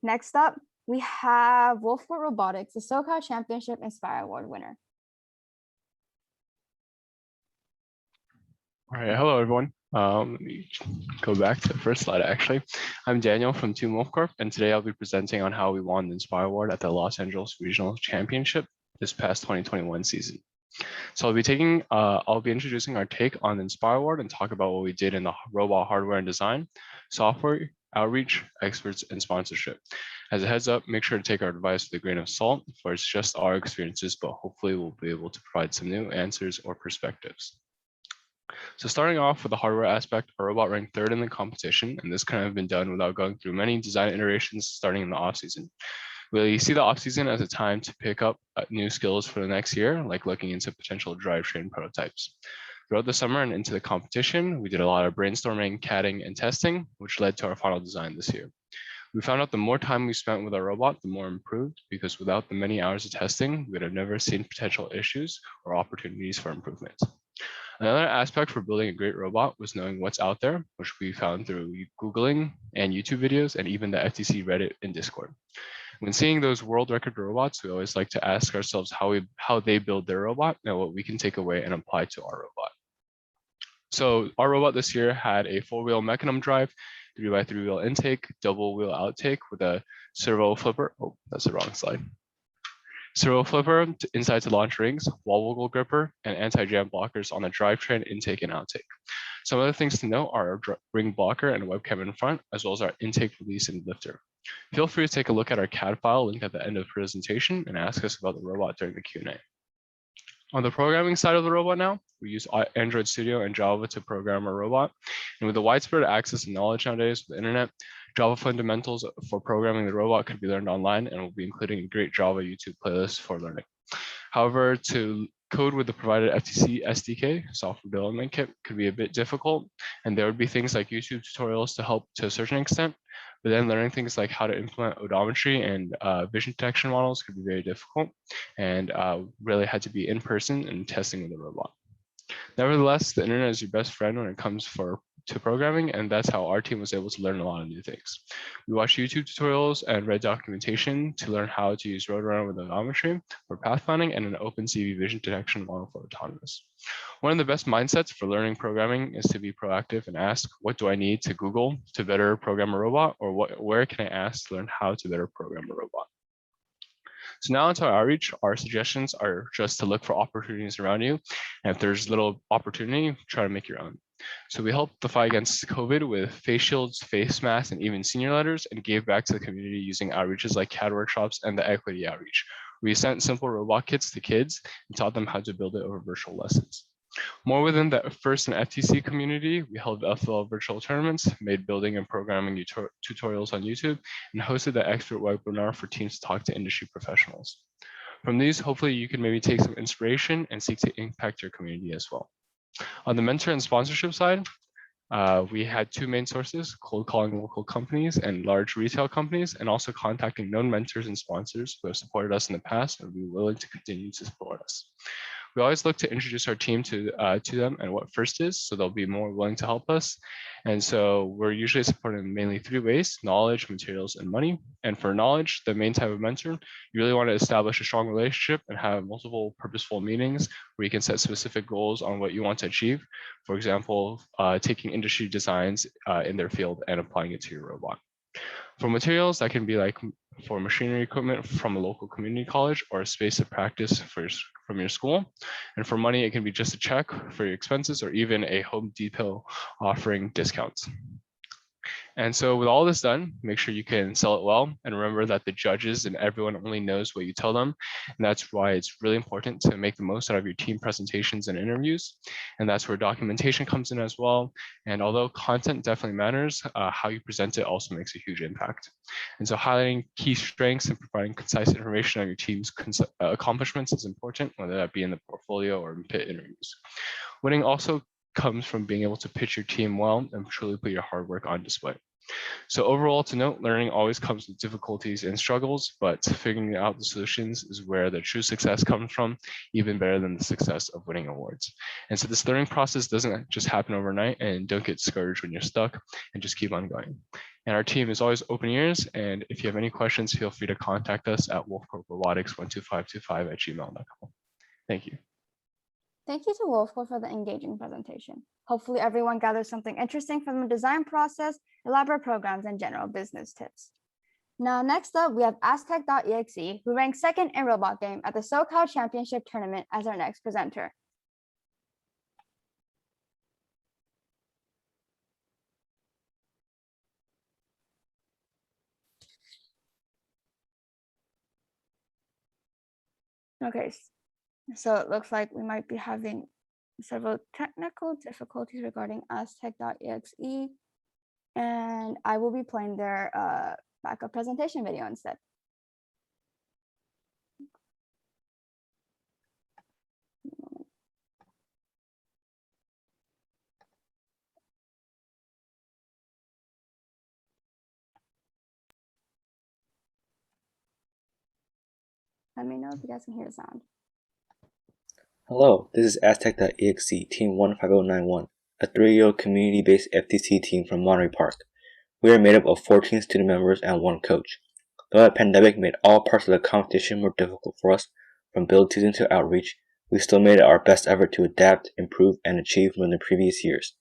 Next up, we have Wolfcourt Robotics, the Socal Championship Inspire Award winner. All right, hello everyone. Let me go back to the first slide actually. I'm Daniel from Team Wolfcorp, and today I'll be presenting on how we won the Inspire Award at the Los Angeles Regional Championship this past 2021 season. So I'll be introducing our take on the Inspire Award and talk about what we did in the robot hardware and design, software, outreach, experts, and sponsorship. As a heads up, make sure to take our advice with a grain of salt, for it's just our experiences, but hopefully we'll be able to provide some new answers or perspectives. So starting off with the hardware aspect, our robot ranked third in the competition, and this couldn't have been done without going through many design iterations starting in the off-season. We see the off-season as a time to pick up new skills for the next year, like looking into potential drivetrain prototypes. Throughout the summer and into the competition, we did a lot of brainstorming, CADing, and testing, which led to our final design this year. We found out the more time we spent with our robot, the more improved, because without the many hours of testing, we would have never seen potential issues or opportunities for improvement. Another aspect for building a great robot was knowing what's out there, which we found through Googling and YouTube videos, and even the FTC Reddit and Discord. When seeing those world record robots, we always like to ask ourselves how they build their robot and what we can take away and apply to our robot. So our robot this year had a 4-wheel mechanism drive, 3x3 wheel intake, double wheel outtake with a servo flipper. Oh, that's the wrong slide. Servo flipper inside to launch rings, wobble gripper, and anti-jam blockers on the drivetrain intake and outtake. Some other things to note are our ring blocker and webcam in front, as well as our intake release and lifter. Feel free to take a look at our CAD file linked at the end of the presentation and ask us about the robot during the Q&A. On the programming side of the robot now, we use Android Studio and Java to program our robot. And with the widespread access and knowledge nowadays with the internet, Java fundamentals for programming the robot could be learned online, and we'll be including a great Java YouTube playlist for learning. However, to code with the provided FTC SDK, software development kit, could be a bit difficult, and there would be things like YouTube tutorials to help to a certain extent, but then learning things like how to implement odometry and vision detection models could be very difficult, and really had to be in person and testing with the robot. Nevertheless, the internet is your best friend when it comes to programming, and that's how our team was able to learn a lot of new things. We watched YouTube tutorials and read documentation to learn how to use Roadrunner with odometry for path planning and an OpenCV vision detection model for autonomous. One of the best mindsets for learning programming is to be proactive and ask, what do I need to Google to better program a robot, or where can I ask to learn how to better program a robot? So now into our outreach, our suggestions are just to look for opportunities around you. And if there's little opportunity, try to make your own. So we helped the fight against COVID with face shields, face masks, and even senior letters, and gave back to the community using outreaches like CAD workshops and the equity outreach. We sent simple robot kits to kids and taught them how to build it over virtual lessons. More within the FIRST and FTC community, we held FLL virtual tournaments, made building and programming tutorials on YouTube, and hosted the expert webinar for teams to talk to industry professionals. From these, hopefully you can maybe take some inspiration and seek to impact your community as well. On the mentor and sponsorship side, we had two main sources: cold calling local companies and large retail companies, and also contacting known mentors and sponsors who have supported us in the past and will be willing to continue to support us. We always look to introduce our team to them and what FIRST is, so they'll be more willing to help us. And so we're usually supported in mainly three ways: knowledge, materials, and money. And for knowledge, the main type of mentor, you really want to establish a strong relationship and have multiple purposeful meetings where you can set specific goals on what you want to achieve. For example, taking industry designs in their field and applying it to your robot. For materials, that can be like for machinery equipment from a local community college or a space of practice from your school. And for money, it can be just a check for your expenses or even a Home Depot offering discounts. And so with all this done, make sure you can sell it well, and remember that the judges and everyone only knows what you tell them. And that's why it's really important to make the most out of your team presentations and interviews. And that's where documentation comes in as well. And although content definitely matters, how you present it also makes a huge impact. And so highlighting key strengths and providing concise information on your team's accomplishments is important, whether that be in the portfolio or in pit interviews. Winning also comes from being able to pitch your team well and truly put your hard work on display. So overall, to note, learning always comes with difficulties and struggles, but figuring out the solutions is where the true success comes from, even better than the success of winning awards. And so this learning process doesn't just happen overnight, and don't get discouraged when you're stuck, and just keep on going. And our team is always open ears, and if you have any questions, feel free to contact us at wolfcorprobotics12525@gmail.com. Thank you. Thank you to Wolfcore for the engaging presentation. Hopefully everyone gathers something interesting from the design process, elaborate programs, and general business tips. Now, next up, we have Aztec.exe, who ranked second in robot game at the Socal Championship Tournament as our next presenter. Okay, so it looks like we might be having several technical difficulties regarding Aztec.exe, and I will be playing their backup presentation video instead. Let me know if you guys can hear the sound. Hello, this is Aztec.exe, Team 15091, a 3-year community-based FTC team from Monterey Park. We are made up of 14 student members and 1 coach. Though the pandemic made all parts of the competition more difficult for us, from build season to outreach, we still made it our best effort to adapt, improve, and achieve more than previous years.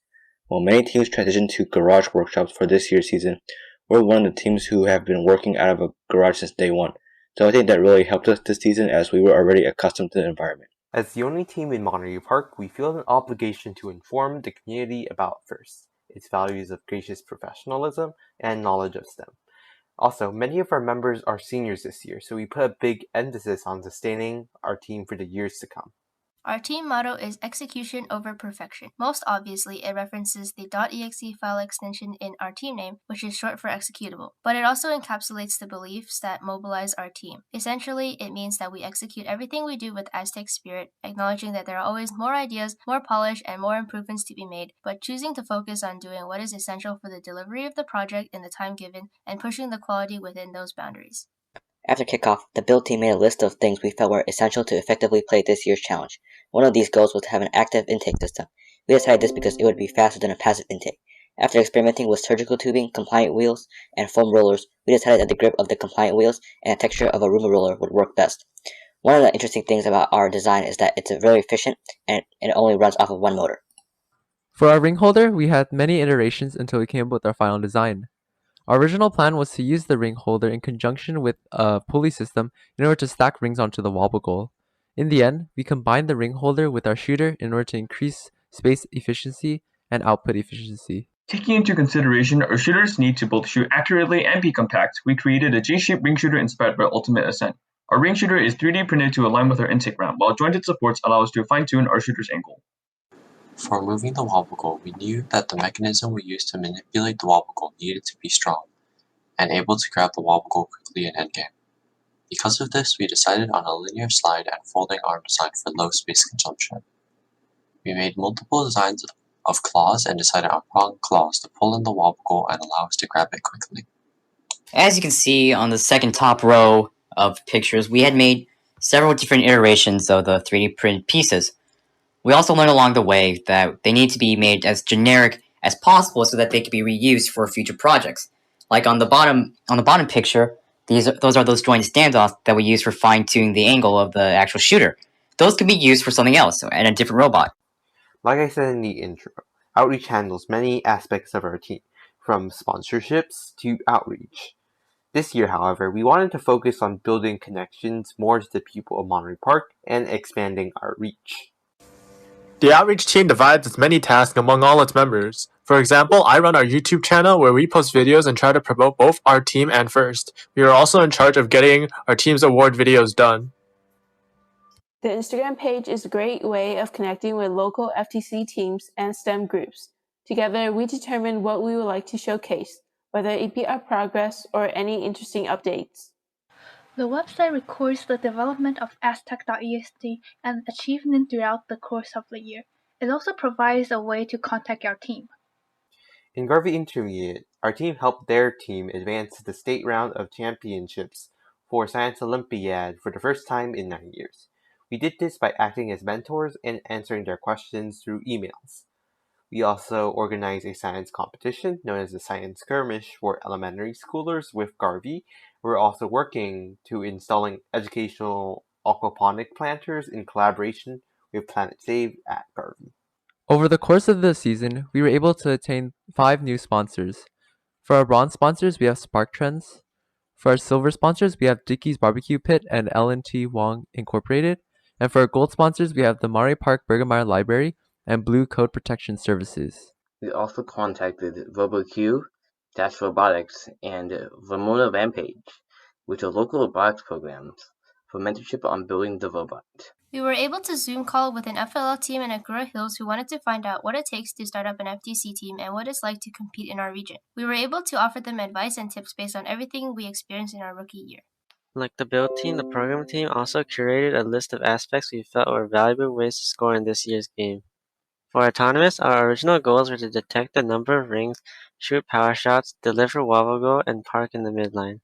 While many teams transitioned to garage workshops for this year's season, we're one of the teams who have been working out of a garage since day one. So I think that really helped us this season as we were already accustomed to the environment. As the only team in Monterey Park, we feel an obligation to inform the community about FIRST, its values of gracious professionalism and knowledge of STEM. Also, many of our members are seniors this year, so we put a big emphasis on sustaining our team for the years to come. Our team motto is execution over perfection. Most obviously, it references the .exe file extension in our team name, which is short for executable, but it also encapsulates the beliefs that mobilize our team. Essentially, it means that we execute everything we do with Aztec spirit, acknowledging that there are always more ideas, more polish, and more improvements to be made, but choosing to focus on doing what is essential for the delivery of the project in the time given and pushing the quality within those boundaries. After kickoff, the build team made a list of things we felt were essential to effectively play this year's challenge. One of these goals was to have an active intake system. We decided this because it would be faster than a passive intake. After experimenting with surgical tubing, compliant wheels, and foam rollers, we decided that the grip of the compliant wheels and the texture of a Roomba roller would work best. One of the interesting things about our design is that it's very efficient and it only runs off of 1 motor. For our ring holder, we had many iterations until we came up with our final design. Our original plan was to use the ring holder in conjunction with a pulley system in order to stack rings onto the wobble goal. In the end, we combined the ring holder with our shooter in order to increase space efficiency and output efficiency. Taking into consideration our shooters need to both shoot accurately and be compact, we created a J-shaped ring shooter inspired by Ultimate Ascent. Our ring shooter is 3D printed to align with our intake ramp, while jointed supports allow us to fine-tune our shooter's angle. For moving the wobble goal, we knew that the mechanism we used to manipulate the wobble goal needed to be strong and able to grab the wobble goal quickly in endgame. Because of this, we decided on a linear slide and folding arm design for low space consumption. We made multiple designs of claws and decided on prong claws to pull in the wobble goal and allow us to grab it quickly. As you can see on the second top row of pictures, we had made several different iterations of the 3D print pieces. We also learned along the way that they need to be made as generic as possible so that they can be reused for future projects. Like on the bottom picture, those are those joint standoffs that we use for fine-tuning the angle of the actual shooter. Those can be used for something else and a different robot. Like I said in the intro, Outreach handles many aspects of our team, from sponsorships to outreach. This year, however, we wanted to focus on building connections more to the people of Monterey Park and expanding our reach. The outreach team divides its many tasks among all its members. For example, I run our YouTube channel where we post videos and try to promote both our team and First. We are also in charge of getting our team's award videos done. The Instagram page is a great way of connecting with local FTC teams and STEM groups. Together, we determine what we would like to showcase, whether it be our progress or any interesting updates. The website records the development of Aztec.ext and achievement throughout the course of the year. It also provides a way to contact our team. In Garvey Intermediate, our team helped their team advance to the state round of championships for Science Olympiad for the first time in 9 years. We did this by acting as mentors and answering their questions through emails. We also organized a science competition known as the Science Skirmish for elementary schoolers with Garvey. We're also working to installing educational aquaponic planters in collaboration with Planet Save at Garvey. Over the course of the season, we were able to attain 5 new sponsors. For our bronze sponsors, we have Spark Trends. For our silver sponsors, we have Dickey's Barbecue Pit and L&T Wong Incorporated. And for our gold sponsors, we have the Monterey Park Bergemeyer Library and Blue Code Protection Services. We also contacted RoboQ, Robotics, and Ramona Rampage, which are local robotics programs, for mentorship on building the robot. We were able to Zoom call with an FLL team in Agoura Hills who wanted to find out what it takes to start up an FTC team and what it's like to compete in our region. We were able to offer them advice and tips based on everything we experienced in our rookie year. Like the build team, the program team also curated a list of aspects we felt were valuable ways to score in this year's game. For Autonomous, our original goals were to detect the number of rings, shoot power shots, deliver wobble goal, and park in the midline.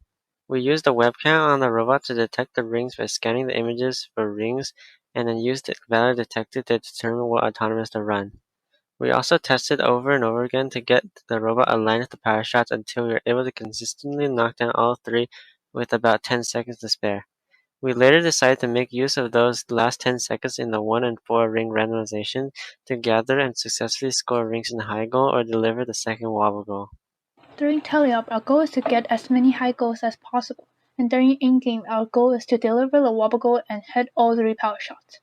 We used a webcam on the robot to detect the rings by scanning the images for rings and then used the value detector to determine what autonomous to run. We also tested over and over again to get the robot aligned with the power shots until we were able to consistently knock down all 3 with about 10 seconds to spare. We later decided to make use of those last 10 seconds in the 1 and 4 ring randomization to gather and successfully score rings in the high goal or deliver the second wobble goal. During tally-up, our goal is to get as many high goals as possible, and during in-game, our goal is to deliver the wobble goal and hit all 3 power shots.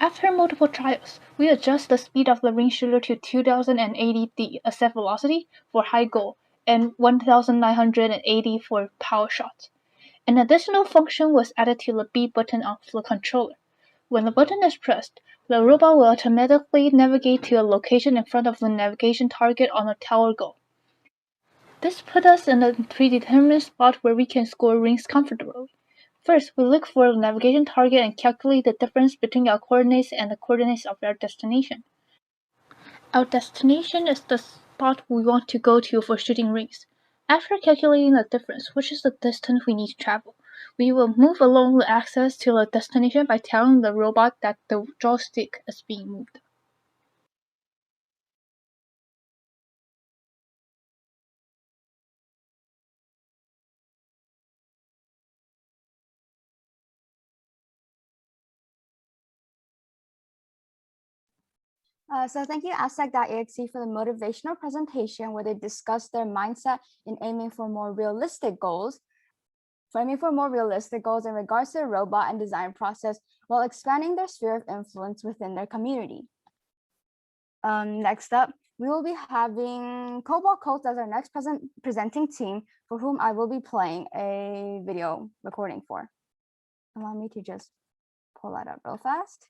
After multiple trials, we adjust the speed of the ring shooter to 2080 the ascent velocity for high goal and 1980 for power shots. An additional function was added to the B button of the controller. When the button is pressed, the robot will automatically navigate to a location in front of the navigation target on the tower goal. This put us in a predetermined spot where we can score rings comfortably. First, we look for the navigation target and calculate the difference between our coordinates and the coordinates of our destination. Our destination is the spot we want to go to for shooting rings. After calculating the difference, which is the distance we need to travel, we will move along the axis to the destination by telling the robot that the joystick is being moved. So thank you, Aztec.exe, for the motivational presentation where they discussed their mindset in aiming for more realistic goals. In regards to the robot and design process while expanding their sphere of influence within their community. Next up, we will be having Cobalt Colts as our next presenting team, for whom I will be playing a video recording for. Allow me to just pull that up real fast.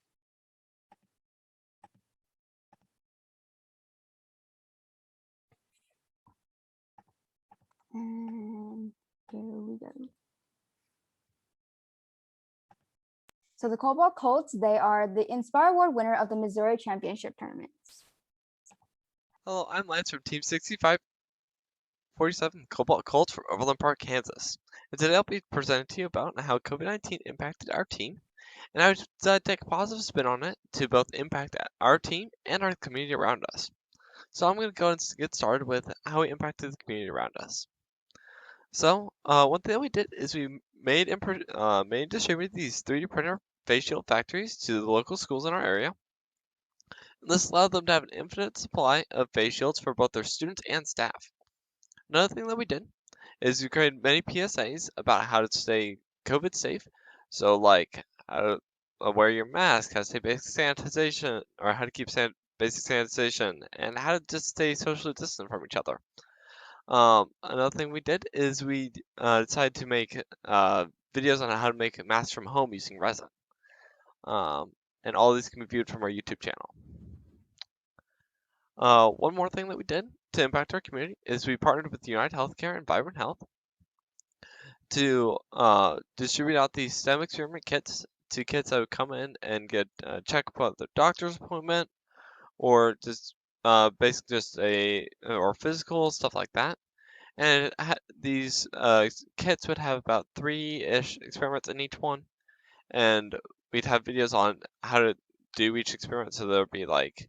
And here we go. So the Cobalt Colts, they are the Inspire Award winner of the Missouri Championship tournaments. Hello, I'm Lance from Team 6547 Cobalt Colts from Overland Park, Kansas. And today I'll be presenting to you about how COVID-19 impacted our team, and I would take a positive spin on it to both impact our team and our community around us. So I'm going to go and get started with how it impacted the community around us. So one thing that we did is we made and distributed these 3D printer face shield factories to the local schools in our area. And this allowed them to have an infinite supply of face shields for both their students and staff. Another thing that we did is we created many PSAs about how to stay COVID safe. So like how to wear your mask, how to stay basic sanitization, or how to keep basic sanitization, and how to just stay socially distant from each other. Another thing we did is we decided to make videos on how to make masks from home using resin. And all these can be viewed from our YouTube channel. One more thing that we did to impact our community is we partnered with United Healthcare and Vibrant Health to distribute out these STEM experiment kits to kids that would come in and get a checkup at their doctor's appointment, or just basically just or physical stuff like that. And these kits would have about 3-ish experiments in each one, and we'd have videos on how to do each experiment. So there would be like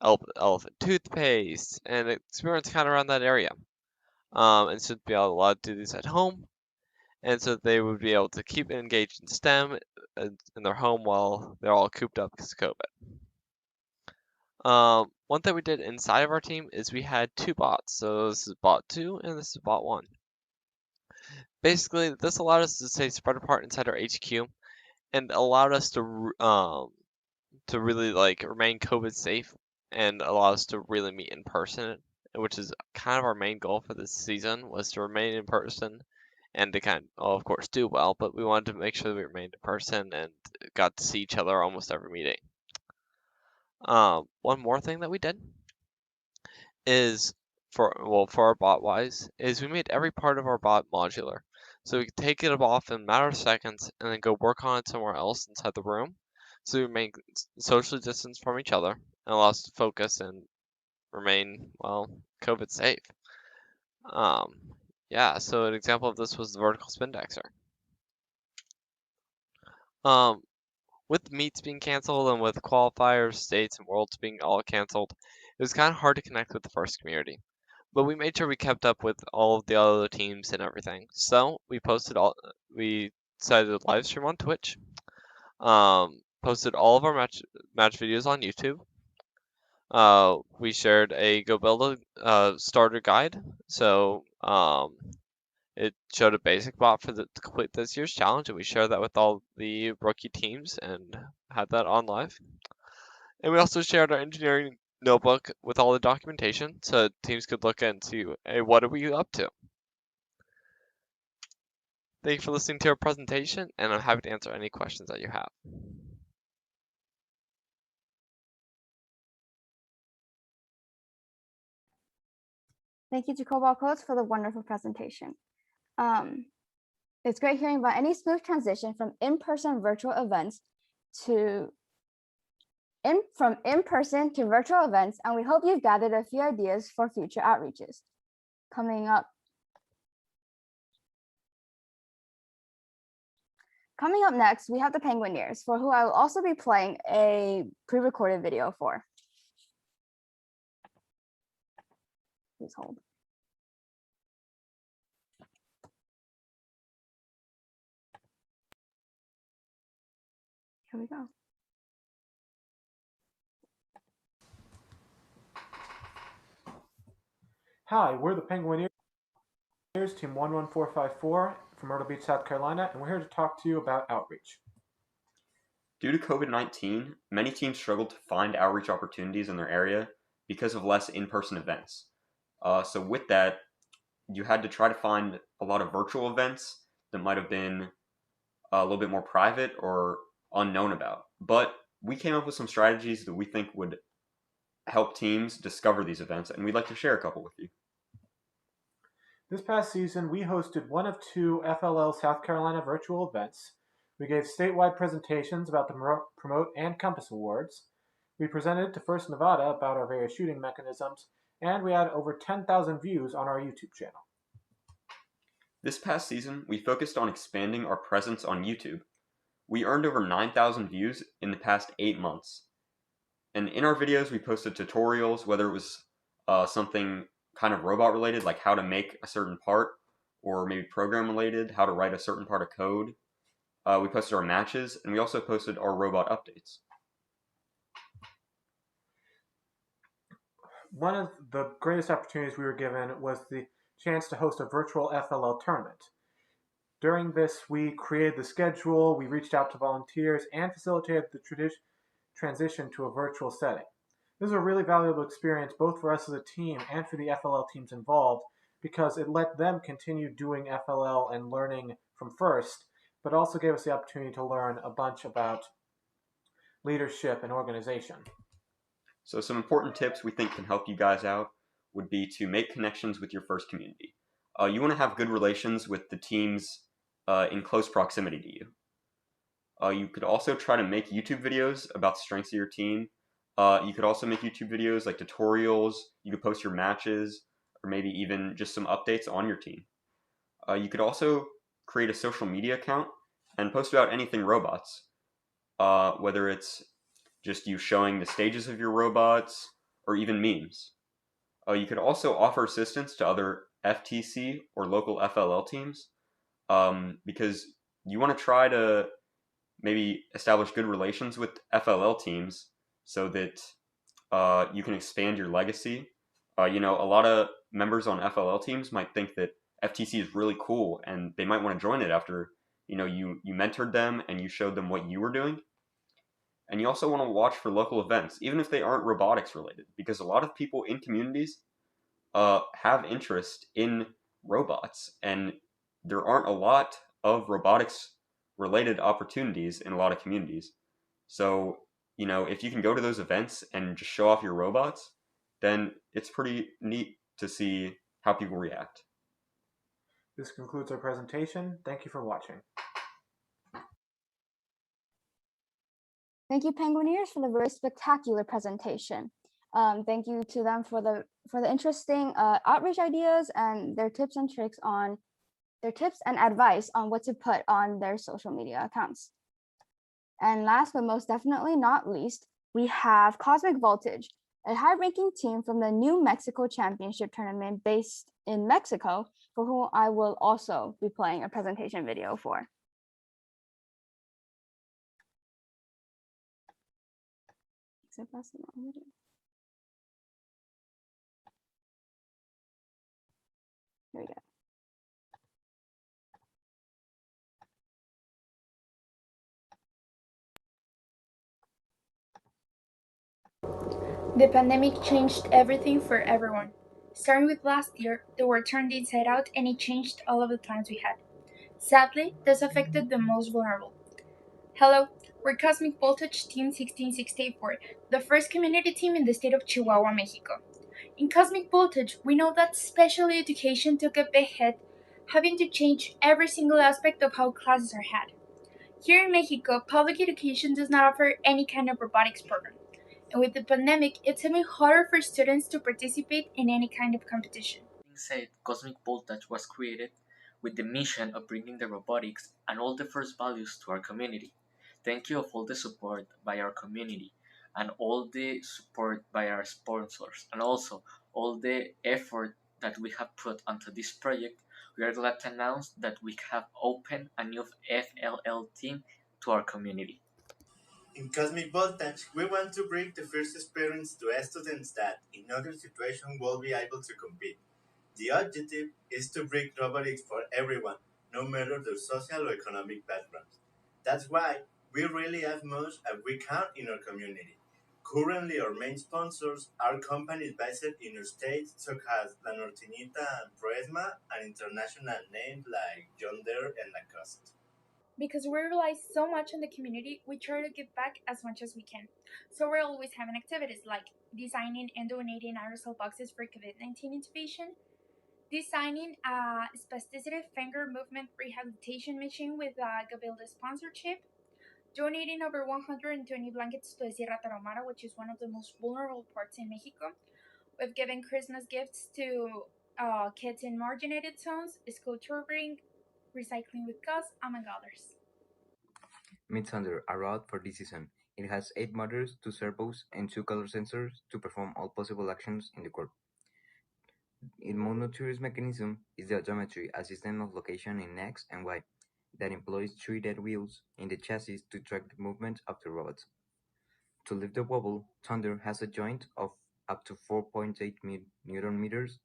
elephant toothpaste and experiments kind of around that area. And so they'd be allowed to do these at home, and so they would be able to keep engaged in STEM in their home while they're all cooped up because of COVID. One thing we did inside of our team is we had 2 bots. So this is bot 2 and this is bot 1. Basically, this allowed us to stay spread apart inside our HQ and allowed us to really like remain COVID safe and allow us to really meet in person, which is kind of our main goal for this season, was to remain in person and to kind of course, do well, but we wanted to make sure that we remained in person and got to see each other almost every meeting. One more thing that we did is for our bot wise is we made every part of our bot modular, so we could take it off in a matter of seconds and then go work on it somewhere else inside the room, so we remain socially distanced from each other and allow us to focus and remain COVID safe. Yeah, so an example of this was the vertical spindexer. With meets being canceled and with qualifiers, states, and worlds being all canceled, it was kind of hard to connect with the first community. But we made sure we kept up with all of the other teams and everything. So we decided to live stream on Twitch, posted all of our match videos on YouTube. We shared a Go Build a starter guide. So it showed a basic bot to complete this year's challenge, and we shared that with all the rookie teams and had that on live. And we also shared our engineering notebook with all the documentation so teams could look into, hey, what are we up to? Thank you for listening to our presentation, and I'm happy to answer any questions that you have. Thank you to Cobalt Codes for the wonderful presentation. It's great hearing about any smooth transition from in-person virtual events from in-person to virtual events, and we hope you've gathered a few ideas for future outreaches. Coming up next, we have the Penguineers, for who I will also be playing a pre-recorded video for. Please hold. Here we go. Hi, we're the Penguineers, Team 11454 from Myrtle Beach, South Carolina, and we're here to talk to you about outreach. Due to COVID-19, many teams struggled to find outreach opportunities in their area because of less in-person events. So with that, you had to try to find a lot of virtual events that might have been a little bit more private or unknown about. But we came up with some strategies that we think would help teams discover these events, and we'd like to share a couple with you. This past season, we hosted one of 2 FLL South Carolina virtual events. We gave statewide presentations about the Promote and Compass Awards. We presented to First Nevada about our various shooting mechanisms, and we had over 10,000 views on our YouTube channel. This past season, we focused on expanding our presence on YouTube. We earned over 9,000 views in the past 8 months. And in our videos, we posted tutorials, whether it was something kind of robot related, like how to make a certain part, or maybe program related, how to write a certain part of code. We posted our matches, and we also posted our robot updates. One of the greatest opportunities we were given was the chance to host a virtual FLL tournament. During this, we created the schedule, we reached out to volunteers, and facilitated the transition to a virtual setting. This is a really valuable experience both for us as a team and for the FLL teams involved because it let them continue doing FLL and learning from first, but also gave us the opportunity to learn a bunch about leadership and organization. So some important tips we think can help you guys out would be to make connections with your first community. You want to have good relations with the teams in close proximity to you. You could also try to make YouTube videos about the strengths of your team. You could also make YouTube videos like tutorials. You could post your matches or maybe even just some updates on your team. You could also create a social media account and post about anything robots, whether it's just you showing the stages of your robots or even memes. You could also offer assistance to other FTC or local FLL teams because you want to try to maybe establish good relations with FLL teams so that you can expand your legacy. A lot of members on FLL teams might think that FTC is really cool and they might want to join it after you mentored them and you showed them what you were doing. And you also want to watch for local events, even if they aren't robotics related, because a lot of people in communities have interest in robots, and there aren't a lot of robotics related opportunities in a lot of communities. So, if you can go to those events and just show off your robots, then it's pretty neat to see how people react. This concludes our presentation. Thank you for watching. Thank you, Penguineers, for the very spectacular presentation. Thank you to them for the interesting outreach ideas and their tips and tricks on their tips and advice on what to put on their social media accounts. And last but most definitely not least, we have Cosmic Voltage, a high-ranking team from the New Mexico Championship Tournament based in Mexico, for whom I will also be playing a presentation video for. Except that's the wrong video. Here we go. The pandemic changed everything for everyone. Starting with last year, the world turned inside out and it changed all of the plans we had. Sadly, this affected the most vulnerable. Hello, we're Cosmic Voltage Team 1664, the first community team in the state of Chihuahua, Mexico. In Cosmic Voltage, we know that special education took a big hit, having to change every single aspect of how classes are had. Here in Mexico, public education does not offer any kind of robotics program. And with the pandemic, it's even harder for students to participate in any kind of competition. Being said, Cosmic Voltage was created with the mission of bringing the robotics and all the first values to our community. Thank you of all the support by our community and all the support by our sponsors and also all the effort that we have put onto this project. We are glad to announce that we have opened a new FLL team to our community. In Cosmic Voltage, we want to bring the first experience to students that, in other situations, will be able to compete. The objective is to bring robotics for everyone, no matter their social or economic backgrounds. That's why we really have much as we can in our community. Currently, our main sponsors are companies based in our states such as La Norteñita and Prisma, and international names like John Deere and Lacoste. Because we rely so much on the community, we try to give back as much as we can. So we're always having activities like designing and donating aerosol boxes for COVID-19 intubation, designing a spasticity finger movement rehabilitation machine with a Gabilda sponsorship, donating over 120 blankets to the Sierra Tarahumara, which is one of the most vulnerable parts in Mexico. We've given Christmas gifts to kids in marginated zones, school touring, recycling with cause, among others. Mid-Thunder, a robot for this season. It has 8 motors, 2 servos, and 2 color sensors to perform all possible actions in the corp. Its monoturous mechanism is the odometry, a system of location in X and Y that employs 3 dead wheels in the chassis to track the movement of the robots. To lift the wobble, Thunder has a joint of up to 4.8 Newton meters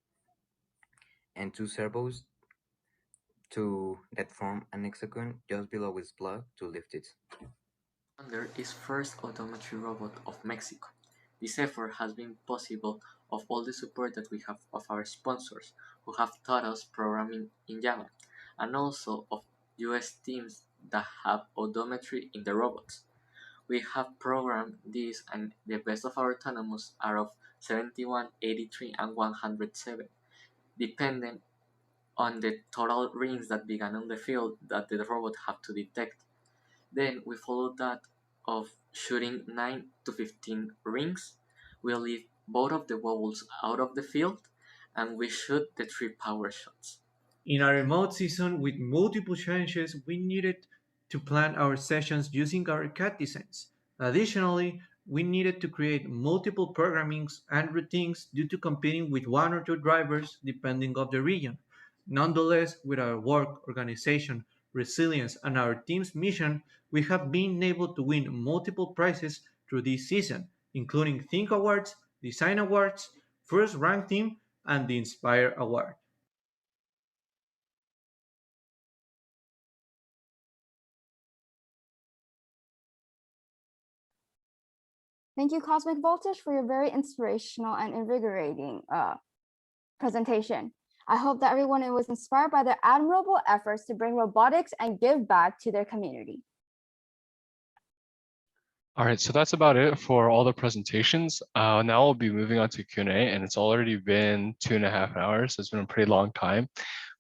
and 2 servos that form an hexagon just below its block to lift it. Thunder is first odometry robot of Mexico. This effort has been possible of all the support that we have of our sponsors who have taught us programming in Java, and also of US teams that have odometry in the robots. We have programmed this, and the best of our autonomous are of 71, 83, and 107, depending on the total rings that began on the field that the robot have to detect. Then we follow that of shooting 9 to 15 rings. We leave both of the wobbles out of the field, and we shoot the 3 power shots. In a remote season with multiple challenges, we needed to plan our sessions using our CAD designs. Additionally, we needed to create multiple programmings and routines due to competing with 1 or 2 drivers depending on the region. Nonetheless, with our work, organization, resilience, and our team's mission, we have been able to win multiple prizes through this season, including Think Awards, Design Awards, First Rank Team, and the Inspire Award. Thank you, Cosmic Voltage, for your very inspirational and invigorating presentation. I hope that everyone was inspired by their admirable efforts to bring robotics and give back to their community. All right, so that's about it for all the presentations. Now we'll be moving on to Q&A, and it's already been 2.5 hours, so it's been a pretty long time.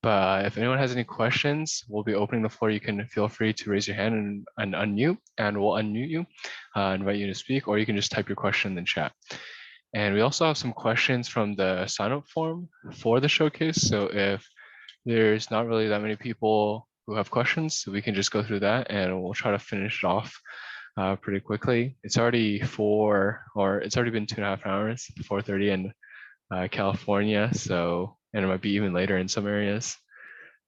But if anyone has any questions, we'll be opening the floor. You can feel free to raise your hand and unmute, and we'll unmute you, invite you to speak, or you can just type your question in the chat. And we also have some questions from the sign-up form for the showcase. So if there's not really that many people who have questions, we can just go through that, and we'll try to finish it off pretty quickly. It's already it's already been 2.5 hours, 4:30 in California. So, and it might be even later in some areas.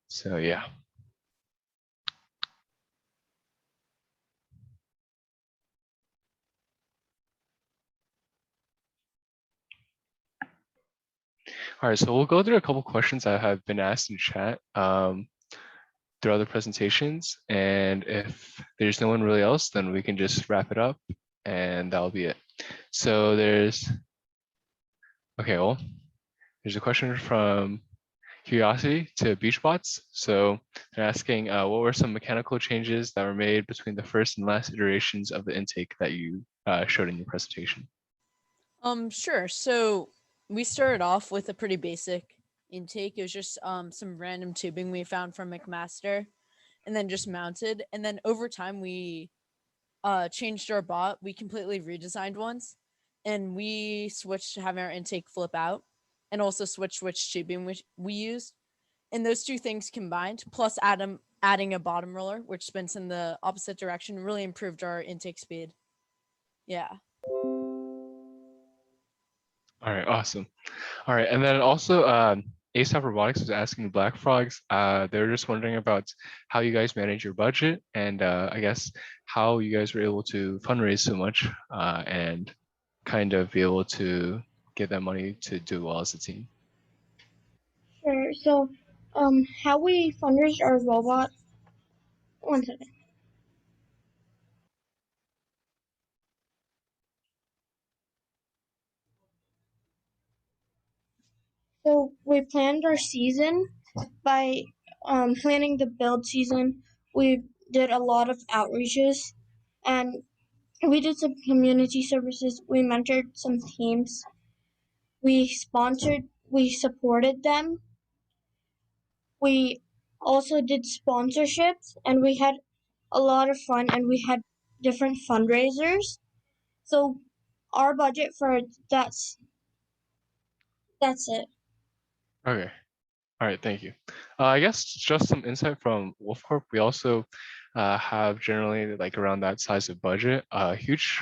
So yeah. All right, so we'll go through a couple questions that have been asked in chat through other presentations. And if there's no one really else, then we can just wrap it up and that'll be it. So there's a question from Curiosity to BeachBots. So they're asking, what were some mechanical changes that were made between the first and last iterations of the intake that you showed in your presentation? Sure. So we started off with a pretty basic intake. It was just some random tubing we found from McMaster and then just mounted. And then over time we changed our bot. We completely redesigned once, and we switched to having our intake flip out and also switched which tubing we used. And those two things combined, plus adding a bottom roller, which spins in the opposite direction, really improved our intake speed. Yeah. All right, awesome. All right, and then also ASAP Robotics was asking Black Frogs, they're just wondering about how you guys manage your budget and I guess how you guys were able to fundraise so much and kind of be able to get that money to do well as a team. Sure. So, how we fundraise our robot. One second. So we planned our season by planning the build season. We did a lot of outreaches, and we did some community services. We mentored some teams. We supported them. We also did sponsorships, and we had a lot of fun, and we had different fundraisers. So our budget for that's it. Okay. All right, thank you. I guess just some insight from Wolf Corp. We also have generally like around that size of budget. Huge.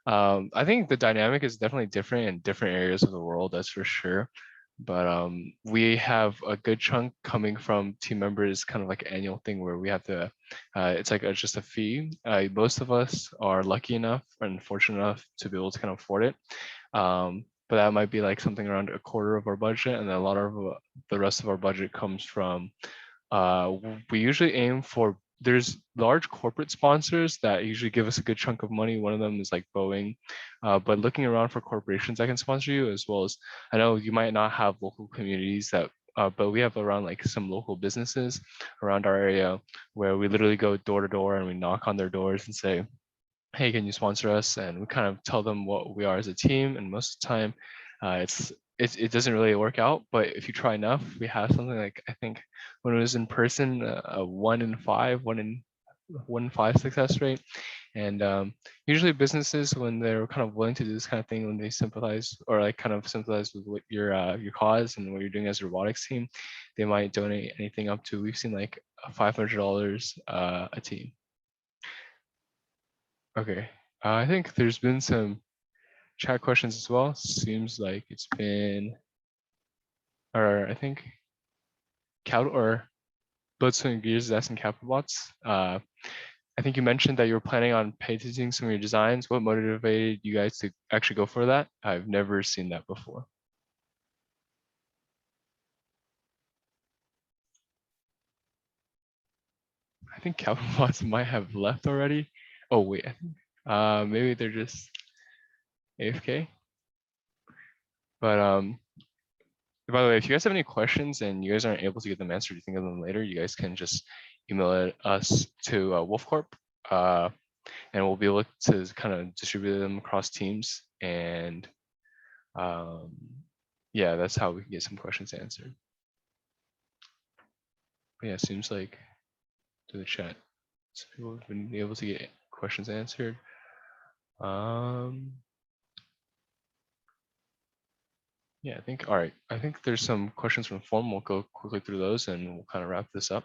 I think the dynamic is definitely different in different areas of the world, that's for sure. But we have a good chunk coming from team members, kind of like an annual thing where we have to, it's like just a fee. Most of us are lucky enough and fortunate enough to be able to kind of afford it. but that might be like something around a quarter of our budget, and then a lot of the rest of our budget comes from. We usually aim for. There's large corporate sponsors that usually give us a good chunk of money. One of them is like Boeing, but looking around for corporations that can sponsor you, as well as I know you might not have local communities that. But we have around like some local businesses around our area where we literally go door to door and we knock on their doors and say, hey, can you sponsor us? And we kind of tell them what we are as a team. And most of the time, it doesn't really work out. But if you try enough, we have something like, I think when it was in person, a 1 in 5 success rate. And usually businesses, when they're kind of willing to do this kind of thing, when they sympathize or like kind of sympathize with what your cause and what you're doing as a robotics team, they might donate anything up to, we've seen like $500 a team. Okay, I think there's been some chat questions as well. Seems like it's been, or I think Blood Swing Gears is asking Capitalbots. I think you mentioned that you were planning on patenting some of your designs. What motivated you guys to actually go for that? I've never seen that before. I think Capitalbots might have left already. Oh wait, I think maybe they're just AFK. But by the way, if you guys have any questions and you guys aren't able to get them answered, you think of them later, you guys can just email us to Wolfcorp, and we'll be able to kind of distribute them across teams. And yeah, that's how we can get some questions answered. But yeah, it seems like to the chat, some people have been able to get questions answered. Yeah, I think, all right. I think there's some questions from the forum. We'll go quickly through those and we'll kind of wrap this up.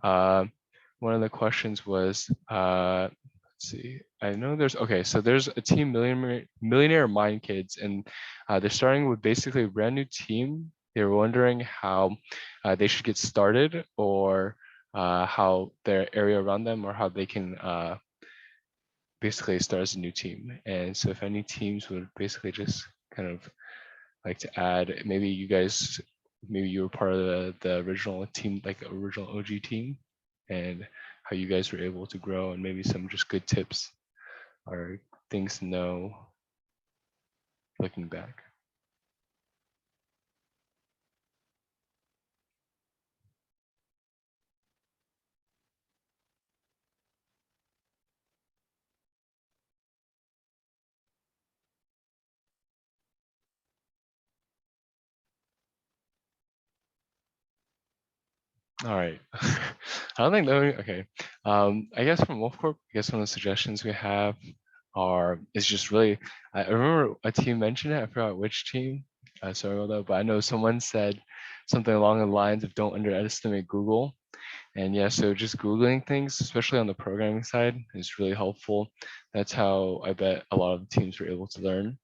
One of the questions was, let's see, I know so there's a team Millionaire Mind Kids, and they're starting with basically a brand new team. They were wondering how they should get started, or how their area around them, or how they can basically start as a new team. And so if any teams would basically just kind of like to add, maybe you were part of the original team, like original OG team, and how you guys were able to grow, and maybe some just good tips or things to know looking back. All right. I don't think that. Okay. I guess from Wolfcorp, I guess one of the suggestions we have is just really. I remember a team mentioned it. I forgot which team. Sorry about that, but I know someone said something along the lines of "Don't underestimate Google." And yeah, so just Googling things, especially on the programming side, is really helpful. That's how I bet a lot of teams were able to learn.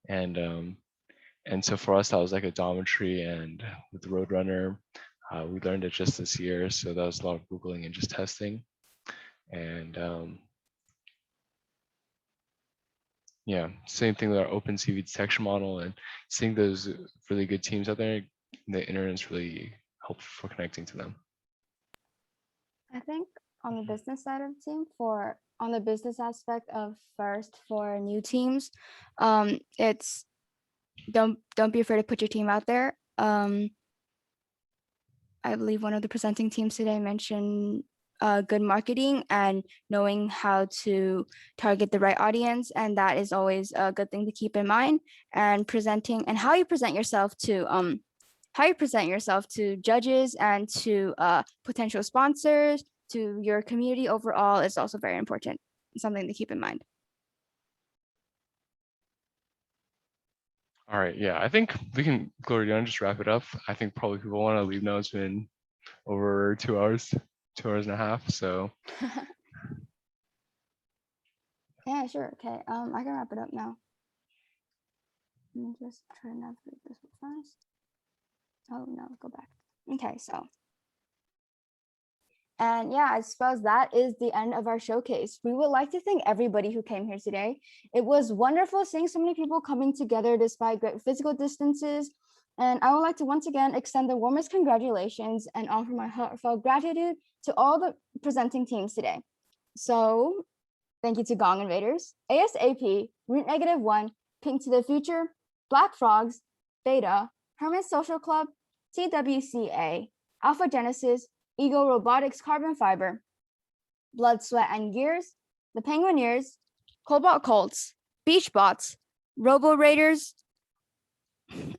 And so for us, that was like odometry, and with Roadrunner, we learned it just this year. So that was a lot of Googling and just testing. And yeah, same thing with our OpenCV detection model, and seeing those really good teams out there, the internet is really helpful for connecting to them. I think on the business side of the team, on the business aspect of first for new teams, it's don't be afraid to put your team out there. I believe one of the presenting teams today mentioned good marketing and knowing how to target the right audience, and that is always a good thing to keep in mind. And presenting and how you present yourself to judges and to potential sponsors, to your community overall, is also very important. Something to keep in mind. All right, yeah, I think we can go down and just wrap it up. I think probably people want to leave now. It's been over 2 hours, 2 hours and a half. So yeah, sure. Okay, I can wrap it up now. Let me just try to navigate this first. Oh no, go back. Okay, so And yeah, I suppose that is the end of our showcase. We would like to thank everybody who came here today. It was wonderful seeing so many people coming together despite great physical distances. And I would like to once again extend the warmest congratulations and offer my heartfelt gratitude to all the presenting teams today. So thank you to Gong Invaders, ASAP, Root Negative 1, Pink to the Future, Black Frogs, Beta, Herman Social Club, TWCA, Alpha Genesis, Ego Robotics Carbon Fiber, Blood, Sweat, and Gears, the Penguineers, Cobalt Colts, Beachbots, Robo Raiders,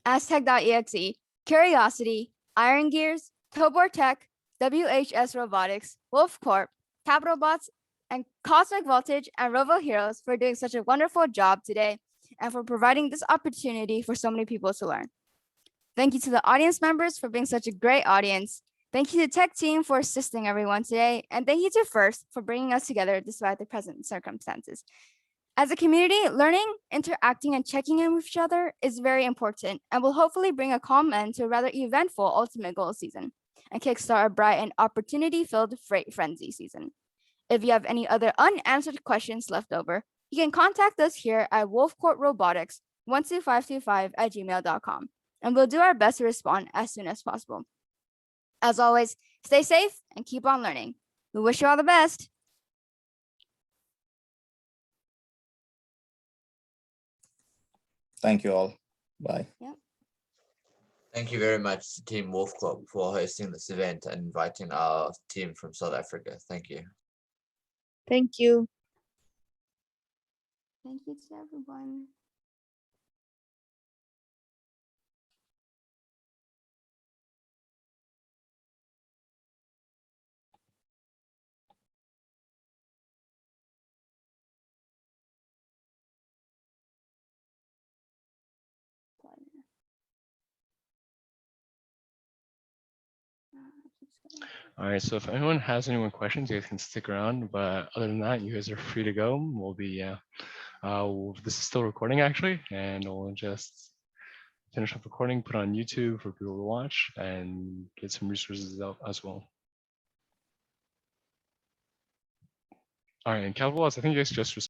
Aztec.exe, Curiosity, Iron Gears, Tobor Tech, WHS Robotics, Wolf Corp, Capitalbots, and Cosmic Voltage and Robo Heroes for doing such a wonderful job today and for providing this opportunity for so many people to learn. Thank you to the audience members for being such a great audience. Thank you to the tech team for assisting everyone today. And thank you to FIRST for bringing us together despite the present circumstances. As a community, learning, interacting, and checking in with each other is very important and will hopefully bring a calm end to a rather eventful Ultimate Goal season and kickstart a bright and opportunity-filled Freight Frenzy season. If you have any other unanswered questions left over, you can contact us here at wolfcourtrobotics12525@gmail.com, and we'll do our best to respond as soon as possible. As always, stay safe and keep on learning. We wish you all the best. Thank you all. Bye. Yep. Thank you very much to Team Wolf Club for hosting this event and inviting our team from South Africa. Thank you. Thank you. Thank you to everyone. All right, so if anyone has any more questions, you guys can stick around. But other than that, you guys are free to go. We'll be, this is still recording actually, and we'll just finish up recording, put it on YouTube for people to watch, and get some resources out as well. All right, and Capitalbots, I think you guys just